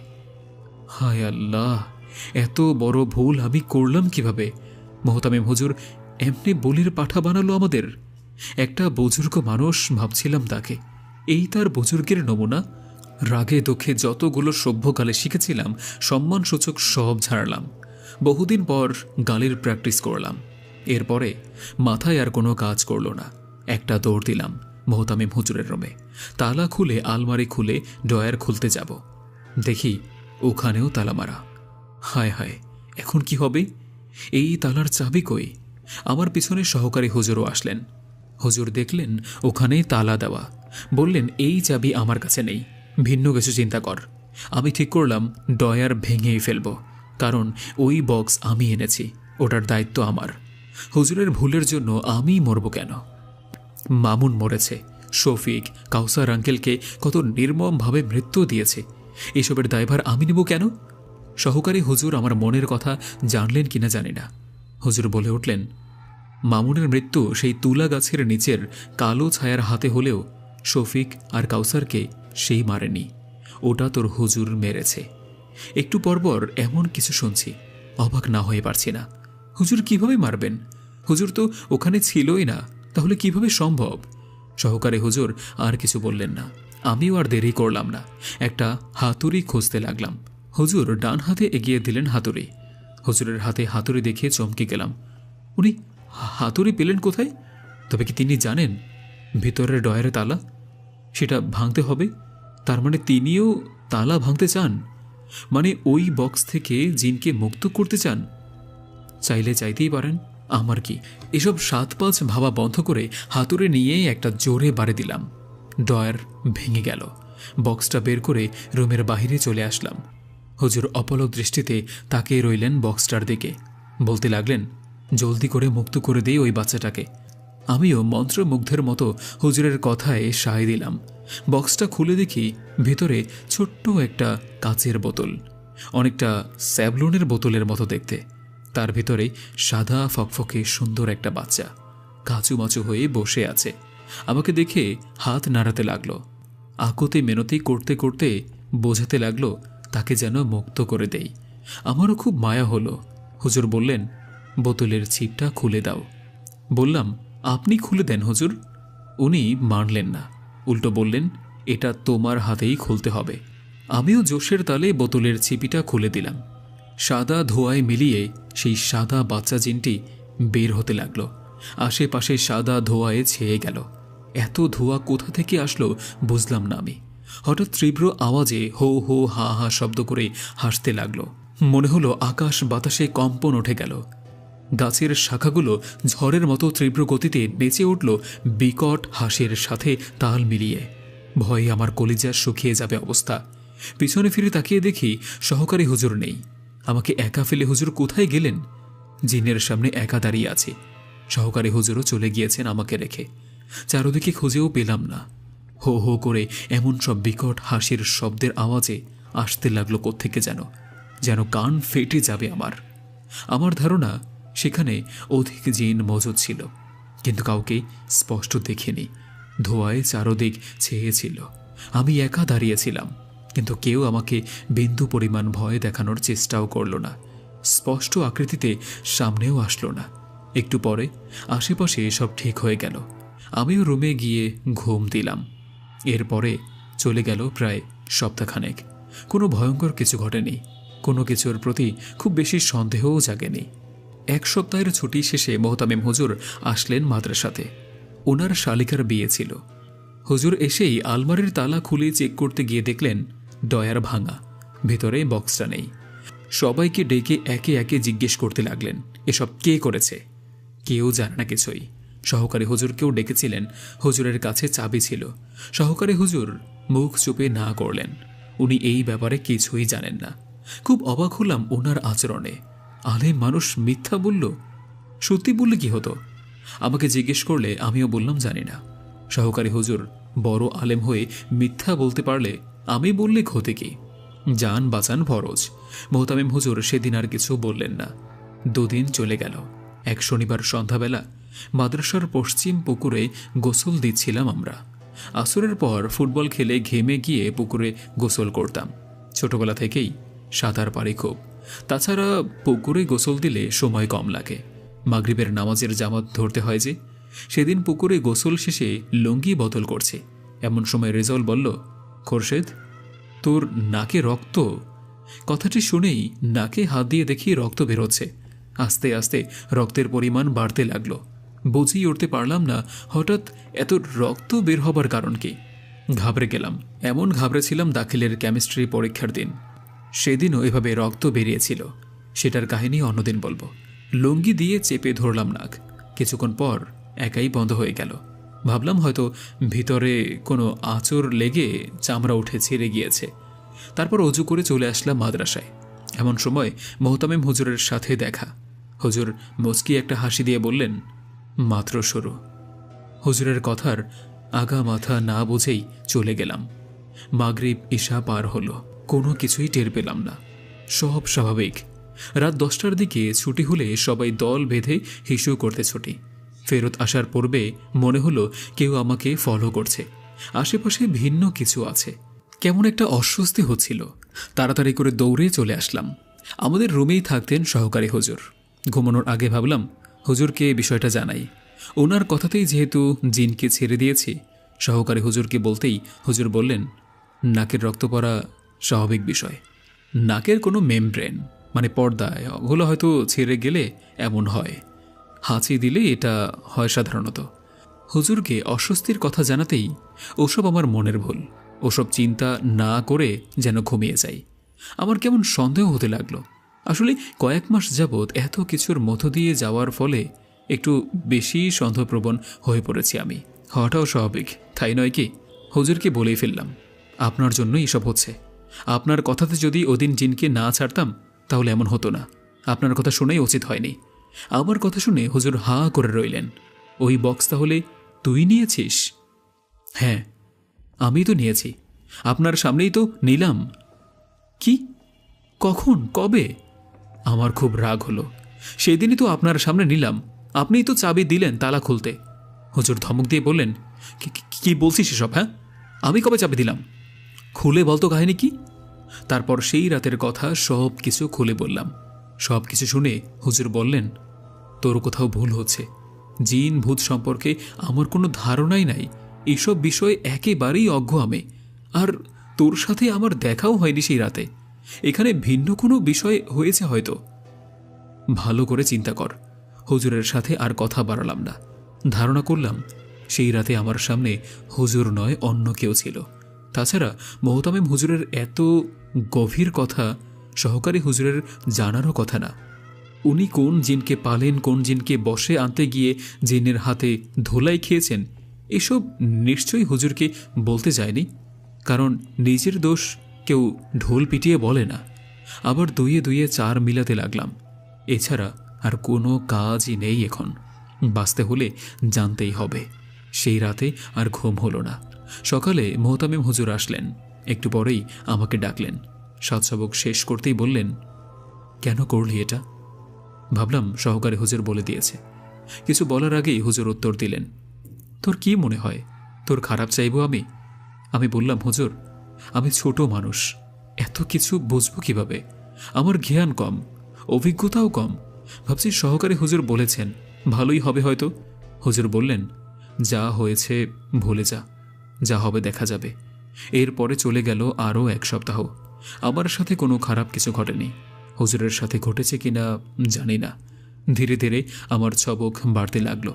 হায় আল্লাহ, এত বড় ভুল আমি করলাম কিভাবে? মোহতামিম হুজুর এমনি বলির পাঠা বানালো আমাদের। একটা বুজুর্গ মানুষ ভাবছিলাম তাকে, এই তার বুজুর্গের নমুনা। রাগে দুঃখে যতগুলো সভ্যকালে শিখেছিলাম সম্মানসূচক সব ঝাড়লাম। বহুদিন পর গালির প্র্যাকটিস করলাম। এরপরে মাথায় আর কোনো কাজ করল না। একটা দৌড় দিলাম মোহতামিম হুজুরের রুমে। তালা খুলে আলমারি খুলে ড্রয়ার খুলতে যাব, দেখি ওখানেও তালা মারা। হায় হায়, এখন কি হবে? এই তালার চাবি কই? আমার পিছনে সহকারী হুজুরও আসলেন। হুজুর দেখলেন ওখানে তালা দেওয়া, বললেন, এই চাবি আমার কাছে নেই, ভিন্ন কিছু চিন্তা কর। আমি ঠিক করলাম ড্রয়ার ভেঙেই ফেলব, কারণ ওই বক্স আমি এনেছি, ওটার দায়িত্ব আমার। হুজুরের ভুলের জন্য আমি মরব কেন? মামুন মরেছে, শফিক, কাউসার আঙ্কেলকে কত নির্মমভাবে মৃত্যু দিয়েছে, এসবের দায়ভার আমি নেব কেন? সহকারী হুজুর আমার মনের কথা জানলেন কিনা জানি না। হুজুর বলে উঠলেন, মামুনের মৃত্যু সেই তুলা গাছের নিচের কালো ছায়ার হাতে হলেও শফিক আর কাউসারকে সেই মারেনি, ওটা তোর হুজুর মেরেছে। একটু পরপর এমন কিছু শুনছি, অবাক না হয়ে পারছি না। হুজুর কিভাবে মারবেন? হুজুর তো ওখানে ছিলই না, তাহলে কিভাবে সম্ভব? সহকারী হুজুর আর কিছু বললেন না। আমিও আর দেরি করলাম না, একটা হাতুড়ি খুঁজতে লাগলাম। হুজুর ডান হাতে এগিয়ে দিলেন হাতুড়ি। হুজুরের হাতে হাতুড়ি দেখে চমকে গেলাম। উনি হাতুড়ি পেলেন কোথায়? তবে কি তিনি জানেন ভিতরের ডয়ারে তালা? সেটা ভাঙতে হবে? তার মানে তিনিও তালা ভাঙতে চান? মানে ওই বক্স থেকে জিনকে মুক্ত করতে চান? চাইলে চাইতেই পারেন, আমার কি? এসব সাত পাঁচ ভাবা বন্ধ করে হাতুড়ে নিয়ে একটা জোরে বাড়ি দিলাম। ডয়ার ভেঙে গেল। বক্সটা বের করে রুমের বাহিরে চলে আসলাম। হুজুর অপলক দৃষ্টিতে তাকিয়ে রইলেন বক্সটার দিকে, বলতে লাগলেন, জলদি করে মুক্ত করে দিই ওই বাচ্চাটাকে। আমিও মন্ত্রমুগ্ধের মতো হুজুরের কথায় সায় দিলাম। বক্সটা খুলে দেখি ভিতরে ছোট্ট একটা কাচের বোতল, অনেকটা স্যাভলনের বোতলের মতো দেখতে। তার ভিতরে সাদা ফকফকে সুন্দর একটা বাচ্চা কাচুমাচু হয়ে বসে আছে। আমাকে দেখে হাত নাড়াতে লাগলো, আকুতি মিনতি করতে করতে বোঝাতে লাগলো তাকে যেন মুক্ত করে দেই। আমারও খুব মায়া হলো। হুজুর বললেন, বোতলের ছিপটা খুলে দাও। বললাম, আপনি খুলে দেন হুজুর। উনি মানলেন না, উল্টো বললেন, এটা তোমার হাতেই খুলতে হবে। আমিও জোশের তালে বোতলের ছিপিটা খুলে দিলাম। সাদা ধোঁয়ায় মিলিয়ে সেই সাদা বাচ্চা জিনটি বের হতে লাগলো। আশেপাশে সাদা ধোঁয়ায় ছেয়ে গেল। এত ধোঁয়া কোথা থেকে আসলো বুঝলাম না আমি। হঠাৎ তীব্র আওয়াজে হো হো হা হা শব্দ করে হাসতে লাগলো। মনে হলো আকাশ বাতাসে কম্পন উঠে গেল। গাছের শাখাগুলো ঝড়ের মতো তীব্র গতিতে নেচে উঠল বিকট হাসির সাথে তাল মিলিয়ে। ভয়ে আমার কলিজা শুকিয়ে যাবে অবস্থা। পিছনে ফিরে তাকিয়ে দেখি সহকারী হুজুর নেই। আমাকে একা ফেলে হুজুর কোথায় গেলেন? জিনের সামনে একা দাঁড়িয়ে আছি। সহকারী হুজুরও চলে গিয়েছেন আমাকে রেখে। চারদিকে খুঁজেও পেলাম না। হো হো করে এমন সব বিকট হাসির শব্দের আওয়াজে আসতে লাগলো কোত্থেকে যেন, যেন কান ফেটে যাবে আমার। আমার ধারণা সেখানে অধিক জিন মজুদ ছিল, কিন্তু কাউকে স্পষ্ট দেখিনি। ধোঁয়ায় চারদিক ছেয়েছিল। আমি একা দাঁড়িয়েছিলাম, কিন্তু কেউ আমাকে বিন্দু পরিমাণ ভয় দেখানোর চেষ্টাও করল না। স্পষ্ট আকৃতিতে সামনেও আসলো না। একটু পরে আশেপাশে সব ঠিক হয়ে গেল। আমিও রুমে গিয়ে ঘুম দিলাম। এরপরে চলে গেল প্রায় সপ্তাহখানেক। কোনো ভয়ঙ্কর কিছু ঘটেনি, কোনো কিছুর প্রতি খুব বেশি সন্দেহও জাগেনি। এক সপ্তাহের ছুটি শেষে মোহতামিম হুজুর আসলেন মাদ্রাসাতে। ওনার শালিকার বিয়ে ছিল। হুজুর এসেই আলমারির তালা খুলে চেক করতে গিয়ে দেখলেন ডয়ার ভাঙা, ভেতরে বক্সটা নেই। সবাইকে ডেকে একে একে জিজ্ঞেস করতে লাগলেন এসব কে করেছে। কেউ জানে না কিছুই। সহকারী হুজুরকেও ডেকেছিলেন, হুজুরের কাছে চাবি ছিল। সহকারী হুজুর মুখ চুপে না করলেন, উনি এই ব্যাপারে কিছুই জানেন না। খুব অবাক হলাম ওনার আচরণে। আলেম মানুষ মিথ্যা বলল? সত্যি বললে কি হতো? আমাকে জিজ্ঞেস করলে আমিও বললাম জানি না। সহকারী হুজুর বড় আলেম হয়ে মিথ্যা বলতে পারলে আমি বললে ক্ষতি কি? জান বাঁচান ফরজ। মোহতামিম হুজুর সেদিন আর কিছু বললেন না। দুদিন চলে গেল। এক শনিবার সন্ধ্যাবেলা মাদ্রাসার পশ্চিম পুকুরে গোসল দিচ্ছিলাম আমরা। আসরের পর ফুটবল খেলে ঘেমে গিয়ে পুকুরে গোসল করতাম। ছোটবেলা থেকেই সাঁতার পারি খুব। তাছাড়া পুকুরে গোসল দিলে সময় কম লাগে। মাগরিবের নামাজের জামাত ধরতে হয় যে। সেদিন পুকুরে গোসল শেষে লুঙ্গি বদল করছে, এমন সময় রেজাউল বলল, খোরশেদ, তোর নাকে রক্ত। কথাটি শুনেই নাকে হাত দিয়ে দেখি রক্ত বেরোচ্ছে। আস্তে আস্তে রক্তের পরিমাণ বাড়তে লাগলো। বুঝিয়ে উঠতে পারলাম না হঠাৎ এত রক্ত বের হবার কারণ কি। ঘাবড়ে গেলাম। এমন ঘাবড়েছিলাম দাখিলের কেমিস্ট্রি পরীক্ষার দিন। সেদিনও এভাবে রক্ত বেরিয়েছিল। সেটার কাহিনী অন্যদিন বলবো। লুঙ্গি দিয়ে চেপে ধরলাম নাক। কিছুক্ষণ পর একাই বন্ধ হয়ে গেল। ভাবলাম হয়তো ভিতরে কোনো আঁচড় লেগে চামড়া উঠে ছিঁড়ে গিয়েছে। তারপর অজু করে চলে আসলাম মাদ্রাসায়। এমন সময় মোহতামিম হুজুরের সাথে দেখা। হুজুর মুচকি একটা হাসি দিয়ে বললেন, মাত্র শুরু। হুজুরের কথার আগা মাথা না বুঝেই চলে গেলাম। মাগরিব ঈশা পার হলো, কোনো কিছুই টের পেলাম না। সব স্বাভাবিক। রাত 10টার দিকে ছুটি হলে সবাই দল বেঁধে হিসু করতে ছুটি। ফেরত আসার পূর্বে মনে হলো কেউ আমাকে ফলো করছে। আশেপাশে ভিন্ন কিছু আছে। কেমন একটা অস্বস্তি হচ্ছিল। তাড়াতাড়ি করে দৌড়ে চলে আসলাম। আমাদের রুমেই থাকতেন সহকারী হুজুর। ঘুমানোর আগে ভাবলাম হুজুরকে বিষয়টা জানাই। ওনার কথাতেই যেহেতু জিনকে ছেড়ে দিয়েছি, সহকারী হুজুরকে বলতেই হুজুর বললেন, নাকের রক্ত পড়া স্বাভাবিক বিষয়। নাকের কোনো মেমব্রেন মানে পর্দায় ওগুলো হয়তো ছেড়ে গেলে এমন হয়। হাঁচি দিলে এটা হয় সাধারণত। হুজুরকে অস্বস্তির কথা জানাতেই ওসব আমার মনের ভুল। ওসব চিন্তা না করে যেন ঘুমিয়ে যাই। আমার কেমন সন্দেহ হতে লাগলো। আসলে কয়েক মাস যাবৎ এত কিছুর মধ্য দিয়ে যাওয়ার ফলে একটু বেশি সন্দেহপ্রবণ হয়ে পড়েছি আমি। হওয়াটাও স্বাভাবিক, তাই নয় কি? হুজুরকে বলেই ফেললাম, আপনার জন্যই এসব হচ্ছে। আপনার কথাতে যদি ওদিন জিনকে না ছাড়তাম তাহলে এমন হতো না। আপনার কথা শুনেই উচিত হয়নি। আমার কথা শুনে হুজুর হাঁ করে রইলেন। ওই বক্স তাহলে তুই নিয়েছিস? হ্যাঁ, আমি তো নিয়েছি। আপনার সামনেই তো নিলাম। কি? কখন? কবে? আমার খুব রাগ হলো। সেদিনই তো আপনার সামনে নিলাম। আপনিই তো চাবি দিলেন তালা খুলতে। হুজুর ধমক দিয়ে বললেন, কি বলছিস এসব? হ্যাঁ, আমি কবে চাবি দিলাম? খুলে বলতো কাহিনী কি? তারপর সেই রাতের কথা সব কিছু খুলে বললাম। সব কিছু শুনে হুজুর বললেন, তোর কোথাও ভুল হচ্ছে। জিন ভূত সম্পর্কে আমার কোনো ধারণাই নাই। এসব বিষয়ে একেবারেই অজ্ঞ আমি। আর তোর সাথে আমার দেখাও হয়নি সেই রাতে। এখানে ভিন্ন কোনো বিষয় হয়েছে হয়তো। ভালো করে চিন্তা কর। হুজুরের সাথে আর কথা বাড়ালাম না। ধারণা করলাম সেই রাতে আমার সামনে হুজুর নয় অন্য কেউ ছিল। তাছাড়া মোহতামিম হুজুরের এত গভীর কথা সহকারী হুজুরের জানারও কথা না। উনি কোন জিনকে পালেন, কোন জিনকে বশে আনতে গিয়ে জিনের হাতে ধোলাই খেয়েছেন, এসব নিশ্চয়ই হুজুরকে বলতে যায়নি। কারণ নিজের দোষ কেউ ঢোল পিটিয়ে বলে না। আবার দুইয়ে দুইয়ে চার মিলাতে লাগলাম। এছাড়া আর কোনো কাজই নেই এখন। বাঁচতে হলে জানতেই হবে। সেই রাতে আর ঘুম হলো না। সকালে মোহতামিম হুজুর আসলেন। একটু পরেই আমাকে ডাকলেন। সাত সবক শেষ করতেই বললেন, কেন করলি এটা? ভাবলাম সহকারী হুজুর বলে দিয়েছে। কিছু বলার আগেই হুজুর উত্তর দিলেন, তোর কি মনে হয় তোর খারাপ চাইব আমি? আমি বললাম, হুজুর আমি ছোট মানুষ, এত কিছু বুঝবো কিভাবে? আমার জ্ঞান কম, অভিজ্ঞতাও কম। ভাবছি সহকারী হুজুর বলেছেন ভালোই হবে হয়তো। হুজুর বললেন, যা হয়েছে ভুলে যা, যা হবে দেখা যাবে। এরপরে চলে গেল আরও 1 সপ্তাহ। আমার সাথে কোনো খারাপ কিছু ঘটেনি। হুজুরের সাথে ঘটেছে কিনা জানি না। ধীরে ধীরে আমার সবক বাড়তে লাগলো।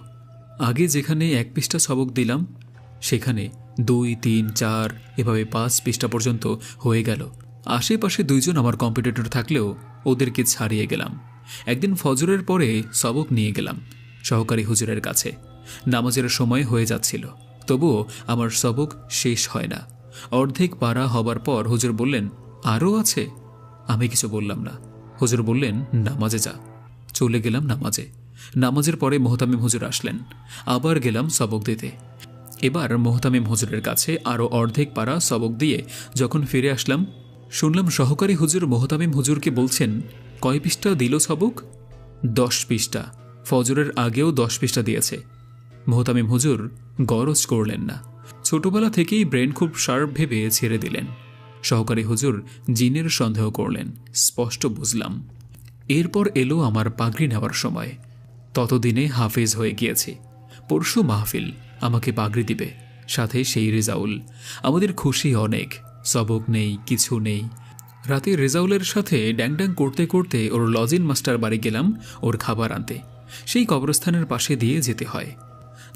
আগে যেখানে 1 পৃষ্ঠা সবক দিলাম, সেখানে 2, 3, 4 এভাবে 5 পৃষ্ঠা পর্যন্ত হয়ে গেল। আশেপাশে 2 জন আমার কম্পিটিটর থাকলেও ওদেরকে ছাড়িয়ে গেলাম। একদিন ফজরের পরে সবক নিয়ে গেলাম সহকারী হুজুরের কাছে। নামাজের সময় হয়ে যাচ্ছিল, তবুও আমার সবক শেষ হয় না। অর্ধেক পারা হবার পর হুজুর বললেন, আরও আছে? আমি কিছু বললাম না। হুজুর বললেন, নামাজে যা। চলে গেলাম নামাজে। নামাজের পরে মোহতামিম হুজুর আসলেন। আবার গেলাম সবক দিতে। এবার মোহতামিম হুজুরের কাছে আরও অর্ধেক পারা সবক দিয়ে যখন ফিরে আসলাম, শুনলাম সহকারী হুজুর মোহতামিম হুজুরকে বলছেন, কয় পৃষ্ঠা দিল সবক? 10 পৃষ্ঠা। ফজরের আগেও 10 পৃষ্ঠা দিয়েছে। মোহতামিম হুজুর গরজ করলেন না। ছোটবেলা থেকেই ব্রেন খুব শার্প ভেবে ছেড়ে দিলেন। সহকারী হুজুর জিনের সন্দেহ করলেন, স্পষ্ট বুঝলাম। এরপর এলো আমার পাগড়ি নেওয়ার সময়। ততদিনে হাফেজ হয়ে গিয়েছি। পরশু মাহফিল, আমাকে পাগড়ি দিবে, সাথে সেই রেজাউল। আমাদের খুশি অনেক। সবক নেই, কিছু নেই। রাতে রেজাউলের সাথে ড্যাংড্যাং করতে করতে ওর লজিন মাস্টার বাড়ি গেলাম ওর খাবার আনতে। সেই কবরস্থানের পাশে দিয়ে যেতে হয়।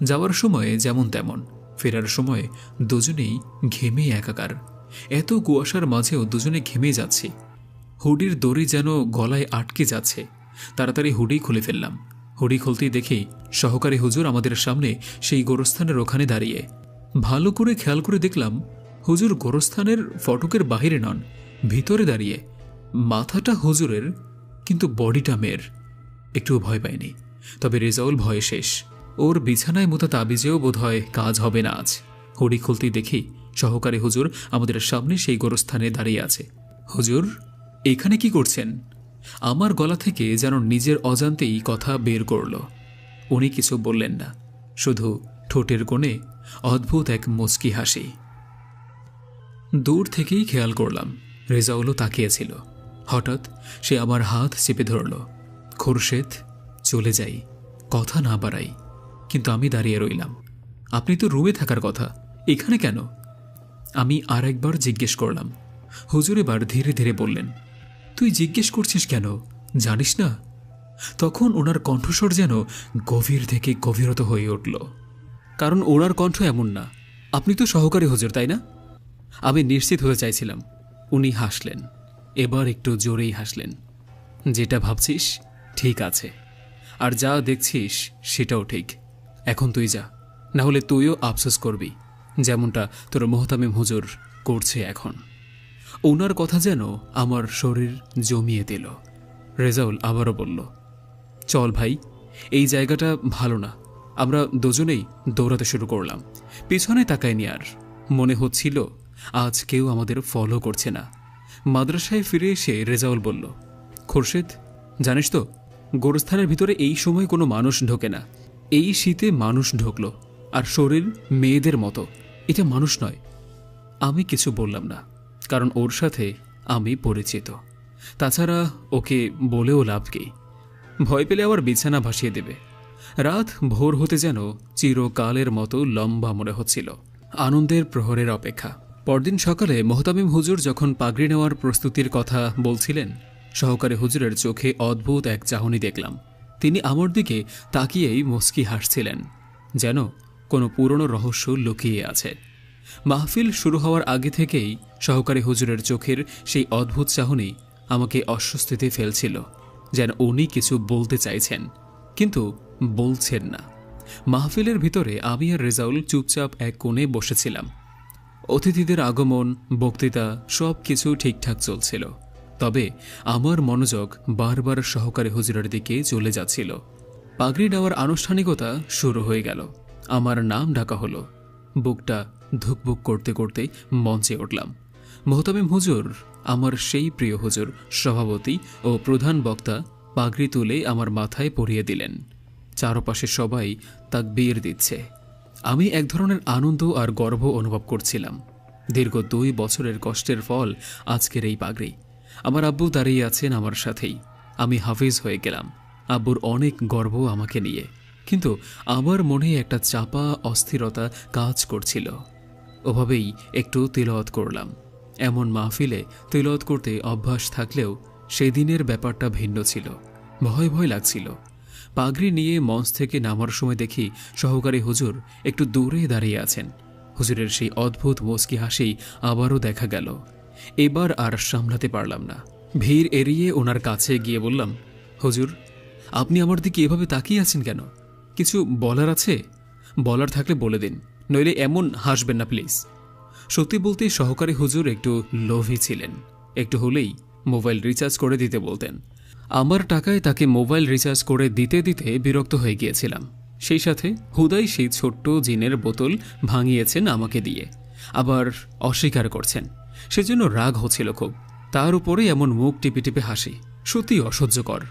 যাওয়ার সময় যেমন তেমন, ফেরার সময় দুজনেই ঘেমে একাকার। এত কুয়াশার মাঝেও দুজনে ঘেমে যাচ্ছি। হুডির দড়ি যেন গলায় আটকে যাচ্ছে। তাড়াতাড়ি হুডি খুলে ফেললাম। হুডি খুলতেই দেখি সহকারী হুজুর আমাদের সামনে সেই গোরস্থানের ওখানে দাঁড়িয়ে। ভালো করে খেয়াল করে দেখলাম হুজুর গোরস্থানের ফটকের বাহিরে নন, ভিতরে দাঁড়িয়ে। মাথাটা হুজুরের, কিন্তু বডিটা মেয়ের। একটুও ভয় পাইনি। তবে রেজাউল ভয়ে শেষ। ওর বিছানায় মোতা তাবিজেও বোধহয় কাজ হবে না আজ। হুডি খুলতেই দেখি সহকারী হুজুর আমাদের সামনে সেই গোরস্থানে দাঁড়িয়ে আছে। হুজুর, এখানে কি করছেন? আমার গলা থেকে যেন নিজের অজান্তেই কথা বের করল। উনি কিছু বললেন না, শুধু ঠোঁটের কোণে অদ্ভুত এক মুচকি হাসি। দূর থেকেই খেয়াল করলাম রেজাউলও তাকিয়েছিল। হঠাৎ সে আমার হাত চেপে ধরল। খুরশেদ, চলে যাই, কথা না বাড়াই। কিন্তু আমি দাঁড়িয়ে রইলাম। আপনি তো রুমে থাকার কথা, এখানে কেন? আমি আর একবার জিজ্ঞেস করলাম। হুজুর এবার ধীরে ধীরে বললেন, তুই জিজ্ঞেস করছিস কেন, জানিস না? তখন ওনার কণ্ঠস্বর যেন গভীর থেকে গভীরত হয়ে উঠল। কারণ ওনার কণ্ঠ এমন না। আপনি তো সহকারী হুজুর, তাই না? আমি নিশ্চিত হয়ে চাইছিলাম। উনি হাসলেন, এবার একটু জোরেই হাসলেন। যেটা ভাবছিস ঠিক আছে, আর যা দেখছিস সেটাও ঠিক। এখন তুই যা, না হলে তুইও আফসোস করবি, যেমনটা তোর মোহতামিম হুজুর করছে এখন। ওনার কথা যেন আমার শরীর জমিয়ে দিল। রেজাউল আবারও বলল, চল ভাই, এই জায়গাটা ভালো না। আমরা দুজনেই দৌড়াতে শুরু করলাম। পিছনে তাকায়নি আর। মনে হচ্ছিল আজ কেউ আমাদের ফলো করছে না। মাদ্রাসায় ফিরে এসে রেজাউল বলল, খুরশেদ, জানিস তো গোরস্থানের ভিতরে এই সময় কোনো মানুষ ঢোকে না। এই শীতে মানুষ ঢুকলো, আর শরীর মেয়েদের মতো। এটা মানুষ নয়। আমি কিছু বললাম না, কারণ ওর সাথে আমি পরিচিত। তাছাড়া ওকে বলেও লাভ কি? ভয় পেলে আবার বিছানা ভাসিয়ে দেবে। রাত ভোর হতে যেন চিরকালের মতো লম্বা মনে হচ্ছিল। আনন্দের প্রহরের অপেক্ষা। পরদিন সকালে মোহতামিম হুজুর যখন পাগড়ি নেওয়ার প্রস্তুতির কথা বলছিলেন, সহকারী হুজুরের চোখে অদ্ভুত এক চাহনি দেখলাম। তিনি আমার দিকে তাকিয়েই মুচকি হাসছিলেন, যেন কোনো পুরনো রহস্য লুকিয়ে আছে। মাহফিল শুরু হওয়ার আগে থেকেই সহকারী হুজুরের চোখের সেই অদ্ভুত চাহনি আমাকে অস্বস্তিতে ফেলছিল, যেন উনি কিছু বলতে চাইছেন কিন্তু বলছেন না। মাহফিলের ভিতরে আমি আর রেজাউল চুপচাপ এক কোণে বসেছিলাম। অতিথিদের আগমন, বক্তৃতা সব কিছু ঠিকঠাক চলছিল, তবে আমার মনোযোগ বারবার সহকারী হুজুরের দিকে চলে যাচ্ছিল। পাগড়ি নেওয়ার আনুষ্ঠানিকতা শুরু হয়ে গেল। আমার নাম ডাকা হলো। বুকটা ধুকবুক করতে করতে মঞ্চে উঠলাম। মোহতামিম হুজুর, আমার সেই প্রিয় হুজুর, সভাপতি ও প্রধান বক্তা, পাগড়ি তুলে আমার মাথায় পরিয়ে দিলেন। চারপাশে সবাই তাকবীর দিচ্ছে। আমি এক ধরনের আনন্দ আর গর্ব অনুভব করছিলাম। দীর্ঘ 2 বছরের কষ্টের ফল আজকের এই পাগড়ি। আমার আব্বু দাঁড়িয়ে আছেন আমার সাথেই। আমি হাফিজ হয়ে গেলাম। আব্বুর অনেক গর্ব আমাকে নিয়ে, কিন্তু আমার মনে একটা চাপা অস্থিরতা কাজ করছিল। ওভাবেই একটু তিলাওয়াত করলাম। এমন মাহফিলে তিলাওয়াত করতে অভ্যাস থাকলেও সেদিনের ব্যাপারটা ভিন্ন ছিল। ভয় ভয় লাগছিল। পাগড়ি নিয়ে মঞ্চ থেকে নামার সময় দেখি সহকারী হুজুর একটু দূরে দাঁড়িয়ে আছেন। হুজুরের সেই অদ্ভুত মুচকি হাসি আবারও দেখা গেল। এবার আর সামলাতে পারলাম না। ভিড় এড়িয়ে ওনার কাছে গিয়ে বললাম, হুজুর, আপনি আমার দিকে এভাবে তাকিয়ে আছেন কেন? কিছু বলার আছে? বলার থাকলে বলে দিন, নইলে এমন হাসবেন না প্লিজ। সত্যি বলতে সহকারী হুজুর একটু লোভী ছিলেন। একটু হলেই মোবাইল রিচার্জ করে দিতে বলতেন। আমার টাকায় তাকে মোবাইল রিচার্জ করে দিতে দিতে বিরক্ত হয়ে গিয়েছিলাম। সেই সাথে হুদাই সেই ছোট্ট জিনের বোতল ভাঙিয়েছেন আমাকে দিয়ে, আবার অস্বীকার করছেন। সেজন্য রাগ হচ্ছিল খুব। তার উপরে এমন মুখ টিপে টিপে হাসি, সত্যি অসহ্যকর।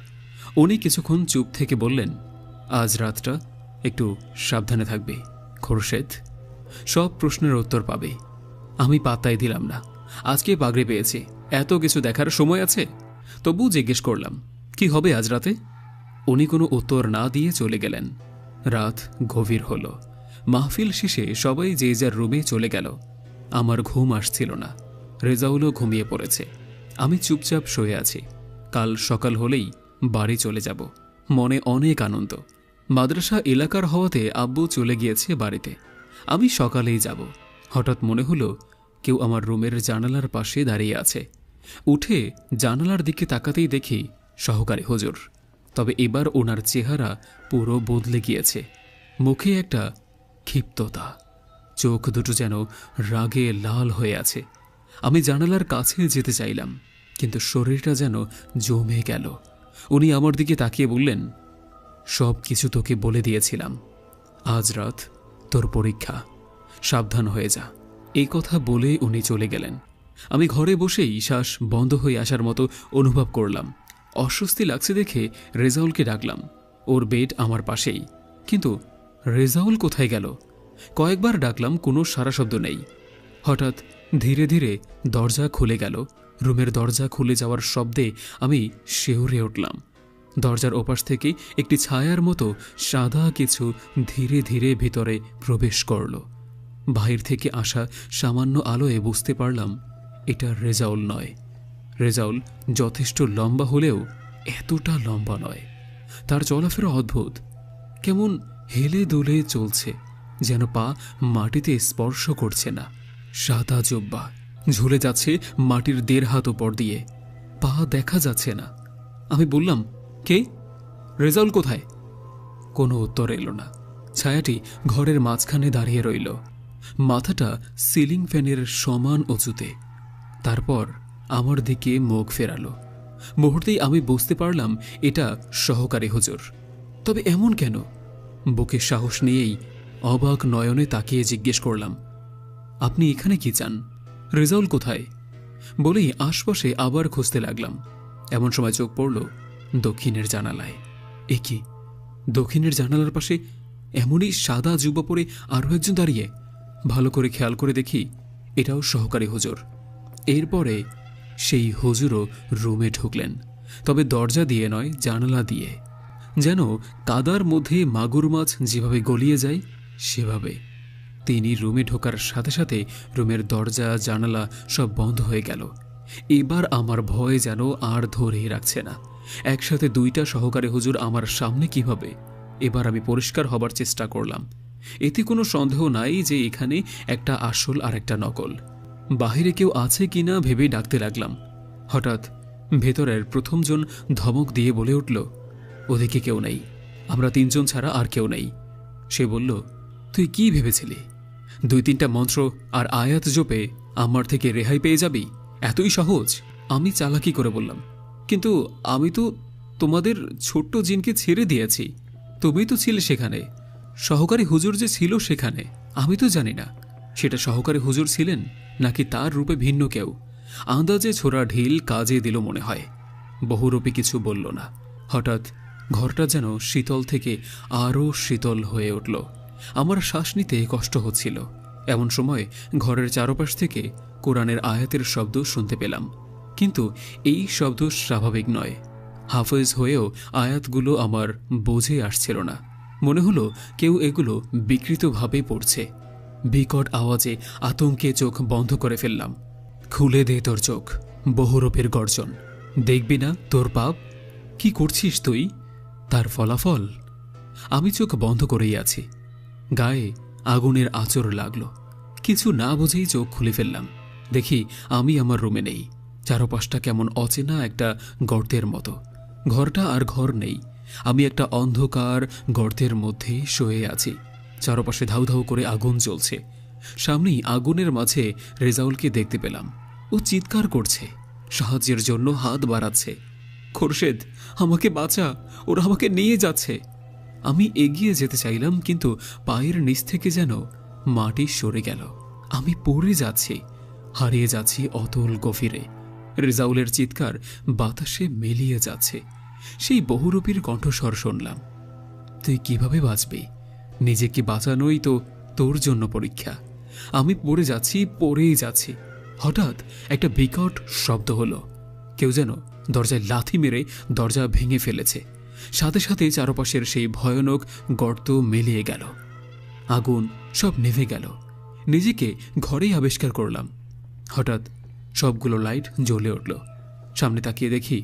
উনি কিছুক্ষণ চুপ থেকে বললেন, আজ রাতটা একটু সাবধানে থাকবে খোরশেদ, সব প্রশ্নের উত্তর পাবে। আমি পাত্তাই দিলাম না। আজকে পাগড়ি পেয়েছি, এত কিছু দেখার সময় আছে? তবু জিজ্ঞেস করলাম, কি হবে আজ রাতে? উনি কোনো উত্তর না দিয়ে চলে গেলেন। রাত গভীর হলো। মাহফিল শেষে সবাই যে যার রুমে চলে গেল। আমার ঘুম আসছিল না। রেজাউলও ঘুমিয়ে পড়েছে। আমি চুপচাপ শুয়ে আছি। কাল সকাল হলেই বাড়ি চলে যাব। মনে অনেক আনন্দ। মাদ্রাসা এলাকার হওয়াতে আব্বু চলে গিয়েছে বাড়িতে। আমি সকালেই যাব। হঠাৎ মনে হলো কেউ আমার রুমের জানালার পাশে দাঁড়িয়ে আছে। উঠে জানালার দিকে তাকাতেই দেখি সহকারী হুজুর। তবে এবার ওনার চেহারা পুরো বদলে গিয়েছে। মুখে একটা ক্ষিপ্ততা, চোখ দুটো যেন রাগে লাল হয়ে আছে। আমি জানালার কাছে যেতে চাইলাম, কিন্তু শরীরটা যেন জমে গেল। উনি আমার দিকে তাকিয়ে বললেন, সব কিছু তোকে বলে দিয়েছিলাম। আজ রাত তোর পরীক্ষা, সাবধান হয়ে যা। এই কথা বলে উনি চলে গেলেন। আমি ঘরে বসেই শ্বাস বন্ধ হয়ে আসার মতো অনুভব করলাম। অস্বস্তি লাগছে দেখে রেজাউলকে ডাকলাম। ওর বেড আমার পাশেই, কিন্তু রেজাউল কোথায় গেল? কয়েকবার ডাকলাম, কোনো সারা শব্দ নেই। হঠাৎ ধীরে ধীরে দরজা খুলে গেল। রুমের দরজা খুলে যাওয়ার শব্দে আমি শিউরে উঠলাম। দরজার ওপাশ থেকে একটি ছায়ার মতো সাদা কিছু ধীরে ধীরে ভিতরে প্রবেশ করল। বাহির থেকে আসা সামান্য আলোয় বুঝতে পারলাম এটা রেজাউল নয়। রেজাউল যথেষ্ট লম্বা হলেও এতটা লম্বা নয়। তার চলাফেরা অদ্ভুত, কেমন হেলে দুলে চলছে, যেন পা মাটিতে স্পর্শ করছে না। সাদা জব্বা ঝুলে যাচ্ছে মাটির 1.5 হাত উপর দিয়ে, পা দেখা যাচ্ছে না। আমি বললাম, কে? রেজাউল কোথায়? কোনো উত্তর এলো না। ছায়াটি ঘরের মাঝখানে দাঁড়িয়ে রইল, মাথাটা সিলিং ফ্যানের সমান উঁচুতে। তারপর আমার দিকে মুখ ফেরালো। মুহূর্তেই আমি বুঝতে পারলাম এটা সহকারী হুজুর। তবে এমন কেন? বুকে সাহস নিয়েই অবাক নয়নে তাকিয়ে জিজ্ঞেস করলাম, আপনি এখানে কি চান? রেজাউল কোথায়? বলেই আশপাশে আবার খুঁজতে লাগলাম। এমন সময় চোখ পড়ল দক্ষিণের জানালায়। এ কি, দক্ষিণের জানালার পাশে এমনই সাদা জুব্বা পরে আরও একজন দাঁড়িয়ে। ভালো করে খেয়াল করে দেখি এটাও সহকারী হুজুর। এরপরে সেই হুজুরও রুমে ঢুকলেন, তবে দরজা দিয়ে নয়, জানালা দিয়ে। যেন কাদার মধ্যে মাগুর মাছ যেভাবে গলিয়ে যায় সেভাবে। তিনি রুমে ঢোকার সাথে সাথে রুমের দরজা জানালা সব বন্ধ হয়ে গেল। এবার আমার ভয় যেন আর ধরেই রাখছে না। একসাথে 2টা সহকারী হুজুর আমার সামনে কিভাবে? এবার আমি পরিষ্কার হবার চেষ্টা করলাম। এতে কোনো সন্দেহ নাই যে এখানে একটা আসল আর একটা নকল। বাহিরে কেউ আছে কিনা ভেবে ডাকতে লাগলাম। হঠাৎ ভেতরের প্রথমজন ধমক দিয়ে বলে উঠল, ওদিকে কেউ নেই, আমরা 3 জন ছাড়া আর কেউ নেই। সে বলল, তুই কি ভেবেছিলি 2-3টা মন্ত্র আর আয়াত জপে আমার থেকে রেহাই পেয়ে যাবি? এতই সহজ? আমি চালাকি করে বললাম, কিন্তু আমি তো তোমাদের ছোট্ট জিনকে ছেড়ে দিয়েছি, তুমি তো ছিলে সেখানে। সহকারী হুজুর যে ছিল সেখানে আমি তো জানি না সেটা সহকারী হুজুর ছিলেন নাকি তার রূপে ভিন্ন কেউ। আন্দাজে ছোড়া ঢিল কাজে দিল মনে হয়। বহুরূপী কিছু বলল না। হঠাৎ ঘরটা যেন শীতল থেকে আরও শীতল হয়ে উঠল। আমার শ্বাস নিতে কষ্ট হচ্ছিল। এমন সময় ঘরের চারপাশ থেকে কোরআনের আয়াতের শব্দ শুনতে পেলাম, কিন্তু এই শব্দ স্বাভাবিক নয়। হাফেজ হয়েও আয়াতগুলো আমার বোঝে আসছিল না। মনে হলো কেউ এগুলো বিকৃতভাবে পড়ছে। বিকট আওয়াজে আতঙ্কে চোখ বন্ধ করে ফেললাম। খুলে দে তোর চোখ, বহুরূপের গর্জন। দেখবি না তোর পাপ? কি করছিস তুই? তার ফলাফল? আমি চোখ বন্ধ করেই আছি। গায়ে আগুনের আঁচড় লাগলো। কিছু না বুঝেই চোখ খুলে ফেললাম। দেখি আমি আমার রুমে নেই। চারপাশটা কেমন অচেনা একটা গর্তের মতো। ঘরটা আর ঘর নেই। আমি একটা অন্ধকার গর্তের মধ্যে শুয়ে আছি। চারপাশে ধাউ ধাউ করে আগুন জ্বলছে। সামনেই আগুনের মাঝে রেজাউলকে দেখতে পেলাম। ও চিৎকার করছে, সাহায্যের জন্য হাত বাড়াচ্ছে। খোরশেদ, আমাকে বাঁচা, ওরা আমাকে নিয়ে যাচ্ছে। আমি এগিয়ে যেতে চাইলাম, কিন্তু পায়ের নিচ থেকে যেন মাটি সরে গেল। আমি পড়ে যাচ্ছি, হারিয়ে যাচ্ছি অতল গভীরে। রেজাউলের চিৎকার বাতাসে মিলিয়ে যাচ্ছে। সেই বহুরূপীর কণ্ঠস্বর শুনলাম, তুই কিভাবে বাঁচবি? নিজেকে বাঁচানোই তো তোর জন্য পরীক্ষা। আমি পড়ে যাচ্ছি, পড়েই যাচ্ছি। হঠাৎ একটা বিকট শব্দ হলো। কেউ যেন দরজায় লাথি মেরে দরজা ভেঙে ফেলেছে। সাথে সাথে চারপাশের সেই ভয়ানক গর্ত মিলিয়ে গেল। আগুন সব নেভে গেল। নিজেকে ঘরেই আবিষ্কার করলাম। হঠাৎ সবগুলো লাইট জ্বলে উঠল। সামনে তাকিয়ে দেখি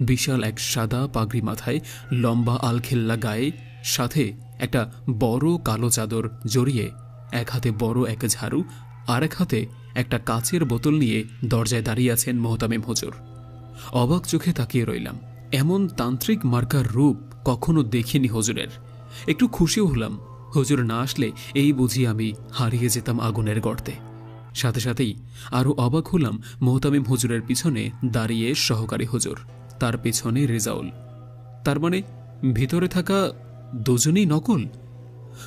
বিশাল এক সাদা পাগড়ি মাথায়, লম্বা আলখেল্লা গায়ে, সাথে একটা বড় কালো চাদর জড়িয়ে, এক হাতে বড় এক ঝাড়ু, আর এক হাতে একটা কাচের বোতল নিয়ে দরজায় দাঁড়িয়ে আছেন মোহতামিম হুজুর। অবাক চোখে তাকিয়ে রইলাম। এমন তান্ত্রিক মার্কার রূপ কখনো দেখিনি হুজুরের। একটু খুশিও হলাম। হুজুর না আসলে এই বুঝি আমি হারিয়ে যেতাম আগুনের গর্তে। সাথে সাথেই আরও অবাক হলাম মোহতামিম হুজুরের পিছনে দাঁড়িয়ে সহকারী হুজুর, তার পেছনে রেজাউল। তার মানে ভিতরে থাকা দুজনেই নকল।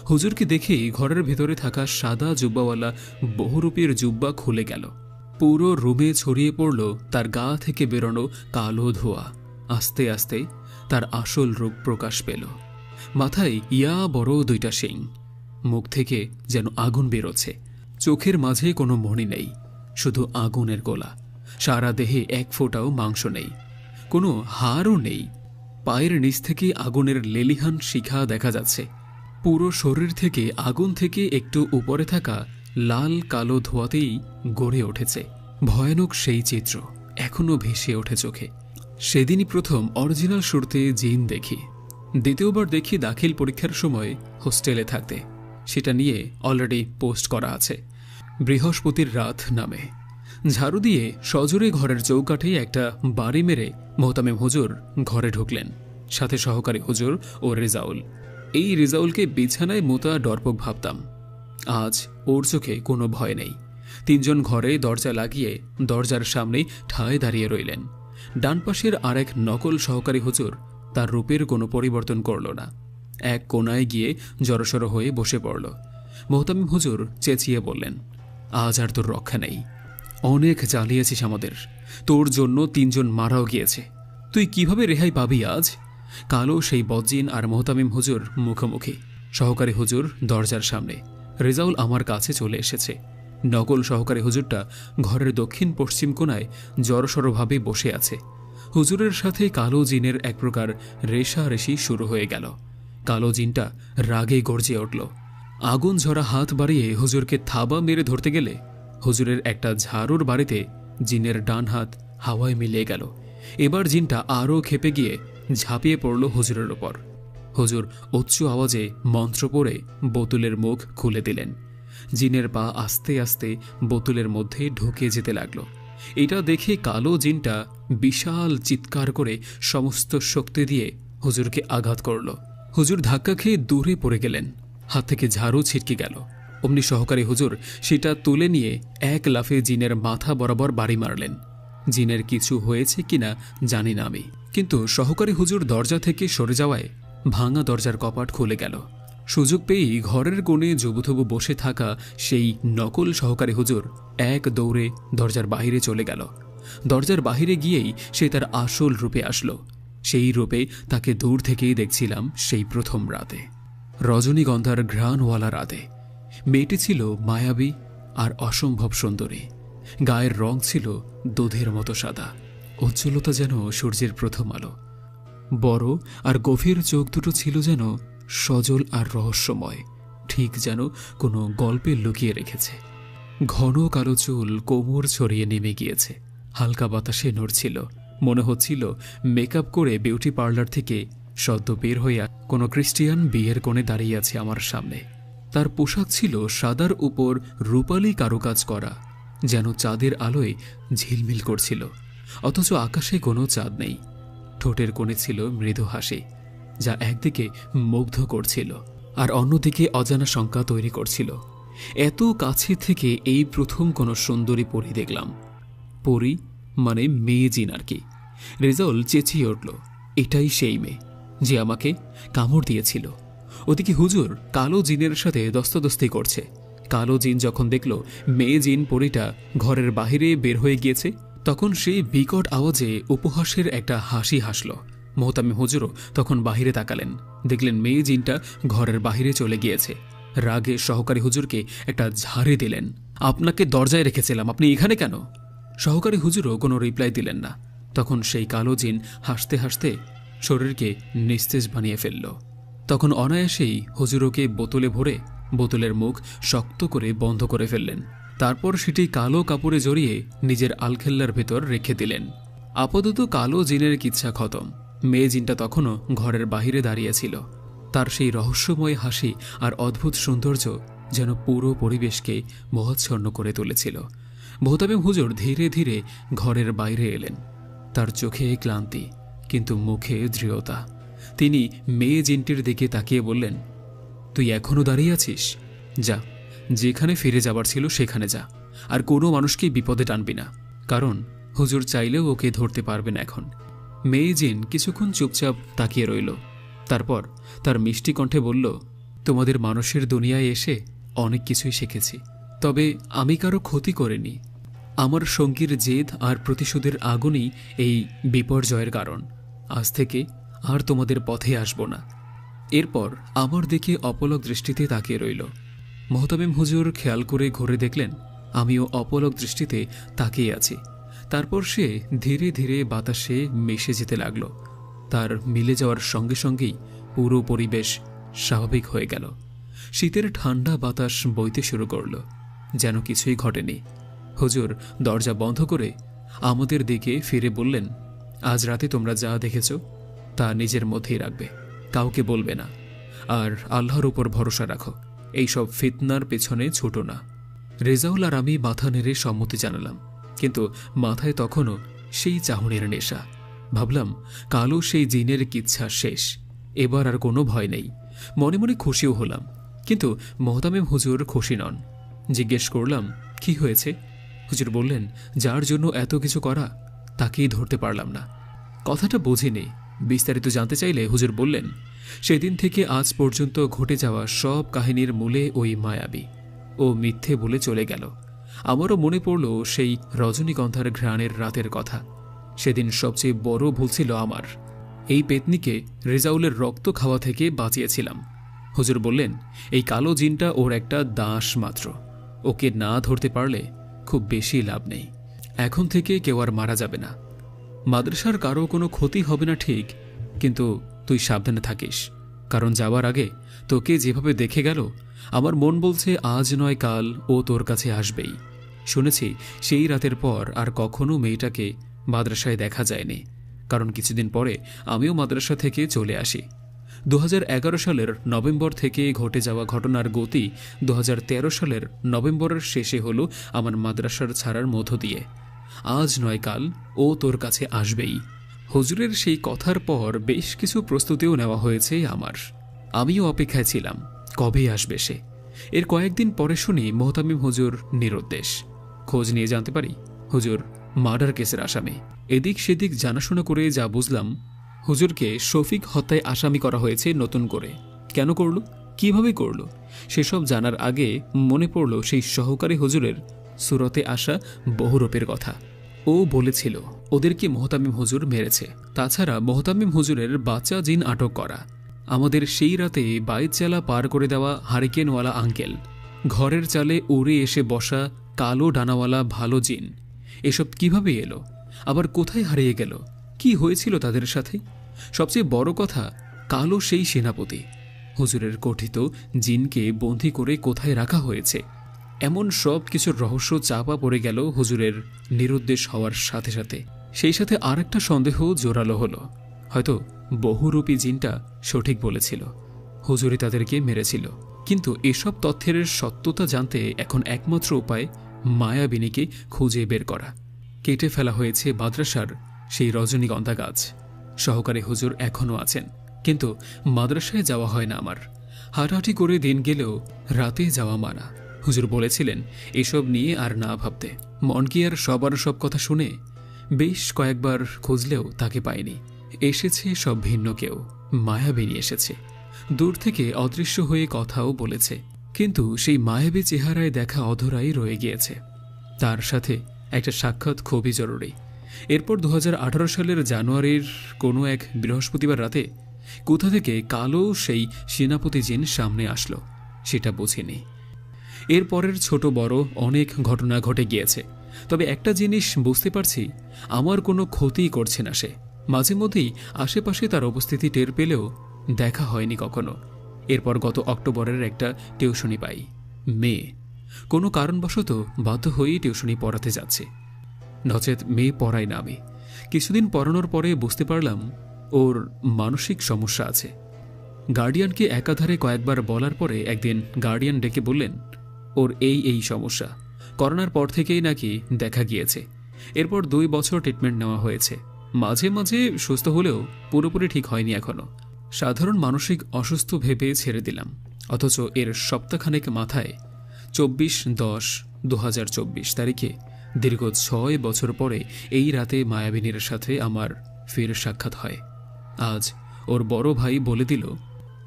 হুজুরকে দেখেই ঘরের ভেতরে থাকা সাদা জুব্বাওয়ালা বহুরূপীর জুব্বা খুলে গেল। পুরো রুমে ছড়িয়ে পড়ল তার গা থেকে বেরোনো কালো ধোঁয়া। আস্তে আস্তে তার আসল রূপ প্রকাশ পেল। মাথায় ইয়া বড় দুইটা শিং, মুখ থেকে যেন আগুন বেরোচ্ছে। চোখের মাঝে কোনো মণি নেই, শুধু আগুনের গোলা। সারা দেহে এক ফোঁটাও মাংস নেই, কোনো হাড়ও নেই। পায়ের নিচ থেকে আগুনের লেলিহান শিখা দেখা যাচ্ছে। পুরো শরীর থেকে আগুন থেকে একটু উপরে থাকা লাল কালো ধোঁয়াতেই গড়ে উঠেছে। ভয়ানক সেই চিত্র এখনো ভেসে ওঠে চোখে। সেদিনই প্রথম অরিজিনাল শুরুতে জিন দেখি। দ্বিতীয়বার দেখি দাখিল পরীক্ষার সময় হোস্টেলে থাকতে। সেটা নিয়ে অলরেডি পোস্ট করা আছে। বৃহস্পতির রাত নামে। ঝাড়ু দিয়ে সজোরে ঘরের চৌকাঠে একটা বাড়ি মেরে মোহতামিম হুজুর ঘরে ঢুকলেন, সাথে সহকারী হুজুর ও রেজাউল। এই রেজাউলকে বিছানায় মোতা ডরপক ভাবতাম। আজ ওর চোখে কোনো ভয় নেই। তিনজন ঘরে দরজা লাগিয়ে দরজার সামনেই ঠায় দাঁড়িয়ে রইলেন। ডান পাশের আরেক নকল সহকারী হুজুর তার রূপের কোনো পরিবর্তন করল না। এক কোনায় গিয়ে জড়সড় হয়ে বসে পড়ল। মোহতামিম হুজুর চেঁচিয়ে বললেন, আজ আর তোর রক্ষা নেই। অনেক জ্বালিয়েছিস আমাদের, তোর জন্য তিনজন মারাও গিয়েছে। তুই কিভাবে রেহাই পাবি আজ? কালো সেই বজ্জিন আর মোহতামিম হুজুর মুখোমুখি। সহকারী হুজুর দরজার সামনে। রেজাউল আমার কাছে চলে এসেছে। নকল সহকারী হুজুরটা ঘরের দক্ষিণ পশ্চিম কোণায় জড়সড়ভাবে বসে আছে। হুজুরের সাথে কালো জিনের এক প্রকার রেশারেশি শুরু হয়ে গেল। কালো জিনটা রাগে গর্জে উঠল। আগুন ঝরা হাত বাড়িয়ে হুজুরকে থাবা মেরে ধরতে গেলে হুজুরের একটা ঝাড়ুর বাড়িতে জিনের ডান হাত হাওয়ায় মিলিয়ে গেল। এবার জিনটা আরও খেপে গিয়ে ঝাঁপিয়ে পড়ল হুজুরের ওপর। হুজুর উচ্চ আওয়াজে মন্ত্র পড়ে বোতলের মুখ খুলে দিলেন। জিনের পা আস্তে আস্তে বোতলের মধ্যে ঢুকে যেতে লাগলো। এটা দেখে কালো জিনটা বিশাল চিৎকার করে সমস্ত শক্তি দিয়ে হুজুরকে আঘাত করল। হুজুর ধাক্কা খেয়ে দূরে পড়ে গেলেন। হাত থেকে ঝাড়ু ছিটকে গেল। অমনি সহকারী হুজুর সেটা তুলে নিয়ে এক লাফে জিনের মাথা বরাবর বাড়ি মারলেন। জিনের কিছু হয়েছে কিনা জানি না আমি, কিন্তু সহকারী হুজুর দরজা থেকে সরে যাওয়ায় ভাঙা দরজার কপাট খুলে গেল। সুযোগ পেয়েই ঘরের কোণে জবুথবু বসে থাকা সেই নকল সহকারী হুজুর এক দৌড়ে দরজার বাহিরে চলে গেল। দরজার বাহিরে গিয়েই সে তার আসল রূপে আসলো। সেই রূপে তাকে দূর থেকেই দেখছিলাম সেই প্রথম রাতে, রজনীগন্ধার ঘ্রাণওয়ালা রাতে। মেয়েটি ছিল মায়াবী আর অসম্ভব সুন্দরী। গায়ের রং ছিল দুধের মতো সাদা, উজ্জ্বলতা যেন সূর্যের প্রথম আলো। বড় আর গভীর চোখ দুটো ছিল যেন সজল আর রহস্যময়, ঠিক যেন কোনো গল্পে লুকিয়ে রেখেছে। ঘন কালো চুল কোমর ছড়িয়ে নেমে গিয়েছে, হালকা বাতাসে নড়ছিল। মনে হচ্ছিল মেকআপ করে বিউটি পার্লার থেকে সদ্য বের হইয়া কোনো ক্রিস্টিয়ান বিয়ের কোণে দাঁড়িয়ে আছে আমার সামনে। তার পোশাক ছিল সাদার উপর রূপালি কারুকাজ করা, যেন চাঁদের আলোয় ঝিলমিল করছিল, অথচ আকাশে কোনো চাঁদ নেই। ঠোঁটের কোণে ছিল মৃদু হাসি, যা একদিকে মুগ্ধ করছিল আর অন্যদিকে অজানা শঙ্কা তৈরি করছিল। এত কাছে থেকে এই প্রথম কোনো সুন্দরী পরী দেখলাম। পরী মানে মেয়ে জিন আর কি। রেজাউল চেঁচিয়ে উঠল, এটাই সেই মেয়ে যে আমাকে কামড় দিয়েছিল। ওদিকে হুজুর কালো জিনের সাথে দস্তাদস্তি করছে। কালো জিন যখন দেখল মেয়ে জিন পরীটা ঘরের বাহিরে বের হয়ে গিয়েছে, তখন সে বিকট আওয়াজে উপহাসের একটা হাসি হাসল। মোহতামিম হুজুরও তখন বাহিরে তাকালেন, দেখলেন মেয়ে জিনটা ঘরের বাহিরে চলে গিয়েছে। রাগে সহকারী হুজুরকে একটা ঝাড়ি দিলেন, আপনাকে দরজায় রেখেছিলাম, আপনি এখানে কেন? সহকারী হুজুরও কোনো রিপ্লাই দিলেন না। তখন সেই কালো জিন হাসতে হাসতে শরীরকে নিস্তেজ বানিয়ে ফেলল। তখন অনায়াসেই হুজুরকে বোতলে ভরে বোতলের মুখ শক্ত করে বন্ধ করে ফেললেন। তারপর সেটি কালো কাপড়ে জড়িয়ে নিজের আলখেল্লার ভেতর রেখে দিলেন। আপাতত কালো জিনের কিচ্ছা খতম। মেয়ে জিনটা তখনও ঘরের বাহিরে দাঁড়িয়েছিল। তার সেই রহস্যময় হাসি আর অদ্ভুত সৌন্দর্য যেন পুরো পরিবেশকে মোহাচ্ছন্ন করে তুলেছিল। মোহতামিম হুজুর ধীরে ধীরে ঘরের বাইরে এলেন। তার চোখে ক্লান্তি, কিন্তু মুখে দৃঢ়তা। তিনি মেয়ে জিনটির দিকে তাকিয়ে বললেন, তুই এখনো দাঁড়িয়ে আছিস? যা, যেখানে ফিরে যাবার ছিল সেখানে যা, আর কোনো মানুষকে বিপদে টানবি না, কারণ হুজুর চাইলেও ওকে ধরতে পারবেন এখন। মেয়ে জিন কিছুক্ষণ চুপচাপ তাকিয়ে রইল। তারপর তার মিষ্টি কণ্ঠে বলল, তোমাদের মানুষের দুনিয়ায় এসে অনেক কিছুই শিখেছি, তবে আমি কারো ক্ষতি করিনি। আমার সঙ্গীর জেদ আর প্রতিশোধের আগুনই এই বিপর্যয়ের কারণ। আজ থেকে আর তোমাদের পথে আসব না। এরপর আমার দিকে অপলক দৃষ্টিতে তাকিয়ে রইল। মোহতামিম হুজুর খেয়াল করে ঘুরে দেখলেন আমিও অপলক দৃষ্টিতে তাকিয়ে আছি। তারপর সে ধীরে ধীরে বাতাসে মিশে যেতে লাগল। তার মিলে যাওয়ার সঙ্গে সঙ্গেই পুরো পরিবেশ স্বাভাবিক হয়ে গেল। শীতের ঠান্ডা বাতাস বইতে শুরু করল, যেন কিছুই ঘটেনি। হুজুর দরজা বন্ধ করে আমাদের দিকে ফিরে বললেন, আজ রাতে তোমরা যা দেখেছ তা নিজের মধ্যেই রাখবে, কাউকে বলবে না, আর আল্লাহর উপর ভরসা রাখো। এইসব ফিতনার পেছনে ছুটো না। রেজাউল আর আমি মাথা নেড়ে সম্মতি জানালাম, কিন্তু মাথায় তখনও সেই চাহনির নেশা। ভাবলাম কালো সেই জিনের কিচ্ছা শেষ, এবার আর কোনো ভয় নেই। মনে মনে খুশিও হলাম, কিন্তু মোহতামিম হুজুর খুশি নন। জিজ্ঞেস করলাম, কি হয়েছে? হুজুর বললেন, যার জন্য এত কিছু করা তাকেই ধরতে পারলাম না। কথাটা বুঝিনি। বিস্তারিত জানতে চাইলে হুজুর বললেন, সেদিন থেকে আজ পর্যন্ত ঘটে যাওয়া সব কাহিনীর মূলে ওই মায়াবী ও মিথ্যে বলে চলে গেল। আমারও মনে পড়ল সেই রজনীগন্ধার ঘ্রাণের রাতের কথা। সেদিন সবচেয়ে বড় ভুল ছিল আমার। এই পেতনিকে রেজাউলের রক্ত খাওয়া থেকে বাঁচিয়েছিলাম। হুজুর বললেন, এই কালো জিনটা ওর একটা দাস মাত্র, ওকে না ধরতে পারলে খুব বেশি লাভ নেই। এখন থেকে কেউ আর মারা যাবে না। মাদ্রাসার কারো কোনো ক্ষতি হবে না ঠিক, কিন্তু তুই সাবধানে থাকিস, কারণ যাওয়ার আগে তোকে যেভাবে দেখে গেল আমার মন বলছে আজ নয় কাল ও তোর কাছে আসবেই। শুনেছি সেই রাতের পর আর কখনো মেয়েটাকে মাদ্রাসায় দেখা যায়নি, কারণ কিছুদিন পরে আমিও মাদ্রাসা থেকে চলে আসি। 2011 সালের নভেম্বর থেকে ঘটে যাওয়া ঘটনার গতি 2013 সালের নভেম্বরের শেষে হলো আমার মাদ্রাসার ছাড়ার মধ্য দিয়ে। আজ নয় কাল ও তোর কাছে আসবেই। হুজুরের সেই কথার পর বেশ কিছু প্রস্তুতিও নেওয়া হয়েছে আমার। আমিও অপেক্ষায় ছিলাম কবে আসবে সে। এর কয়েকদিন পরে শুনি মোহতামিম হুজুর নিরুদ্দেশ। খোঁজ নিয়ে জানতে পারি হুজুর মার্ডার কেসের আসামি। এদিক সেদিক জানাশোনা করে যা বুঝলাম, হুজুরকে শফিক হত্যায় আসামি করা হয়েছে নতুন করে। কেন করল, কিভাবে করল সেসব জানার আগে মনে পড়ল সেই সহকারী হুজুরের সুরতে আসা বহুরূপের কথা। ও বলেছিল ওদেরকে মোহতামিম হুজুর মেরেছে। তাছাড়া মোহতামিম হুজুরের বাচ্চা জিন আটক করা, আমাদের সেই রাতে বাইত চালা পার করে দেওয়া হারিকেনওয়ালা আঙ্কেল, ঘরের চালে উড়ে এসে বসা কালো ডানাওয়ালা ভালো জিন, এসব কিভাবে এলো, আবার কোথায় হারিয়ে গেল, কি হয়েছিল তাদের সাথে? সবচেয়ে বড় কথা, কালো সেই সেনাপতি, হুজুরের গঠিত জিনকে বন্দী করে কোথায় রাখা হয়েছে, এমন সব কিছুর রহস্য চাপা পড়ে গেল হুজুরের নিরুদ্দেশ হওয়ার সাথে সাথে। সেই সাথে আর একটা সন্দেহ জোরালো হলো, হয়তো বহুরূপী জিনটা সঠিক বলেছিল, হুজুরি তাদেরকে মেরেছিল। কিন্তু এসব তথ্যের সত্যতা জানতে এখন একমাত্র উপায় মায়াবিনীকে খুঁজে বের করা। কেটে ফেলা হয়েছে মাদ্রাসার সেই রজনীগন্ধা গাছ। সহকারী হুজুর এখনও আছেন, কিন্তু মাদ্রাসায় যাওয়া হয় না আমার। হাঁটাহাঁটি করে দিন গেলেও রাতে যাওয়া মানা। হুজুর বলেছিলেন এসব নিয়ে আর না ভাবতে। মন কি আর সবার সব কথা শুনে? বেশ কয়েকবার খুঁজলেও তাকে পাইনি। এসেছে সব ভিন্ন কেউ, মায়াবিনী এসেছে, দূর থেকে অদৃশ্য হয়ে কথাও বলেছে, কিন্তু সেই মায়াবী চেহারায় দেখা অধরাই রয়ে গিয়েছে। তার সাথে একটা সাক্ষাৎ খুবই জরুরি। এরপর 2018 সালের জানুয়ারির কোনো এক বৃহস্পতিবার রাতে কোথা থেকে কালো সেই সেনাপতি জিন সামনে আসলো সেটা বুঝিনি। এরপরের ছোট বড় অনেক ঘটনা ঘটে গিয়েছে, তবে একটা জিনিস বুঝতে পারছি, আমার কোনো ক্ষতি করছে না সে। মাঝে মধ্যেই আশেপাশে তার উপস্থিতি টের পেলেও দেখা হয়নি কখনো। এরপর গত অক্টোবরের একটা টিউশনি পাই, মেয়ে কোনো কারণবশত বাধ্য হয়েই টিউশনি পড়াতে যাচ্ছে, নচেত মেয়ে পড়াই না আমি। কিছুদিন পড়ানোর পরে বুঝতে পারলাম ওর মানসিক সমস্যা আছে। গার্ডিয়ানকে একাধারে কয়েকবার বলার পরে একদিন গার্ডিয়ান ডেকে বললেন ওর এই সমস্যা, করোনার পর থেকেই নাকি দেখা গিয়েছে। এরপর 2 বছর ট্রিটমেন্ট নেওয়া হয়েছে, মাঝে মাঝে সুস্থ হলেও পুরোপুরি ঠিক হয়নি এখনো। সাধারণ মানসিক অসুস্থ ভেবে ছেড়ে দিলাম, অথচ এর সপ্তাহখানেক মাথায় 24/10/2024 তারিখে দীর্ঘ 6 বছর পরে এই রাতে মায়াবিনীর সাথে আমার ফের সাক্ষাৎ হয়। আজ ওর বড় ভাই বলে দিল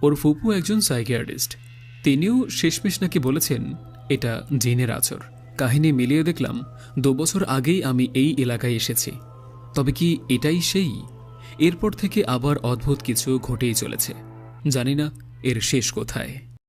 ওর ফুপু একজন সাইকিয়াট্রিস্ট, তিনিও শেষমেশ নাকি বলেছেন এটা জিনের আচর। কাহিনী মিলিয়ে দেখলাম 2 বছর আগেই আমি এই এলাকায় এসেছি। তবে কি এটাই সেই? এরপর থেকে আবার অদ্ভুত কিছু ঘটেই চলেছে, জানি না এর শেষ কোথায়।